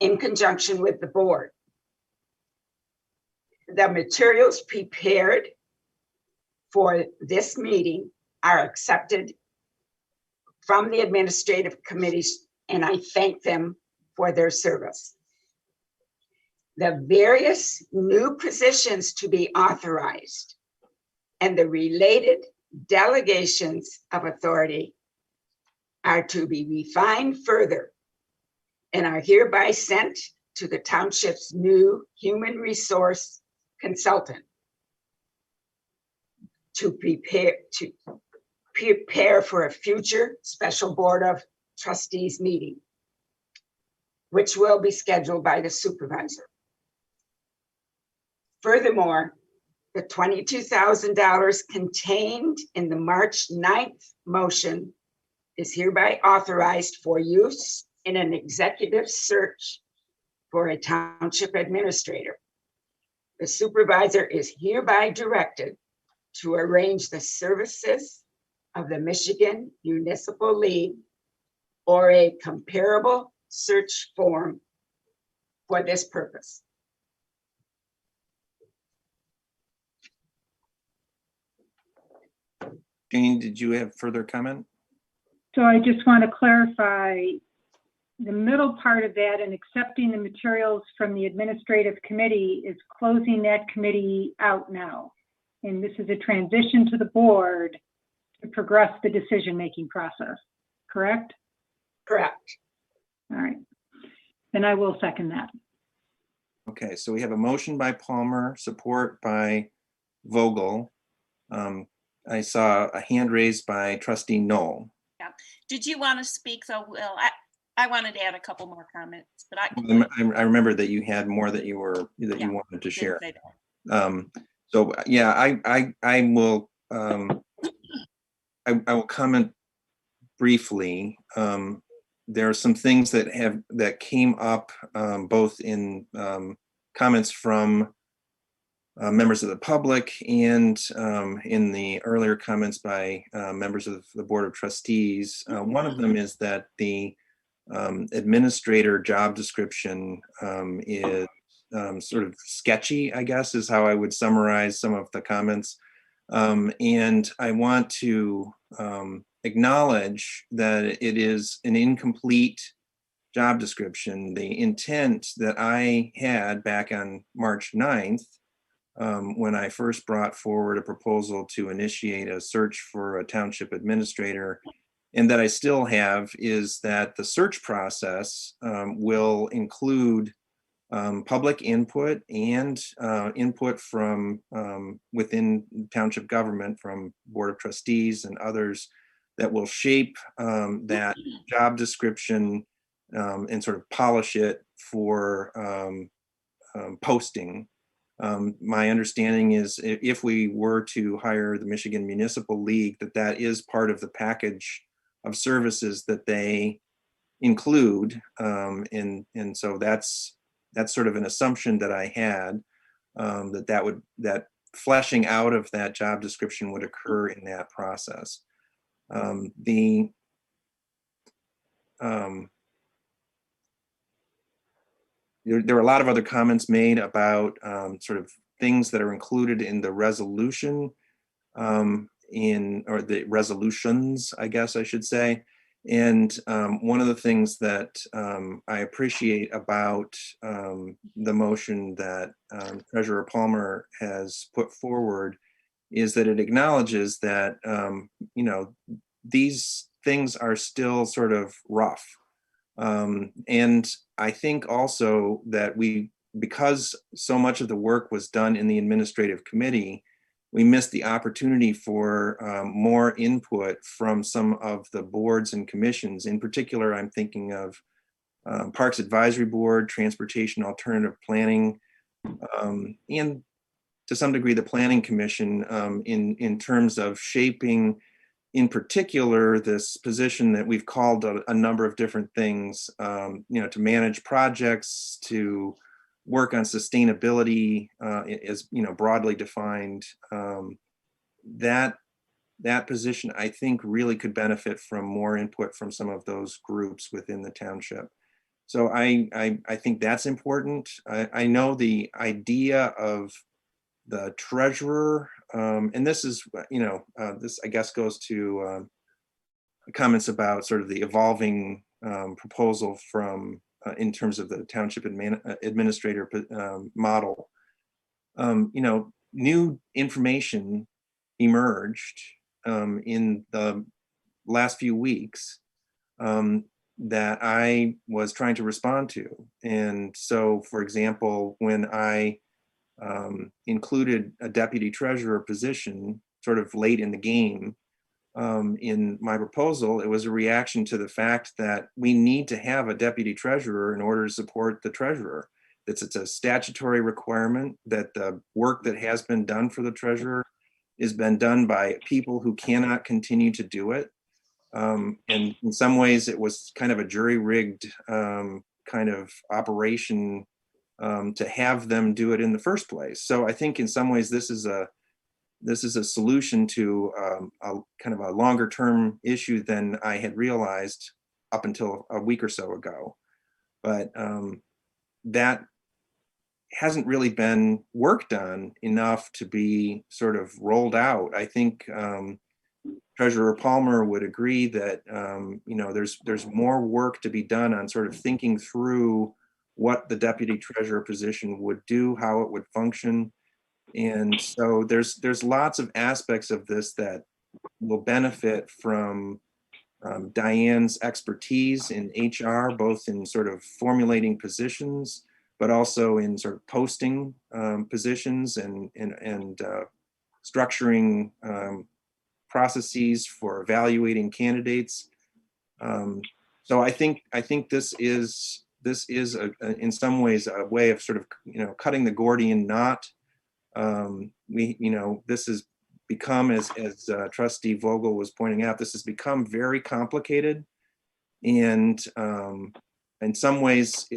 in conjunction with the board. The materials prepared for this meeting are accepted from the administrative committees, and I thank them for their service. The various new positions to be authorized and the related delegations of authority are to be refined further and are hereby sent to the township's new human resource consultant to prepare for a future special Board of Trustees meeting, which will be scheduled by the supervisor. Furthermore, the $22,000 contained in the March 9th motion is hereby authorized for use in an executive search for a township administrator. The supervisor is hereby directed to arrange the services of the Michigan Municipal League or a comparable search form for this purpose. Jane, did you have further comment? So I just want to clarify the middle part of that, and accepting the materials from the administrative committee is closing that committee out now. And this is a transition to the board to progress the decision-making process, correct? Correct. All right. Then I will second that. Okay, so we have a motion by Palmer, support by Vogel. I saw a hand raised by trustee Knoll. Yeah. Did you want to speak though, Will? I wanted to add a couple more comments, but I remember that you had more that you wanted to share. So yeah, I will I will comment briefly. There are some things that came up both in comments from members of the public and in the earlier comments by members of the Board of Trustees. One of them is that the administrator job description is sort of sketchy, I guess, is how I would summarize some of the comments. And I want to acknowledge that it is an incomplete job description. The intent that I had back on March 9th, when I first brought forward a proposal to initiate a search for a township administrator, and that I still have, is that the search process will include public input and input from within township government, from Board of Trustees and others, that will shape that job description and sort of polish it for posting. My understanding is if we were to hire the Michigan Municipal League, that is part of the package of services that they include. And so that's sort of an assumption that I had, that fleshing out of that job description would occur in that process. There were a lot of other comments made about sort of things that are included in the resolution, or the resolutions, I guess I should say. And one of the things that I appreciate about the motion that Treasurer Palmer has put forward is that it acknowledges that, these things are still sort of rough. And I think also that because so much of the work was done in the administrative committee, we missed the opportunity for more input from some of the boards and commissions. In particular, I'm thinking of Parks Advisory Board, Transportation Alternative Planning, and to some degree the Planning Commission, in terms of shaping, in particular, this position that we've called a number of different things, to manage projects, to work on sustainability, is broadly defined. That position, I think, really could benefit from more input from some of those groups within the township. So I think that's important. I know the idea of the treasurer, and this is, this I guess goes to comments about sort of the evolving proposal from in terms of the township administrator model. New information emerged in the last few weeks that I was trying to respond to. And so, for example, when I included a deputy treasurer position sort of late in the game, in my proposal, it was a reaction to the fact that we need to have a deputy treasurer in order to support the treasurer. It's a statutory requirement that the work that has been done for the treasurer has been done by people who cannot continue to do it. And in some ways, it was kind of a jury-rigged kind of operation to have them do it in the first place. So I think in some ways, this is a solution to a kind of a longer term issue than I had realized up until a week or so ago. But that hasn't really been worked on enough to be sort of rolled out. I think Treasurer Palmer would agree that you know, there's more work to be done on sort of thinking through what the deputy treasurer position would do, how it would function. And so there's lots of aspects of this that will benefit from Diane's expertise in HR, both in sort of formulating positions, but also in sort of posting positions and structuring processes for evaluating candidates. So I think this is in some ways a way of sort of, you know, cutting the Gordian knot. This has become, as Trustee Vogel was pointing out, this has become very complicated, and in some ways,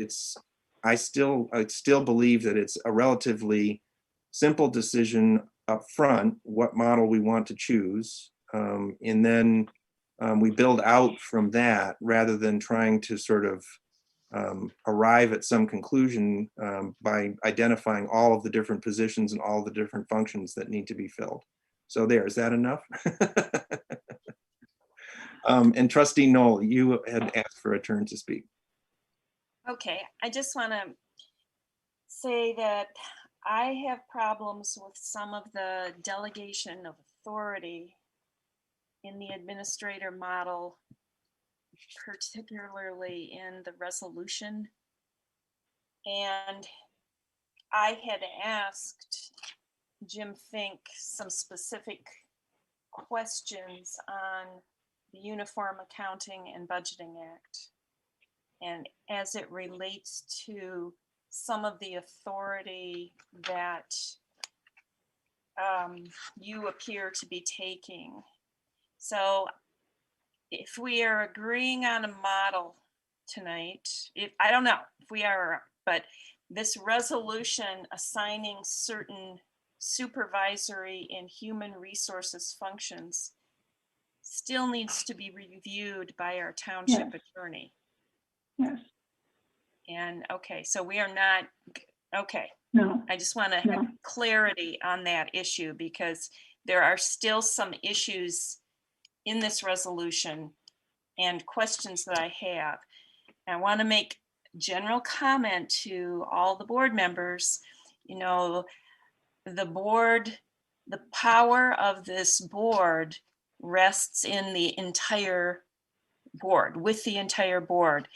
I still believe that it's a relatively simple decision up front what model we want to choose, and then we build out from that rather than trying to sort of arrive at some conclusion by identifying all of the different positions and all the different functions that need to be filled. So is that enough? And Trustee Knoll, you had asked for a turn to speak. Okay, I just want to say that I have problems with some of the delegation of authority in the administrator model, particularly in the resolution. And I had asked Jim Fink some specific questions on the Uniform Accounting and Budgeting Act, and as it relates to some of the authority that you appear to be taking. So if we are agreeing on a model tonight, I don't know if we are, but this resolution assigning certain supervisory and human resources functions still needs to be reviewed by our township attorney. Yes. And okay, so we are not, okay. No. I just want to have clarity on that issue, because there are still some issues in this resolution and questions that I have. And I want to make general comment to all the board members. You know, the board, the power of this board rests in the entire board, with the entire board.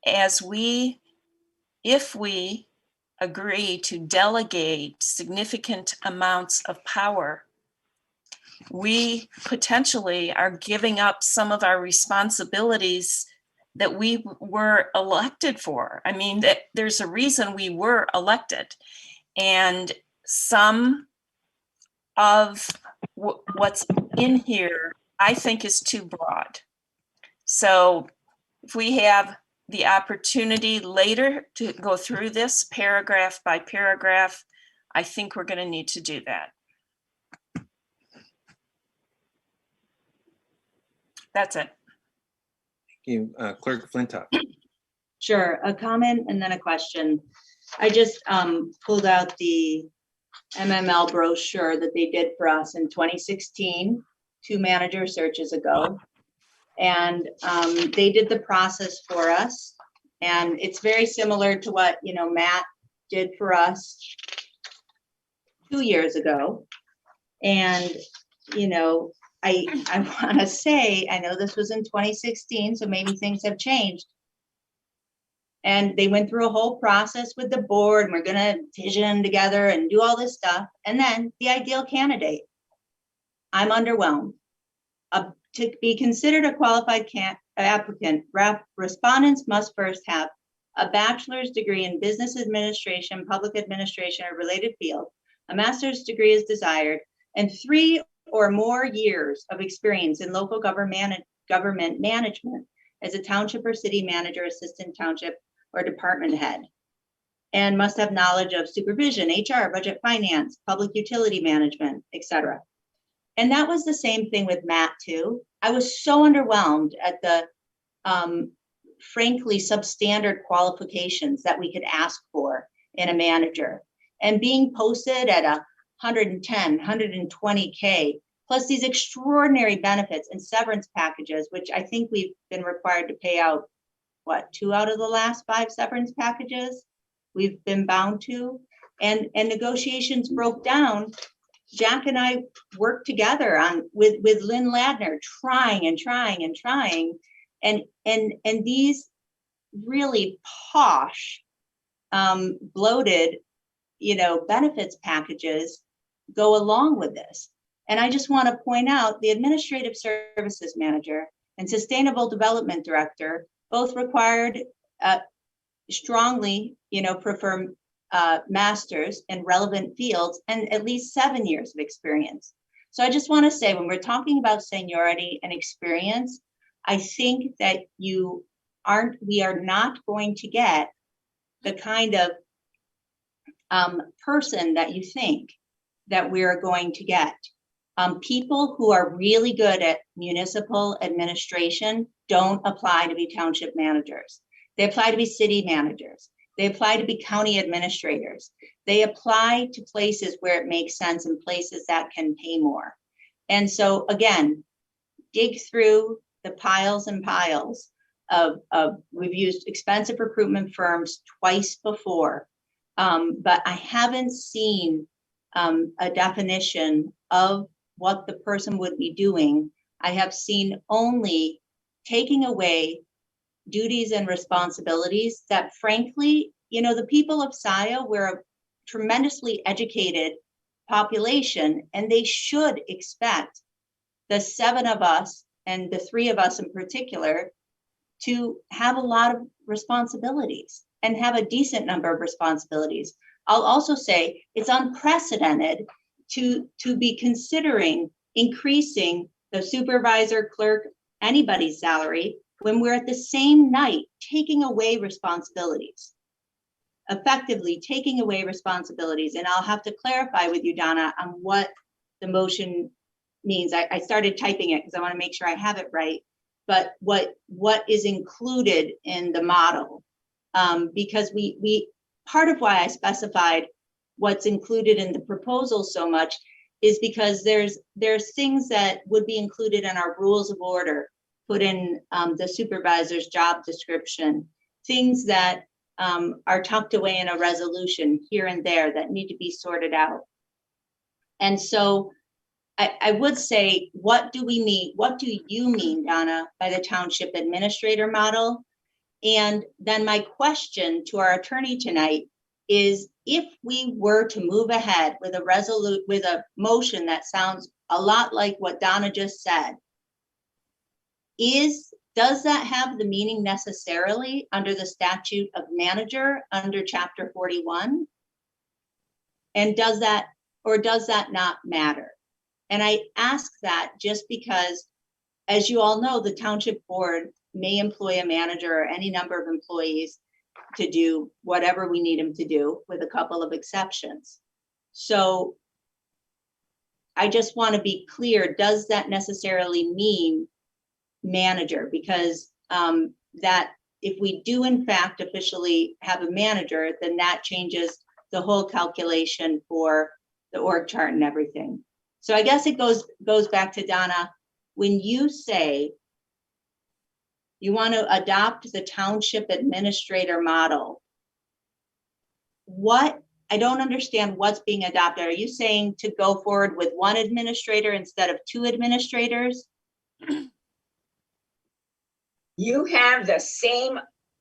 If we agree to delegate significant amounts of power, we potentially are giving up some of our responsibilities that we were elected for. I mean, there's a reason we were elected, and some of what's in here, I think, is too broad. So if we have the opportunity later to go through this paragraph by paragraph, I think we're going to need to do that. That's it. Thank you. Clerk Flintoff. Sure, a comment and then a question. I just pulled out the MML brochure that they did for us in 2016, 2 manager searches ago. And they did the process for us. And it's very similar to what, you know, Matt did for us 2 years ago. And, you know, I want to say, I know this was in 2016, so maybe things have changed. And they went through a whole process with the board, and we're going to vision together and do all this stuff. And then the ideal candidate. I'm underwhelmed. To be considered a qualified applicant, respondents must first have a bachelor's degree in business administration, public administration, or related field. A master's degree is desired, and 3 or more years of experience in local government management as a township or city manager, assistant township, or department head, and must have knowledge of supervision, HR, budget, finance, public utility management, etc. And that was the same thing with Matt too. I was so underwhelmed at the frankly substandard qualifications that we could ask for in a manager, and being posted at 110, 120K, plus these extraordinary benefits and severance packages, which I think we've been required to pay out, what, 2 out of the last 5 severance packages we've been bound to, and negotiations broke down. Jack and I worked together with Lynn Ladner, trying, and these really posh, bloated, benefits packages go along with this. And I just want to point out the administrative services manager and sustainable development director both required strongly, prefer masters in relevant fields and at least 7 years of experience. So I just want to say, when we're talking about seniority and experience, I think that we are not going to get the kind of person that you think that we're going to get. People who are really good at municipal administration don't apply to be township managers. They apply to be city managers. They apply to be county administrators. They apply to places where it makes sense and places that can pay more. And so again, dig through the piles and piles of we've used expensive recruitment firms twice before, but I haven't seen a definition of what the person would be doing. I have seen only taking away duties and responsibilities that, frankly, the people of Scio, we're a tremendously educated population, and they should expect the 7 of us, and the 3 of us in particular, to have a lot of responsibilities and have a decent number of responsibilities. I'll also say it's unprecedented to be considering increasing the supervisor, clerk, anybody's salary when we're at the same night taking away responsibilities, effectively taking away responsibilities. And I'll have to clarify with you, Donna, on what the motion means. I started typing it because I want to make sure I have it right, but what is included in the model, because we part of why I specified what's included in the proposal so much is because there's things that would be included in our rules of order, put in the supervisor's job description, things that are tucked away in a resolution here and there that need to be sorted out. And so I would say, what do we mean? What do you mean, Donna, by the township administrator model? And then my question to our attorney tonight is, if we were to move ahead with a motion that sounds a lot like what Donna just said, does that have the meaning necessarily under the statute of manager under chapter 41? And does that not matter? And I ask that just because, as you all know, the township board may employ a manager or any number of employees to do whatever we need them to do, with a couple of exceptions. So I just want to be clear, does that necessarily mean manager? Because that if we do in fact officially have a manager, then that changes the whole calculation for the org chart and everything. So I guess it goes back to Donna, when you say you want to adopt the township administrator model, I don't understand what's being adopted. Are you saying to go forward with 1 administrator instead of 2 administrators? You have the same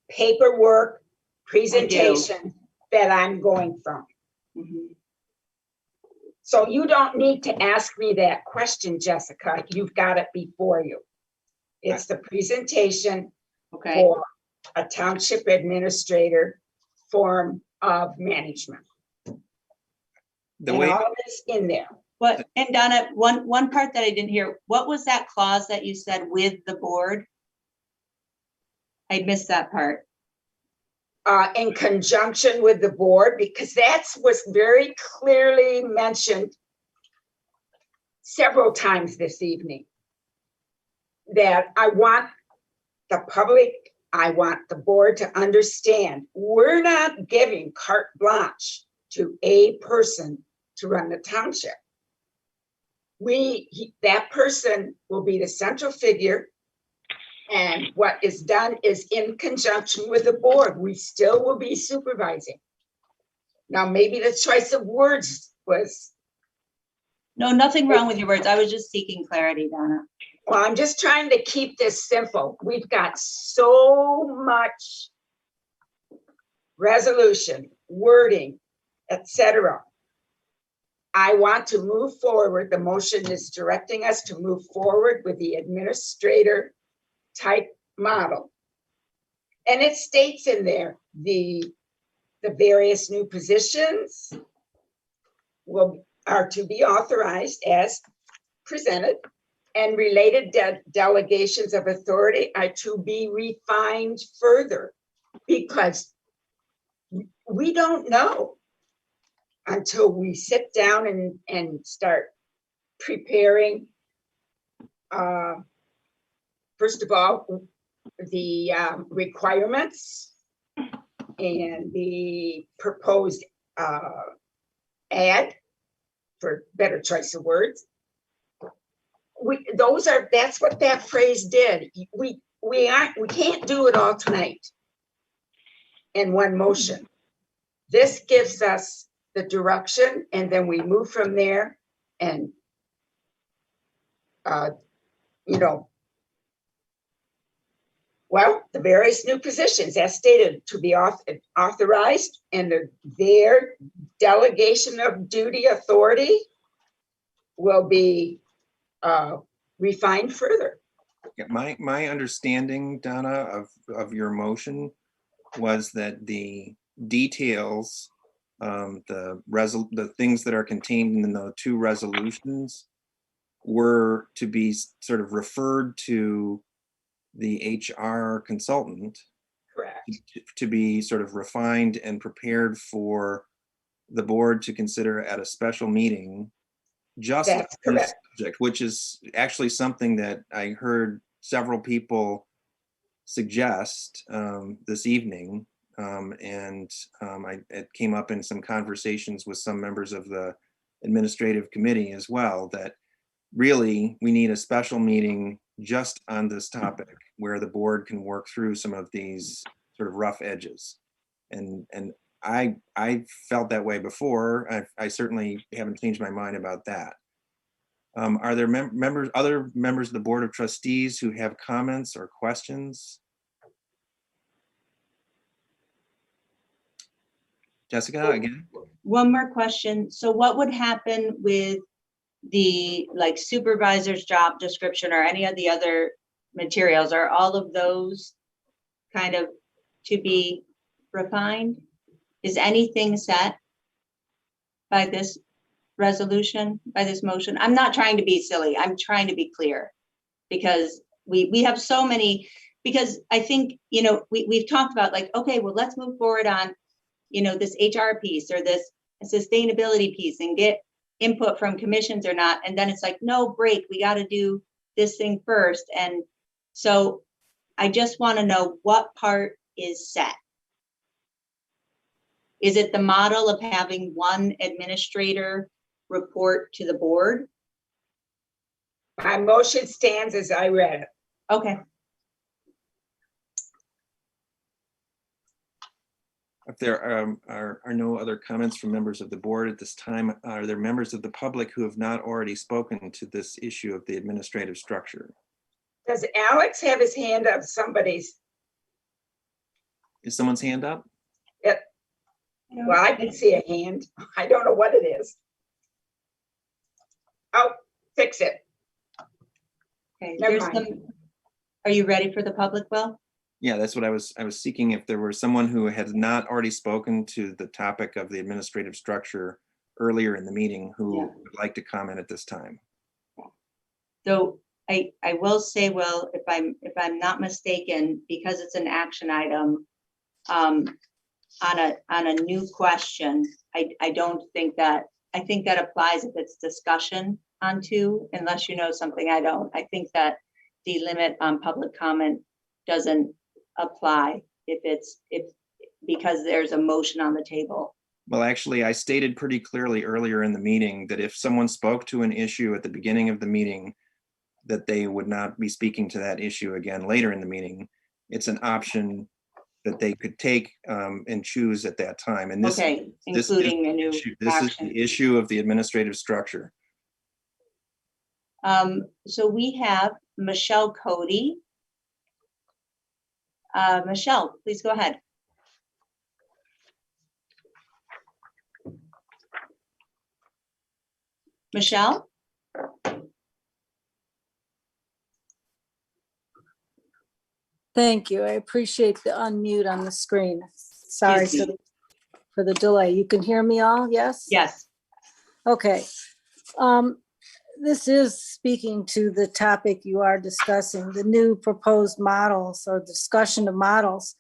paperwork presentation that I'm going from. Mm-hmm. So you don't need to ask me that question, Jessica. You've got it before you. It's the presentation Okay, for a township administrator form of management. The And way, all this in there. what, and Donna, one part that I didn't hear, what was that clause that you said with the board? I missed that part. In conjunction with the board, because that's was very clearly mentioned several times this evening. That I want the public, I want the board to understand, we're not giving carte blanche to a person to run the township. That person will be the central figure. And what is done is in conjunction with the board. We still will be supervising. Now, maybe the choice of words was, No, nothing wrong with your words. I was just seeking clarity, Donna. well, I'm just trying to keep this simple. We've got so much resolution, wording, etc. I want to move forward. The motion is directing us to move forward with the administrator type model. And it states in there, the various new positions are to be authorized as presented, and related delegations of authority are to be refined further, because we don't know until we sit down and start preparing, first of all, the requirements and the proposed ad, for better choice of words. That's what that phrase did. We can't do it all tonight in one motion. This gives us the direction, and then we move from there, and well, the various new positions as stated to be authorized, and their delegation of duty authority will be refined further. yeah, my understanding, Donna, of your motion was that the details, the things that are contained in the two resolutions were to be sort of referred to the HR consultant. Correct. To be sort of refined and prepared for the board to consider at a special meeting. Just That's on this correct. subject, which is actually something that I heard several people suggest this evening. It came up in some conversations with some members of the administrative committee as well, that really we need a special meeting just on this topic where the board can work through some of these sort of rough edges. And I felt that way before. I certainly haven't changed my mind about that. Are there other members of the Board of Trustees who have comments or questions? Jessica, again? One more question. So what would happen with the supervisor's job description or any of the other materials? Are all of those kind of to be refined? Is anything set by this resolution, by this motion? I'm not trying to be silly. I'm trying to be clear, because we have so many, because I think, we've talked about okay, well, let's move forward on, this HR piece or this sustainability piece and get input from commissions or not. And then it's no break, we got to do this thing first. And so I just want to know what part is set. Is it the model of having one administrator report to the board? My motion stands as I read it. Okay. If there are no other comments from members of the board at this time, are there members of the public who have not already spoken to this issue of the administrative structure? Does Alex have his hand up? Somebody's. Is someone's hand up? Yep. Well, I can see a hand. I don't know what it is. fix it. Okay, Never there's mind. some, are you ready for the public, Will? Yeah, that's what I was seeking, if there were someone who had not already spoken to the topic of the administrative structure earlier in the meeting who Yeah. would like to comment at this time. So I will say, Will, if I'm not mistaken, because it's an action item, on a new question, I don't think that, I think that applies if it's discussion on two, unless you know something I don't. I think that the limit on public comment doesn't apply because there's a motion on the table. Well, actually, I stated pretty clearly earlier in the meeting that if someone spoke to an issue at the beginning of the meeting, that they would not be speaking to that issue again later in the meeting. It's an option that they could take and choose at that time. And this, Okay, this including a new this is action. the issue of the administrative structure. So we have Michelle Cody. Michelle, please go ahead. Michelle? Thank you. I appreciate the unmute on the screen. Sorry Excuse me. for the delay. You can hear me all, yes? Yes. Okay. This is speaking to the topic you are discussing, the new proposed models or discussion of models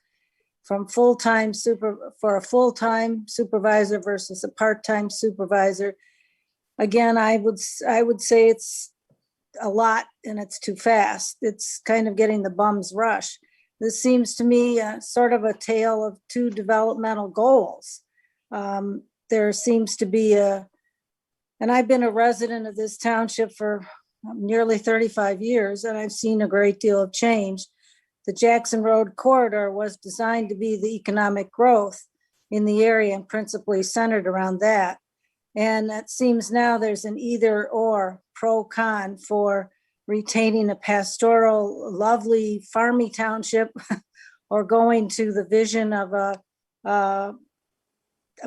from for a full-time supervisor versus a part-time supervisor. Again, I would say it's a lot and it's too fast. It's kind of getting the bum's rush. This seems to me sort of a tale of two developmental goals. There seems to be and I've been a resident of this township for nearly 35 years, and I've seen a great deal of change. The Jackson Road corridor was designed to be the economic growth in the area and principally centered around that. And it seems now there's an either or, pro-con, for retaining a pastoral, lovely farmy township or going to the vision of a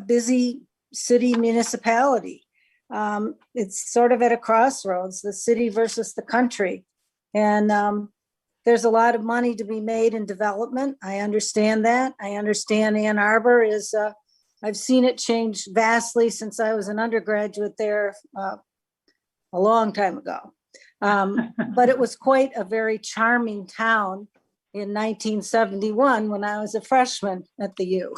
busy city municipality. It's sort of at a crossroads, the city versus the country. And there's a lot of money to be made in development. I understand that. I understand Ann Arbor is, I've seen it change vastly since I was an undergraduate there a long time ago. But it was quite a very charming town in 1971 when I was a freshman at the U.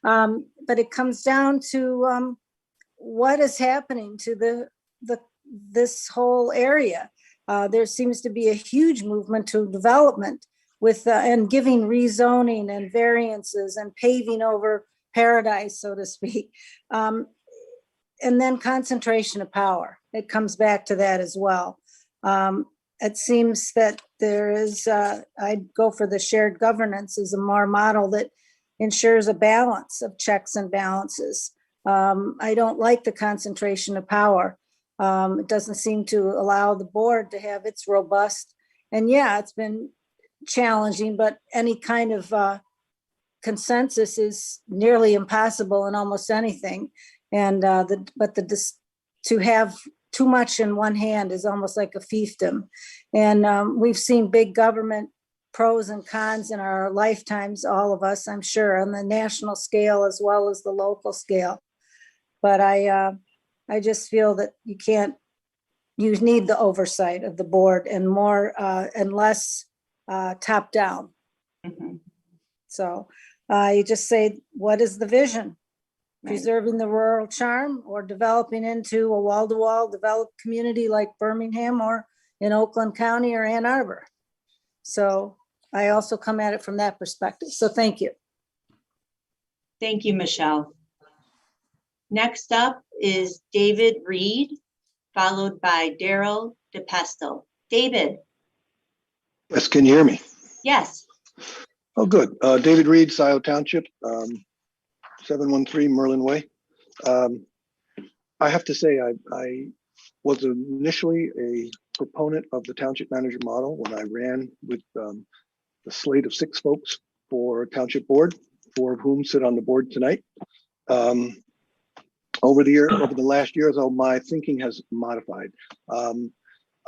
But it comes down to what is happening to this whole area. There seems to be a huge movement to development with and giving rezoning and variances and paving over paradise, so to speak. And then concentration of power. It comes back to that as well. It seems that there is, I'd go for the shared governance as a more model that ensures a balance of checks and balances. I don't like the concentration of power. It doesn't seem to allow the board to have its robust, and yeah, it's been challenging, but any kind of consensus is nearly impossible in almost anything. And to have too much in one hand is almost like a fiefdom. And we've seen big government pros and cons in our lifetimes, all of us, I'm sure, on the national scale as well as the local scale. But I just feel that you need the oversight of the board and more and less top down. Mm-hmm. So you just say, what is the vision? Preserving the rural charm or developing into a wall-to-wall developed community like Birmingham or in Oakland County or Ann Arbor. So I also come at it from that perspective. So thank you. Thank you, Michelle. Next up is David Reed, followed by Daryl DePestle. David. Yes, can you hear me? Yes. Oh, good. David Reed, Scio Township, 713 Merlin Way. I have to say, I was initially a proponent of the township manager model when I ran with the slate of 6 folks for township board, 4 of whom sit on the board tonight. over the last year, though, my thinking has modified.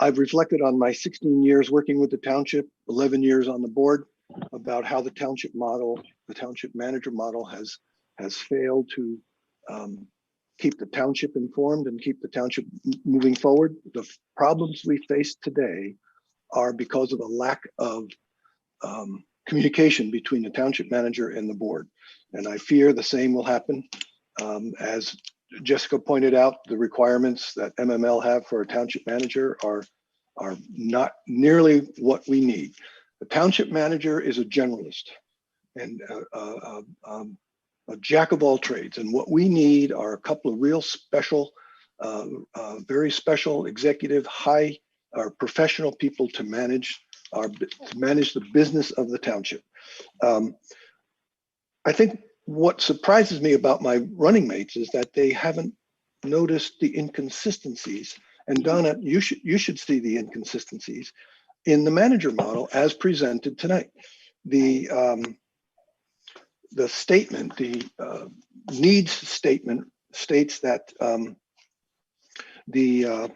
I've reflected on my 16 years working with the township, 11 years on the board, about how the township model, the township manager model has failed to keep the township informed and keep the township moving forward. The problems we face today are because of a lack of communication between the township manager and the board. And I fear the same will happen. As Jessica pointed out, the requirements that MML have for a township manager are not nearly what we need. The township manager is a generalist and a jack of all trades. And what we need are a couple of real special, very special executive, high or professional people to manage the business of the township. I think what surprises me about my running mates is that they haven't noticed the inconsistencies. And Donna, you should see the inconsistencies in the manager model as presented tonight. The statement, the needs statement states that the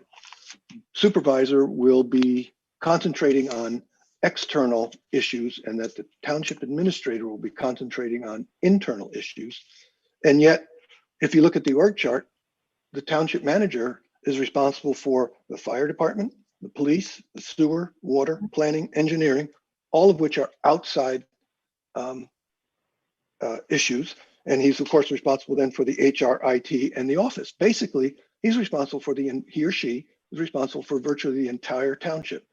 supervisor will be concentrating on external issues and that the township administrator will be concentrating on internal issues. And yet, if you look at the org chart, the township manager is responsible for the fire department, the police, the sewer, water, planning, engineering, all of which are outside issues. And he's of course responsible then for the HR, IT, and the office. Basically, he's responsible for he or she is responsible for virtually the entire township.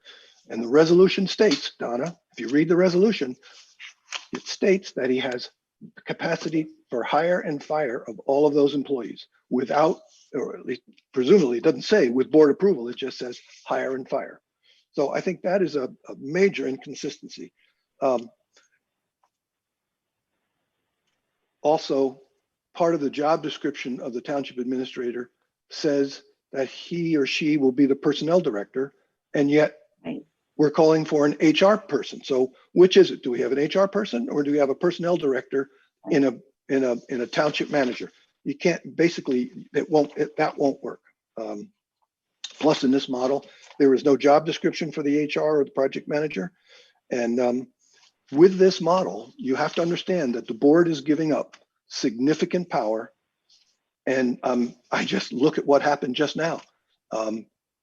And the resolution states, Donna, if you read the resolution, it states that he has capacity for hire and fire of all of those employees without, or at least presumably it doesn't say with board approval, it just says hire and fire. So I think that is a major inconsistency. Also, part of the job description of the township administrator says that he or she will be the personnel director, and yet we're calling for an HR person. So which is it? Do we have an HR person or do we have a personnel director in a township manager? You can't, basically, that won't work. Plus, in this model, there is no job description for the HR or the project manager. And with this model, you have to understand that the board is giving up significant power. And I just look at what happened just now.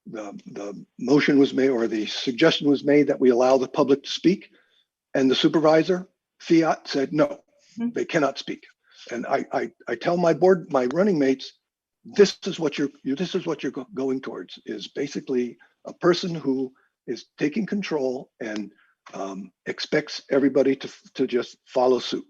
The motion was made, or the suggestion was made, that we allow the public to speak, and the supervisor, Fiat, said no, they cannot speak. And I tell my board, my running mates, this is what you're going towards, is basically a person who is taking control and expects everybody to just follow suit.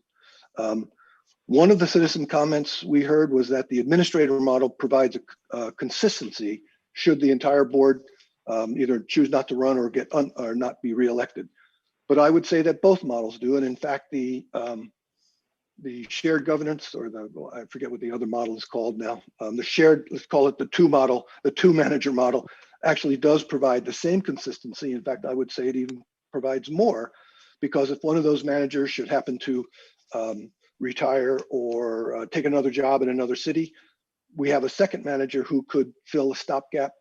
One of the citizen comments we heard was that the administrator model provides a consistency should the entire board either choose not to run or or not be reelected. But I would say that both models do. And in fact, the shared governance, or I forget what the other model is called now, the shared, let's call it the two model, the two manager model, actually does provide the same consistency. In fact, I would say it even provides more, because if one of those managers should happen to retire or take another job in another city, we have a second manager who could fill a stopgap.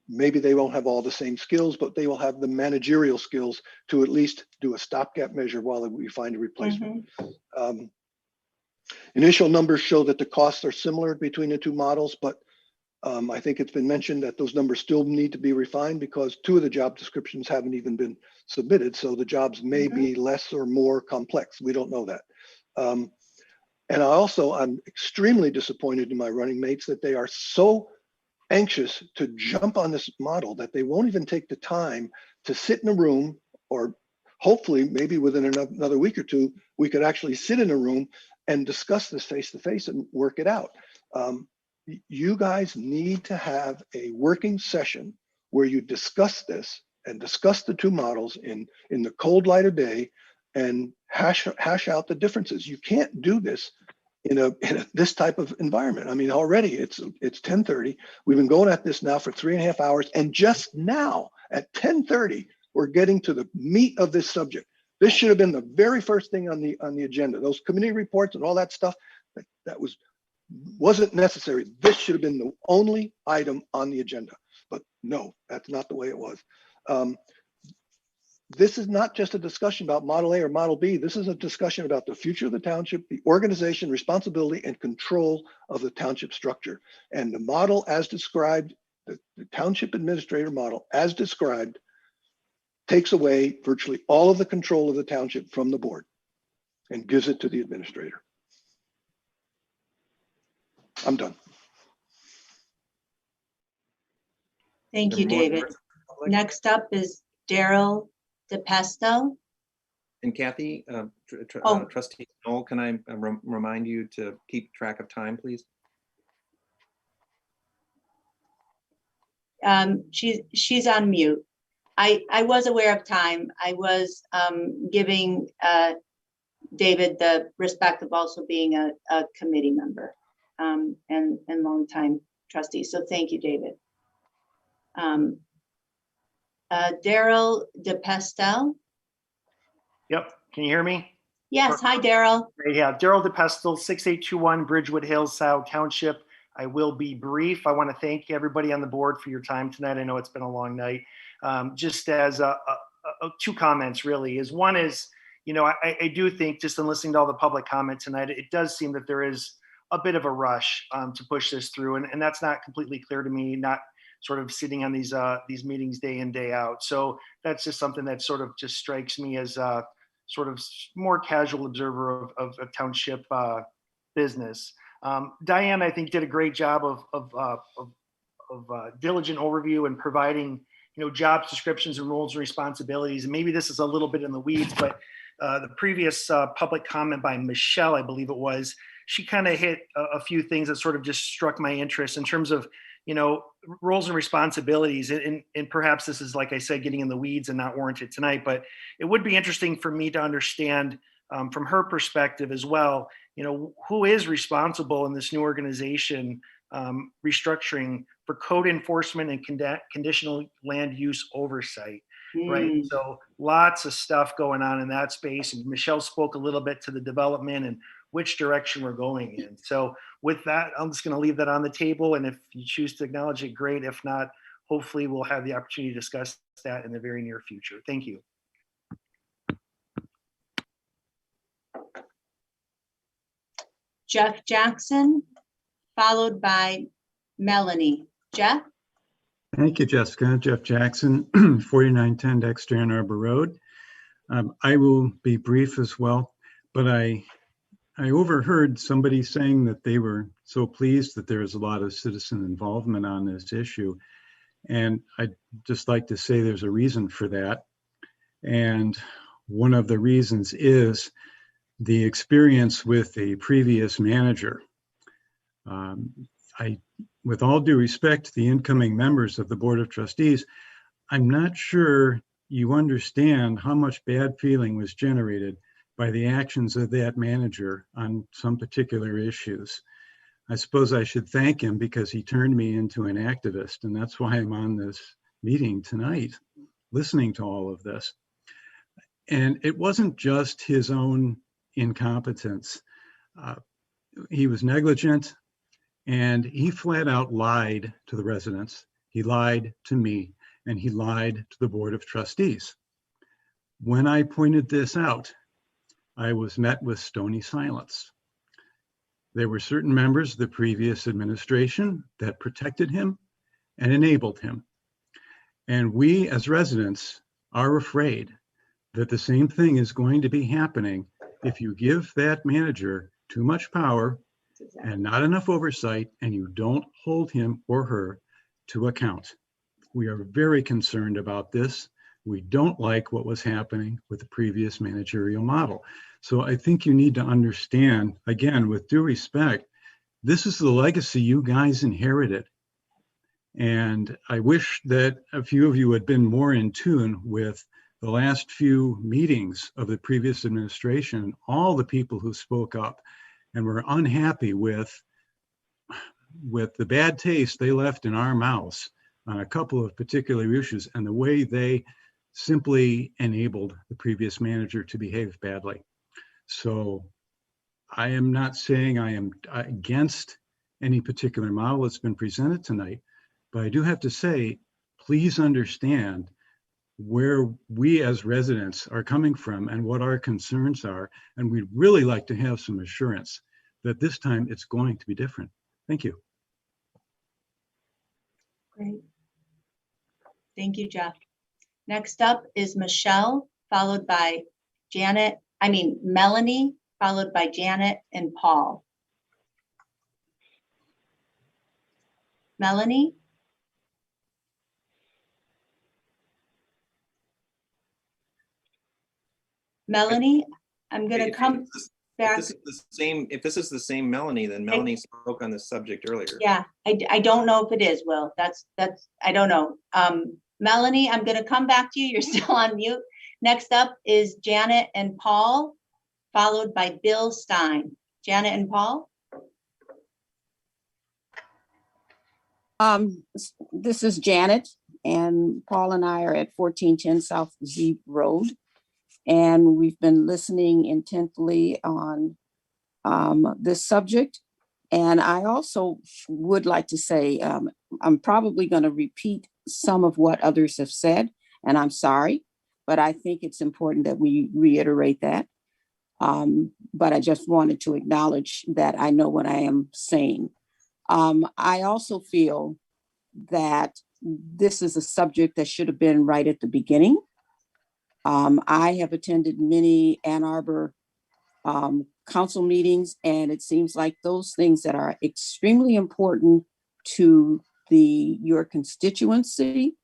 Maybe they won't have all the same skills, but they will have the managerial skills to at least do a stopgap measure while we find a replacement. Initial numbers show that the costs are similar between the two models, but I think it's been mentioned that those numbers still need to be refined because two of the job descriptions haven't even been submitted. So the jobs may be less or more complex. We don't know that. And I'm extremely disappointed in my running mates that they are so anxious to jump on this model that they won't even take the time to sit in a room, or hopefully maybe within another week or two, we could actually sit in a room and discuss this face to face and work it out. You guys need to have a working session where you discuss this and discuss the two models in the cold light of day and hash out the differences. You can't do this in this type of environment. I mean, already it's 10:30. We've been going at this now for 3.5 hours, and just now at 10:30, we're getting to the meat of this subject. This should have been the very first thing on the agenda. Those committee reports and all that stuff, that was wasn't necessary. This should have been the only item on the agenda, but no, that's not the way it was. This is not just a discussion about Model A or Model B. This is a discussion about the future of the township, the organization, responsibility, and control of the township structure. And the model as described, the township administrator model as described, takes away virtually all of the control of the township from the board and gives it to the administrator. I'm done. Thank you, David. Next up is Daryl DePesto. And Kathy, Trustee Noel, can I remind you to keep track of time, please? She's on mute. I was aware of time. I was giving David the respect of also being a committee member and longtime trustee. So thank you, David. Daryl DePestel. Yep. Can you hear me? Yes. Hi, Daryl. Yeah, Daryl DePestel, 6821 Bridgewood Hills, Scio Township. I will be brief. I want to thank everybody on the board for your time tonight. I know it's been a long night. Just as two comments really is one is, you know, I do think just in listening to all the public comment tonight, it does seem that there is a bit of a rush to push this through. And that's not completely clear to me, not sort of sitting on these meetings day in, day out. So that's just something that sort of just strikes me as a sort of more casual observer of a township business. Diane, I think, did a great job of diligent overview and providing, you know, job descriptions and roles and responsibilities. And maybe this is a little bit in the weeds, but the previous public comment by Michelle, I believe it was, she kind of hit a few things that sort of just struck my interest in terms of, you know, roles and responsibilities. And perhaps this is, like I said, getting in the weeds and not warranted tonight, but it would be interesting for me to understand from her perspective as well, you know, who is responsible in this new organization restructuring for code enforcement and conditional land use oversight, right? So lots of stuff going on in that space. And Michelle spoke a little bit to the development and which direction we're going in. So with that, I'm just going to leave that on the table. And if you choose to acknowledge it, great. If not, hopefully we'll have the opportunity to discuss that in the very near future. Thank you. Jeff Jackson, followed by Melanie. Jeff? Thank you, Jessica. Jeff Jackson, 4910 Dexter Ann Arbor Road. I will be brief as well, but I overheard somebody saying that they were so pleased that there was a lot of citizen involvement on this issue. And I'd just like to say there's a reason for that. And one of the reasons is the experience with a previous manager. With all due respect to the incoming members of the Board of Trustees, I'm not sure you understand how much bad feeling was generated by the actions of that manager on some particular issues. I suppose I should thank him because he turned me into an activist, and that's why I'm on this meeting tonight, listening to all of this. And it wasn't just his own incompetence. He was negligent, and he flat out lied to the residents. He lied to me, and he lied to the Board of Trustees. When I pointed this out, I was met with stony silence. There were certain members of the previous administration that protected him and enabled him. And we as residents are afraid that the same thing is going to be happening if you give that manager too much power and not enough oversight, and you don't hold him or her to account. We are very concerned about this. We don't like what was happening with the previous managerial model. So I think you need to understand, again, with due respect, this is the legacy you guys inherited. And I wish that a few of you had been more in tune with the last few meetings of the previous administration, all the people who spoke up and were unhappy with the bad taste they left in our mouths on a couple of particular issues and the way they simply enabled the previous manager to behave badly. So I am not saying I am against any particular model that's been presented tonight, but I do have to say, please understand where we as residents are coming from and what our concerns are. And we'd really like to have some assurance that this time it's going to be different. Thank you. Great. Thank you, Jeff. Next up is Michelle, followed by Melanie, followed by Janet and Paul. Melanie? Melanie, I'm going to come back. If this is the same Melanie, then Melanie spoke on this subject earlier. Yeah, I don't know if it is, Will. That's I don't know. Melanie, I'm going to come back to you. You're still on mute. Next up is Janet and Paul, followed by Bill Stein. Janet and Paul. This is Janet, and Paul and I are at 1410 South Z Road. And we've been listening intently on this subject. And I also would like to say, I'm probably going to repeat some of what others have said, and I'm sorry, but I think it's important that we reiterate that. But I just wanted to acknowledge that I know what I am saying. I also feel that this is a subject that should have been right at the beginning. I have attended many Ann Arbor council meetings, and it seems like those things that are extremely important to your constituency,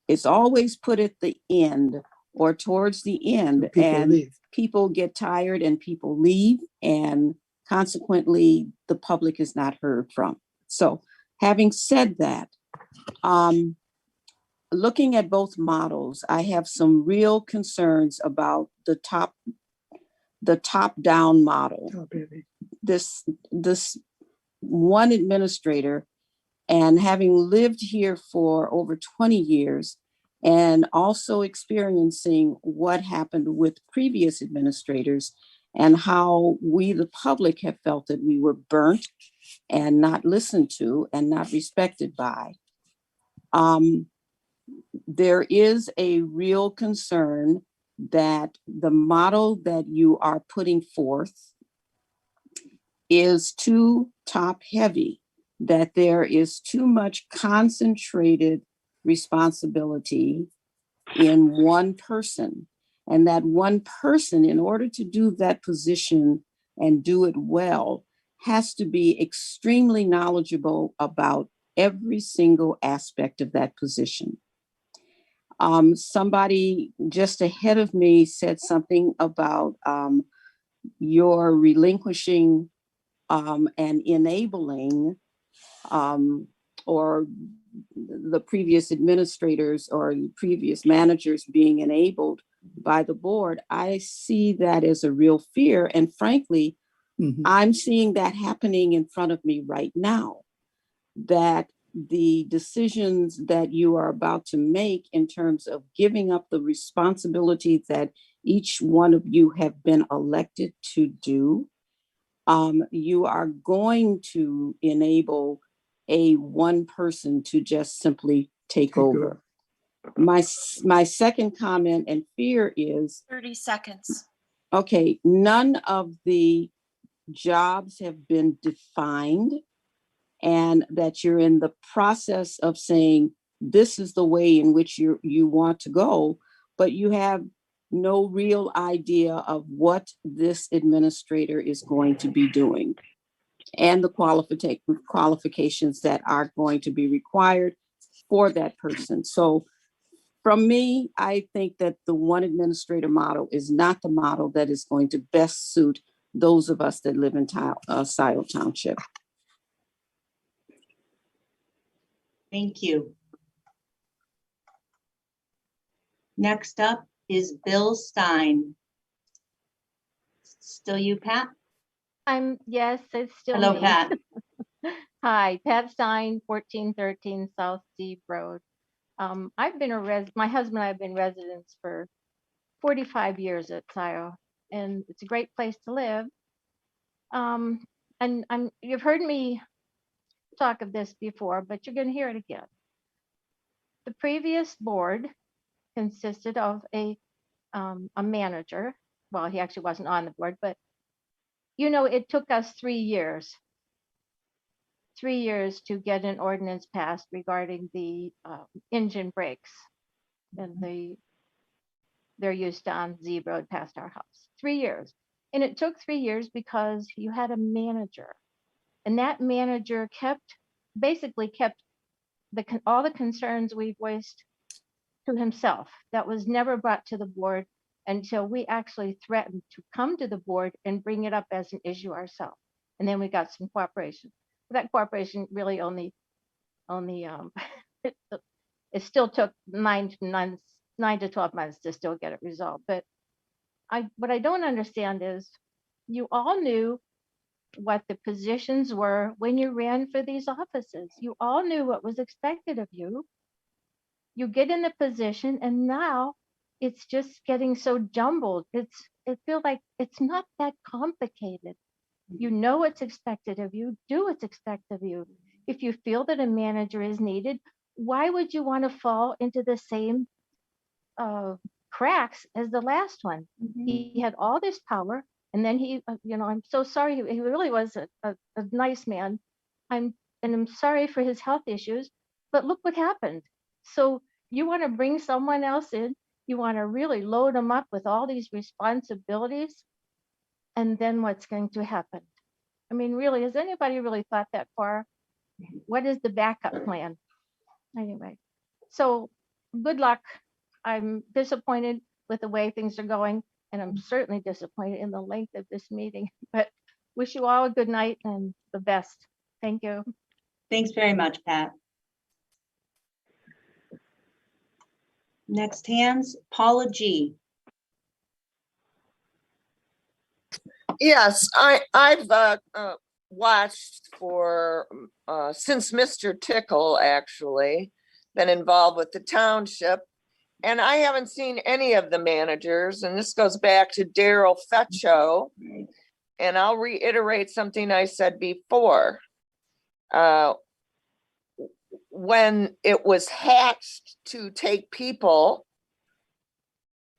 it's always put at the end or towards the end, and people get tired and people leave, and consequently the public is not heard from. So having said that, looking at both models, I have some real concerns about the top-down model. This one administrator, and having lived here for over 20 years, and also experiencing what happened with previous administrators and how we, the public, have felt that we were burnt and not listened to and not respected by. There is a real concern that the model that you are putting forth is too top heavy, that there is too much concentrated responsibility in one person, and that one person, in order to do that position and do it well, has to be extremely knowledgeable about every single aspect of that position. Somebody just ahead of me said something about your relinquishing and enabling or the previous administrators or previous managers being enabled by the board. I see that as a real fear. And frankly, I'm seeing that happening in front of me right now, that the decisions that you are about to make in terms of giving up the responsibility that each one of you have been elected to do, you are going to enable a one person to just simply take over. My second comment and fear is 30 seconds. Okay, none of the jobs have been defined, and that you're in the process of saying this is the way in which you want to go, but you have no real idea of what this administrator is going to be doing and the qualifications that are going to be required for that person. So from me, I think that the one administrator model is not the model that is going to best suit those of us that live in Scio Township. Thank you. Next up is Bill Stein. Still you, Pat? Yes, it's still Hello, me. Pat. Hi, Pat Stein, 1413 South Steve Road. I've been my husband and I have been residents for 45 years at Scio, and it's a great place to live. and you've heard me talk of this before, but you're going to hear it again. The previous board consisted of a manager. Well, he actually wasn't on the board, but you know, it took us 3 years. 3 years to get an ordinance passed regarding the engine brakes and they're used on Z Road past our house. 3 years. And it took 3 years because you had a manager. And that manager basically kept all the concerns we voiced to himself. That was never brought to the board until we actually threatened to come to the board and bring it up as an issue ourselves. And then we got some cooperation. But that cooperation really only it still took 9 to 12 months to still get it resolved. But what I don't understand is you all knew what the positions were when you ran for these offices. You all knew what was expected of you. You get in the position and now it's just getting so jumbled. It feels like it's not that complicated. You know what's expected of you, do what's expected of you. If you feel that a manager is needed, why would you want to fall into the same cracks as the last one? He had all this power, and then he, I'm so sorry. He really was a nice man. I'm sorry for his health issues, but look what happened. So you want to bring someone else in, you want to really load them up with all these responsibilities, and then what's going to happen? I mean, really, has anybody really thought that far? What is the backup plan? Anyway, so good luck. I'm disappointed with the way things are going, and I'm certainly disappointed in the length of this meeting, but wish you all a good night and the best. Thank you. Thanks very much, Pat. Next hands, Paula G. Yes, I've watched for since Mr. Tickle actually been involved with the township, and I haven't seen any of the managers, and this goes back to Daryl Fetcho, and I'll reiterate something I said before. When it was hatched to take people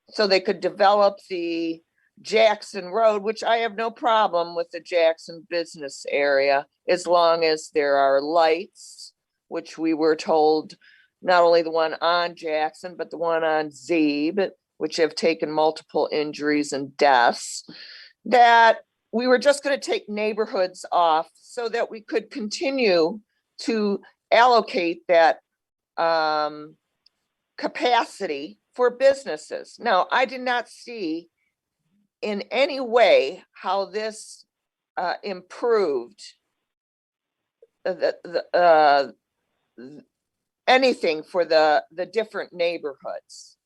so they could develop the Jackson Road, which I have no problem with the Jackson business area, as long as there are lights, which we were told, not only the one on Jackson, but the one on Zeeb, which have taken multiple injuries and deaths, that we were just going to take neighborhoods off so that we could continue to allocate that capacity for businesses. Now, I did not see in any way how this improved anything for the different neighborhoods.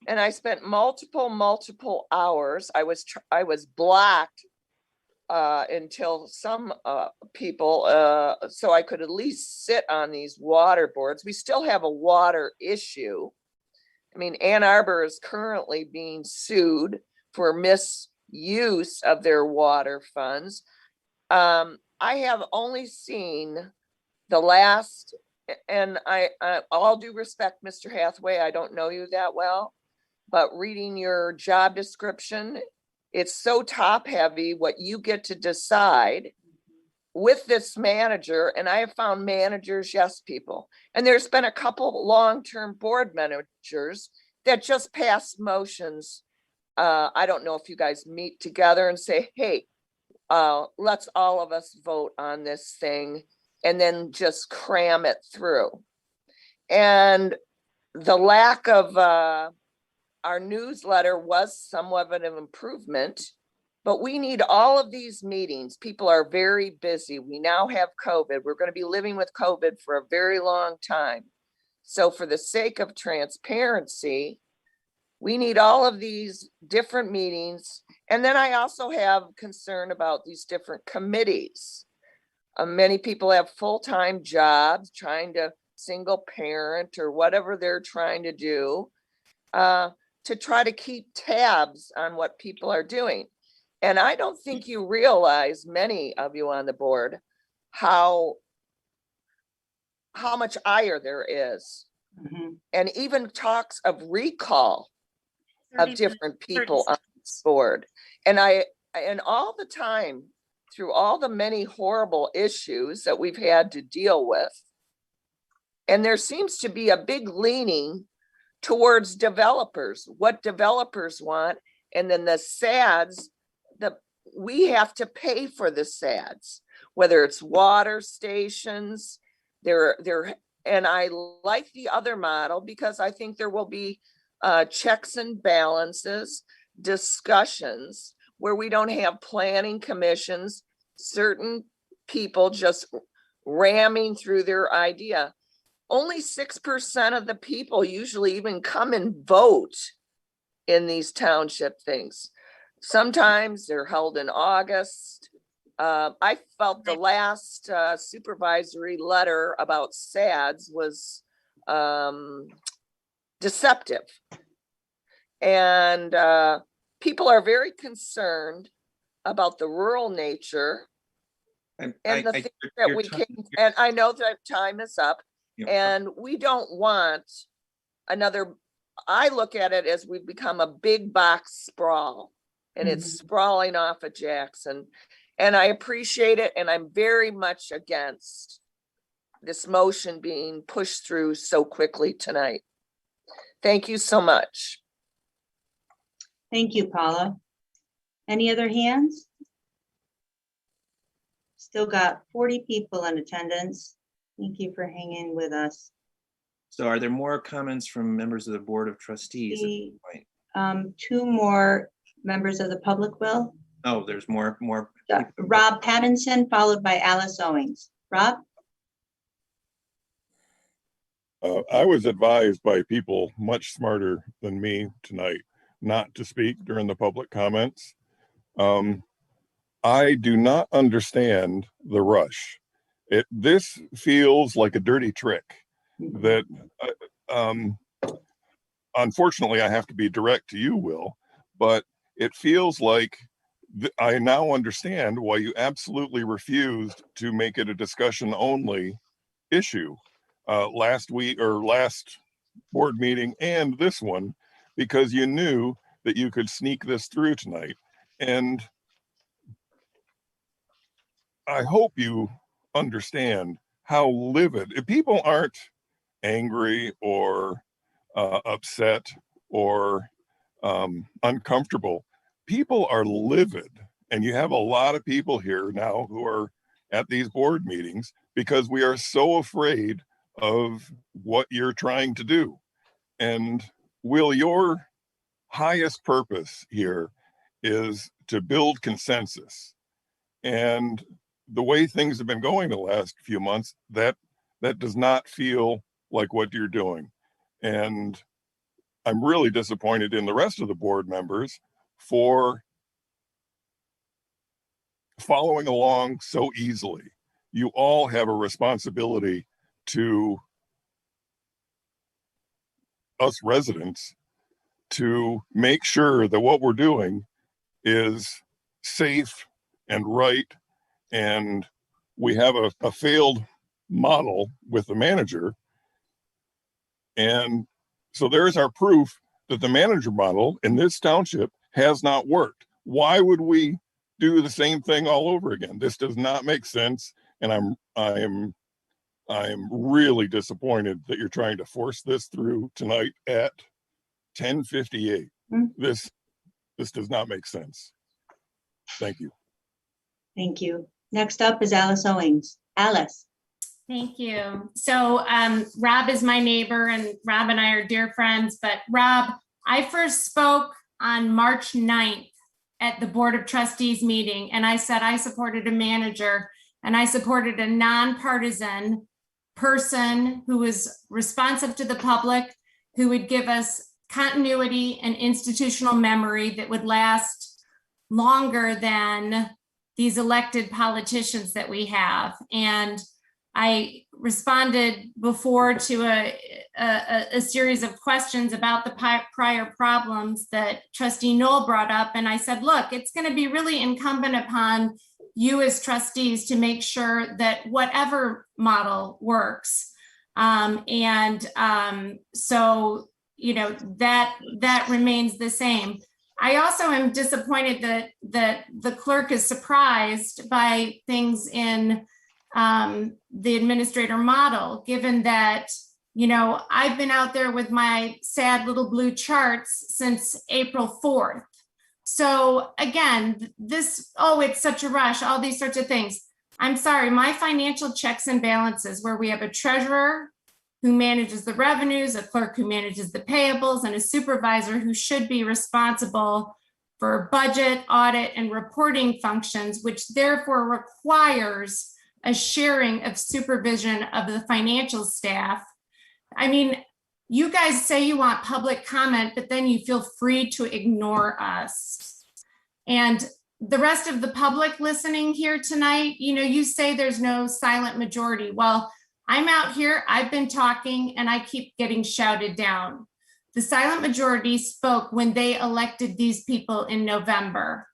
And I spent multiple hours. I was blocked until some people, so I could at least sit on these water boards. We still have a water issue. I mean, Ann Arbor is currently being sued for misuse of their water funds. I have only seen the last, and I all due respect, Mr. Hathaway, I don't know you that well, but reading your job description, it's so top heavy what you get to decide with this manager. And I have found managers, yes, people. And there's been a couple long-term board managers that just pass motions. I don't know if you guys meet together and say, hey, let's all of us vote on this thing, and then just cram it through. And the lack of our newsletter was somewhat of an improvement, but we need all of these meetings. People are very busy. We now have COVID. We're going to be living with COVID for a very long time. So for the sake of transparency, we need all of these different meetings. And then I also have concern about these different committees. Many people have full-time jobs, trying to single parent or whatever they're trying to do to try to keep tabs on what people are doing. And I don't think you realize, many of you on the board, how much ire there is. And even talks of recall of different people on this board. And all the time, through all the many horrible issues that we've had to deal with, and there seems to be a big leaning towards developers, what developers want, and then the SADs, we have to pay for the SADs, whether it's water stations, and I like the other model because I think there will be checks and balances, discussions where we don't have planning commissions, certain people just ramming through their idea. Only 6% of the people usually even come and vote in these township things. Sometimes they're held in August. I felt the last supervisory letter about SADs was deceptive. And people are very concerned about the rural nature and the things that we can, and I know that time is up, and we don't want another, I look at it as we've become a big box sprawl, and it's sprawling off of Jackson. And I appreciate it, and I'm very much against this motion being pushed through so quickly tonight. Thank you so much. Thank you, Paula. Any other hands? Still got 40 people in attendance. Thank you for hanging with us. So are there more comments from members of the Board of Trustees at this point? 2 more members of the public will. Oh, there's more. Rob Pattinson, followed by Alice Owings. Rob? I was advised by people much smarter than me tonight not to speak during the public comments. I do not understand the rush. This feels like a dirty trick that, unfortunately, I have to be direct to you, Will, but it feels like I now understand why you absolutely refused to make it a discussion only issue last week or last board meeting and this one, because you knew that you could sneak this through tonight. And I hope you understand how livid, if people aren't angry or upset or uncomfortable, people are livid. And you have a lot of people here now who are at these board meetings because we are so afraid of what you're trying to do. And Will, your highest purpose here is to build consensus. And the way things have been going the last few months, that does not feel like what you're doing. And I'm really disappointed in the rest of the board members for following along so easily. You all have a responsibility to us residents to make sure that what we're doing is safe and right. And we have a failed model with the manager. And so there's our proof that the manager model in this township has not worked. Why would we do the same thing all over again? This does not make sense. And I am really disappointed that you're trying to force this through tonight at 10:58. This does not make sense. Thank you. Thank you. Next up is Alice Owings. Alice. Thank you. So Rob is my neighbor, and Rob and I are dear friends. But Rob, I first spoke on March 9th at the Board of Trustees meeting, and I said I supported a manager, and I supported a nonpartisan person who was responsive to the public, who would give us continuity and institutional memory that would last longer than these elected politicians that we have. And I responded before to a series of questions about the prior problems that Trustee Knoll brought up. And I said, look, it's going to be really incumbent upon you as trustees to make sure that whatever model works. So, you know, that remains the same. I also am disappointed that the clerk is surprised by things in the administrator model, given that, you know, I've been out there with my sad little blue charts since April 4th. So again, this, oh, it's such a rush, all these sorts of things. I'm sorry, my financial checks and balances, where we have a treasurer who manages the revenues, a clerk who manages the payables, and a supervisor who should be responsible for budget, audit, and reporting functions, which therefore requires a sharing of supervision of the financial staff. I mean, you guys say you want public comment, but then you feel free to ignore us. And the rest of the public listening here tonight, you know, you say there's no silent majority. Well, I'm out here, I've been talking, and I keep getting shouted down. The silent majority spoke when they elected these people in November.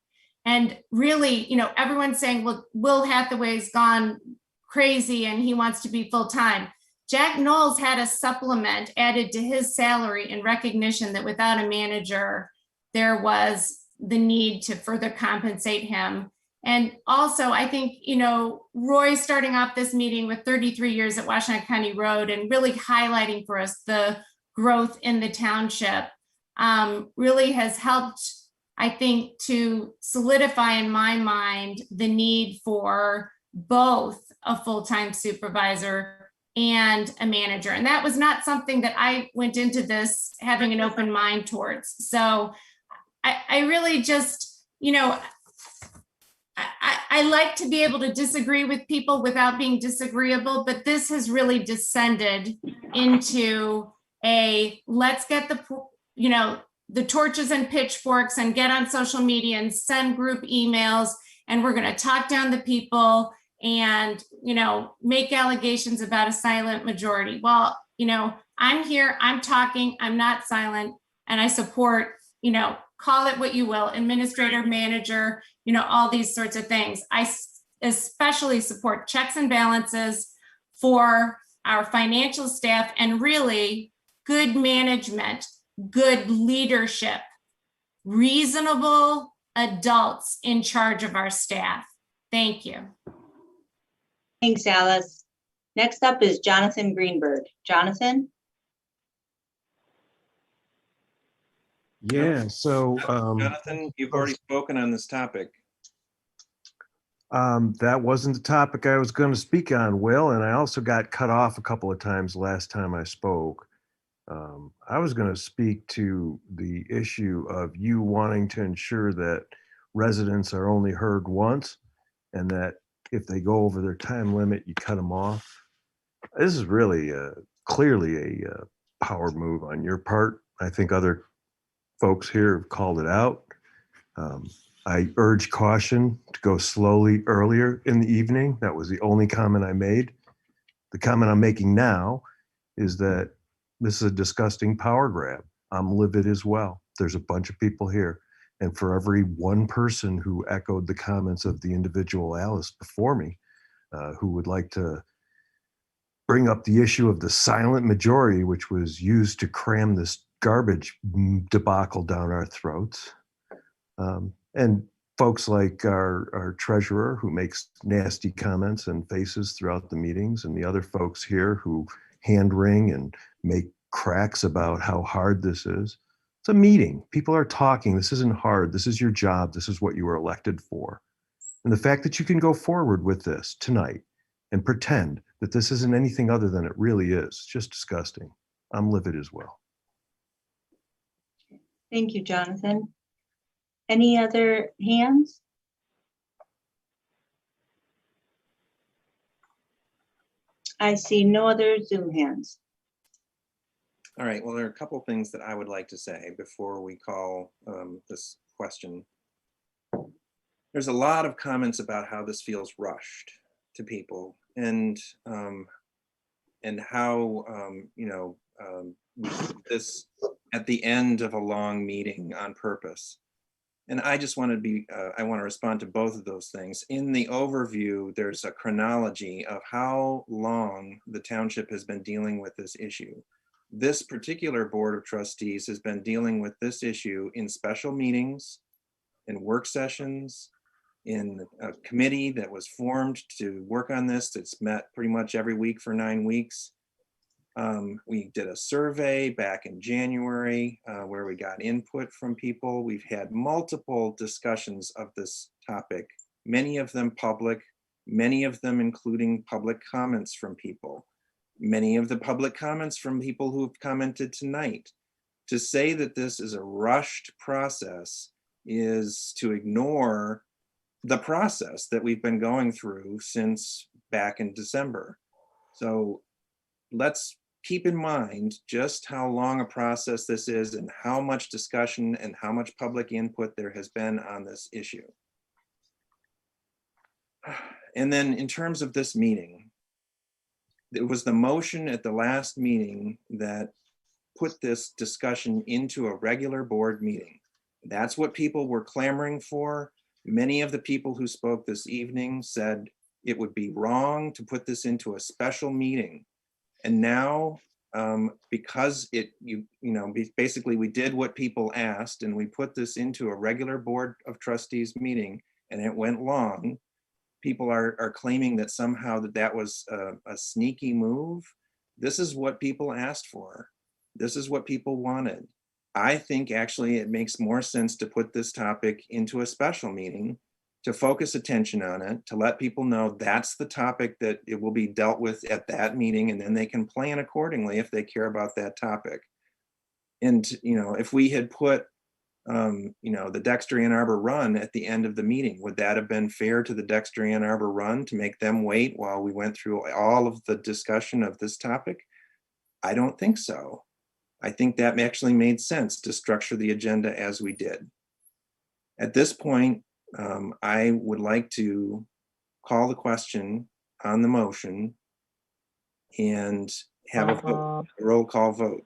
And really, you know, everyone's saying, well, Will Hathaway's gone crazy and he wants to be full-time. Jack Knowles had a supplement added to his salary in recognition that without a manager, there was the need to further compensate him. And also, I think, you know, Roy starting off this meeting with 33 years at Washington County Road and really highlighting for us the growth in the township really has helped, I think, to solidify in my mind the need for both a full-time supervisor and a manager. And that was not something that I went into this having an open mind towards. So I really just, you know, I like to be able to disagree with people without being disagreeable, but this has really descended into a, let's get the, you know, the torches and pitchforks and get on social media and send group emails, and we're going to talk down the people and, you know, make allegations about a silent majority. Well, you know, I'm here, I'm talking, I'm not silent, and I support, you know, call it what you will, administrator, manager, you know, all these sorts of things. I especially support checks and balances for our financial staff and really good management, good leadership, reasonable adults in charge of our staff. Thank you. Thanks, Alice. Next up is Jonathan Greenberg. Jonathan? Yeah, so Jonathan, you've already spoken on this topic. that wasn't the topic I was going to speak on, Will, and I also got cut off a couple of times last time I spoke. I was going to speak to the issue of you wanting to ensure that residents are only heard once, and that if they go over their time limit, you cut them off. This is really clearly a power move on your part. I think other folks here have called it out. I urge caution to go slowly earlier in the evening. That was the only comment I made. The comment I'm making now is that this is a disgusting power grab. I'm livid as well. There's a bunch of people here. And for every one person who echoed the comments of the individual Alice before me, who would like to bring up the issue of the silent majority, which was used to cram this garbage debacle down our throats. And folks like our treasurer, who makes nasty comments and faces throughout the meetings, and the other folks here who hand wring and make cracks about how hard this is. It's a meeting. People are talking. This isn't hard. This is your job. This is what you were elected for. And the fact that you can go forward with this tonight and pretend that this isn't anything other than it really is, just disgusting. I'm livid as well. Thank you, Jonathan. Any other hands? I see no other Zoom hands. All right, well, there are a couple of things that I would like to say before we call this question. There's a lot of comments about how this feels rushed to people. and how, we put this at the end of a long meeting on purpose. And I just want to be, I want to respond to both of those things. In the overview, there's a chronology of how long the township has been dealing with this issue. This particular Board of Trustees has been dealing with this issue in special meetings, in work sessions, in a committee that was formed to work on this. It's met pretty much every week for 9 weeks. We did a survey back in January where we got input from people. We've had multiple discussions of this topic, many of them public, many of them including public comments from people, many of the public comments from people who have commented tonight. To say that this is a rushed process is to ignore the process that we've been going through since back in December. So let's keep in mind just how long a process this is and how much discussion and how much public input there has been on this issue. And then in terms of this meeting, it was the motion at the last meeting that put this discussion into a regular board meeting. That's what people were clamoring for. Many of the people who spoke this evening said it would be wrong to put this into a special meeting. And now, because basically we did what people asked and we put this into a regular Board of Trustees meeting and it went long, people are claiming that somehow that was a sneaky move. This is what people asked for. This is what people wanted. I think actually it makes more sense to put this topic into a special meeting, to focus attention on it, to let people know that's the topic that it will be dealt with at that meeting, and then they can plan accordingly if they care about that topic. And, if we had put, the Dexter Ann Arbor run at the end of the meeting, would that have been fair to the Dexter Ann Arbor run to make them wait while we went through all of the discussion of this topic? I don't think so. I think that actually made sense to structure the agenda as we did. At this point, I would like to call the question on the motion and have a vote, a roll call vote.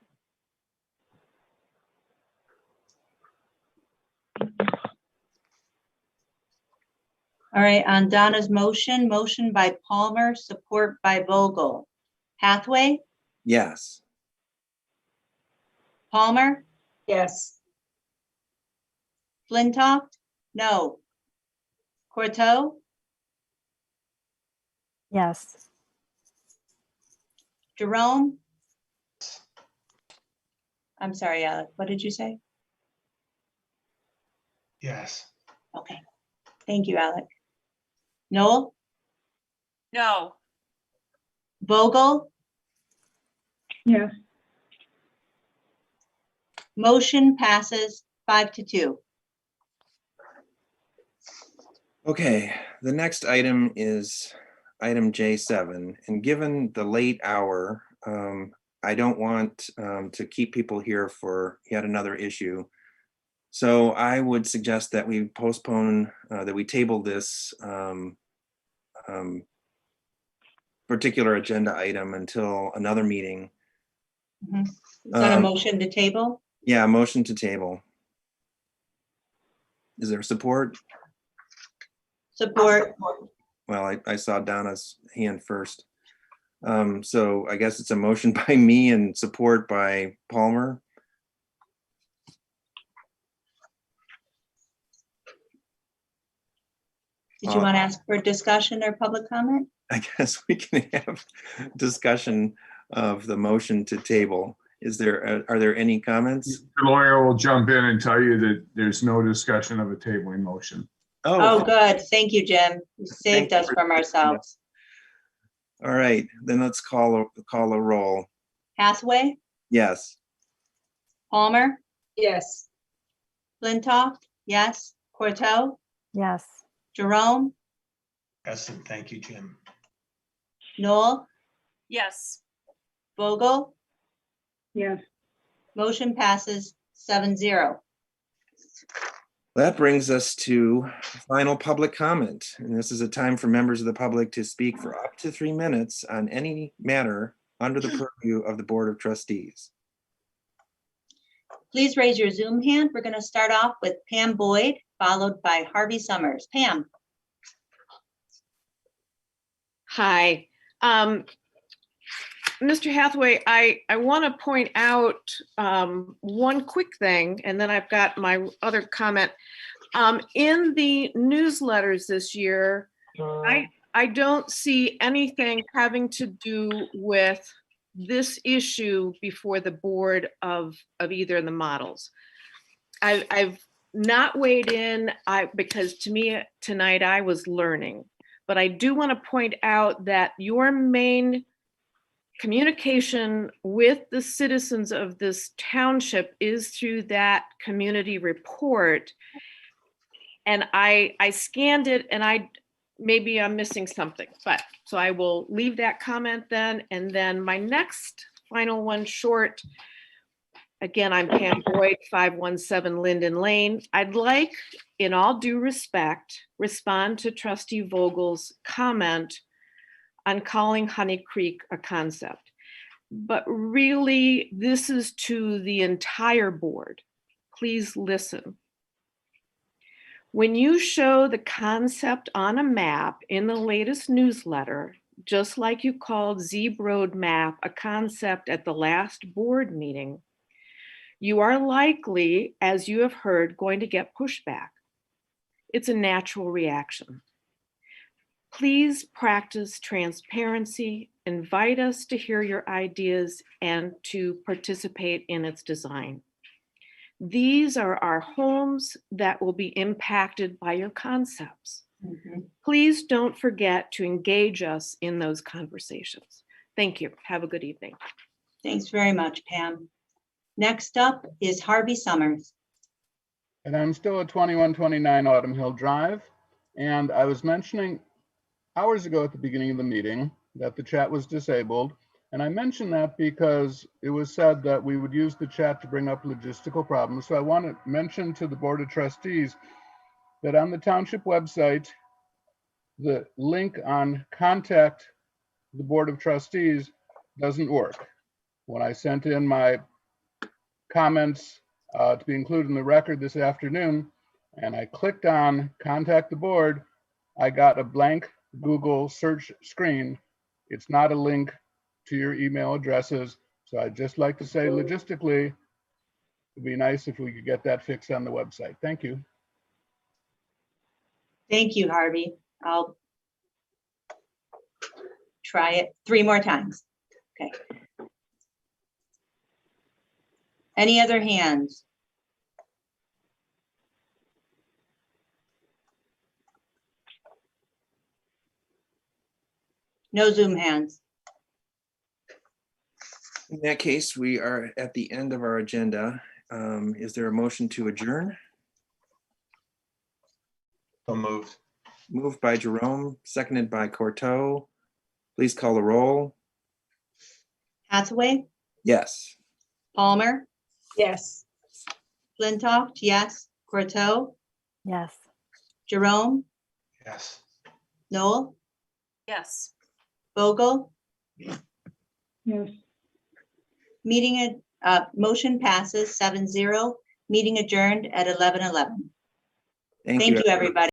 All right, on Donna's motion by Palmer, support by Vogel. Hathaway? Yes. Palmer? Yes. Flintoff? No. Corto? Yes. Jerome? I'm sorry, Alec, what did you say? Yes. Okay, thank you, Alec. Noel? No. Vogel? Yes. Motion passes 5-2. Okay, the next item is item J7. And given the late hour, I don't want to keep people here for yet another issue. So I would suggest that we postpone, that we table this particular agenda item until another meeting. Is that a motion to table? Yeah, motion to table. Is there support? Support. Well, I saw Donna's hand first. So I guess it's a motion by me and support by Palmer. Did you want to ask for discussion or public comment? I guess we can have discussion of the motion to table. Are there any comments? The lawyer will jump in and tell you that there's no discussion of a tabling motion. Oh, good. Thank you, Jim. You saved us from ourselves. All right, then let's call a roll. Hathaway? Yes. Palmer? Yes. Flintoff? Yes. Corto? Yes. Jerome? Yes, and thank you, Jim. Noel? Yes. Vogel? Yes. Motion passes 7-0. That brings us to final public comment. And this is a time for members of the public to speak for up to 3 minutes on any matter under the purview of the Board of Trustees. Please raise your Zoom hand. We're going to start off with Pam Boyd, followed by Harvey Summers. Pam. Hi. Mr. Hathaway, I want to point out one quick thing, and then I've got my other comment. In the newsletters this year, I don't see anything having to do with this issue before the board of either of the models. I've not weighed in because to me tonight I was learning, but I do want to point out that your main communication with the citizens of this township is through that community report. And I scanned it and maybe I'm missing something, but so I will leave that comment then. And then my next final one short, again, I'm Pam Boyd, 517 Linden Lane. I'd like, in all due respect, respond to Trustee Vogel's comment on calling Honey Creek a concept. But really, this is to the entire board. Please listen. When you show the concept on a map in the latest newsletter, just like you called Zeeb Road map a concept at the last board meeting, you are likely, as you have heard, going to get pushback. It's a natural reaction. Please practice transparency, invite us to hear your ideas and to participate in its design. These are our homes that will be impacted by your concepts. Please don't forget to engage us in those conversations. Thank you. Have a good evening. Thanks very much, Pam. Next up is Harvey Summers. And I'm still at 2129 Autumn Hill Drive. And I was mentioning hours ago at the beginning of the meeting that the chat was disabled. And I mentioned that because it was said that we would use the chat to bring up logistical problems. So I want to mention to the Board of Trustees that on the township website, the link on contact the Board of Trustees doesn't work. When I sent in my comments to be included in the record this afternoon, and I clicked on contact the board, I got a blank Google search screen. It's not a link to your email addresses. So I'd just like to say logistically, it'd be nice if we could get that fixed on the website. Thank you. Thank you, Harvey. I'll try it 3 more times. Okay. Any other hands? No Zoom hands. In that case, we are at the end of our agenda. Is there a motion to adjourn? So moved. Moved by Jerome, seconded by Corto. Please call the roll. Hathaway, Yes. Palmer, Yes. Flintoff, yes. Corto, Yes. Jerome, Yes. Noel, Yes. Vogel. Yes. Motion passes 7-0. Meeting adjourned at 11:11. Thank you, everybody.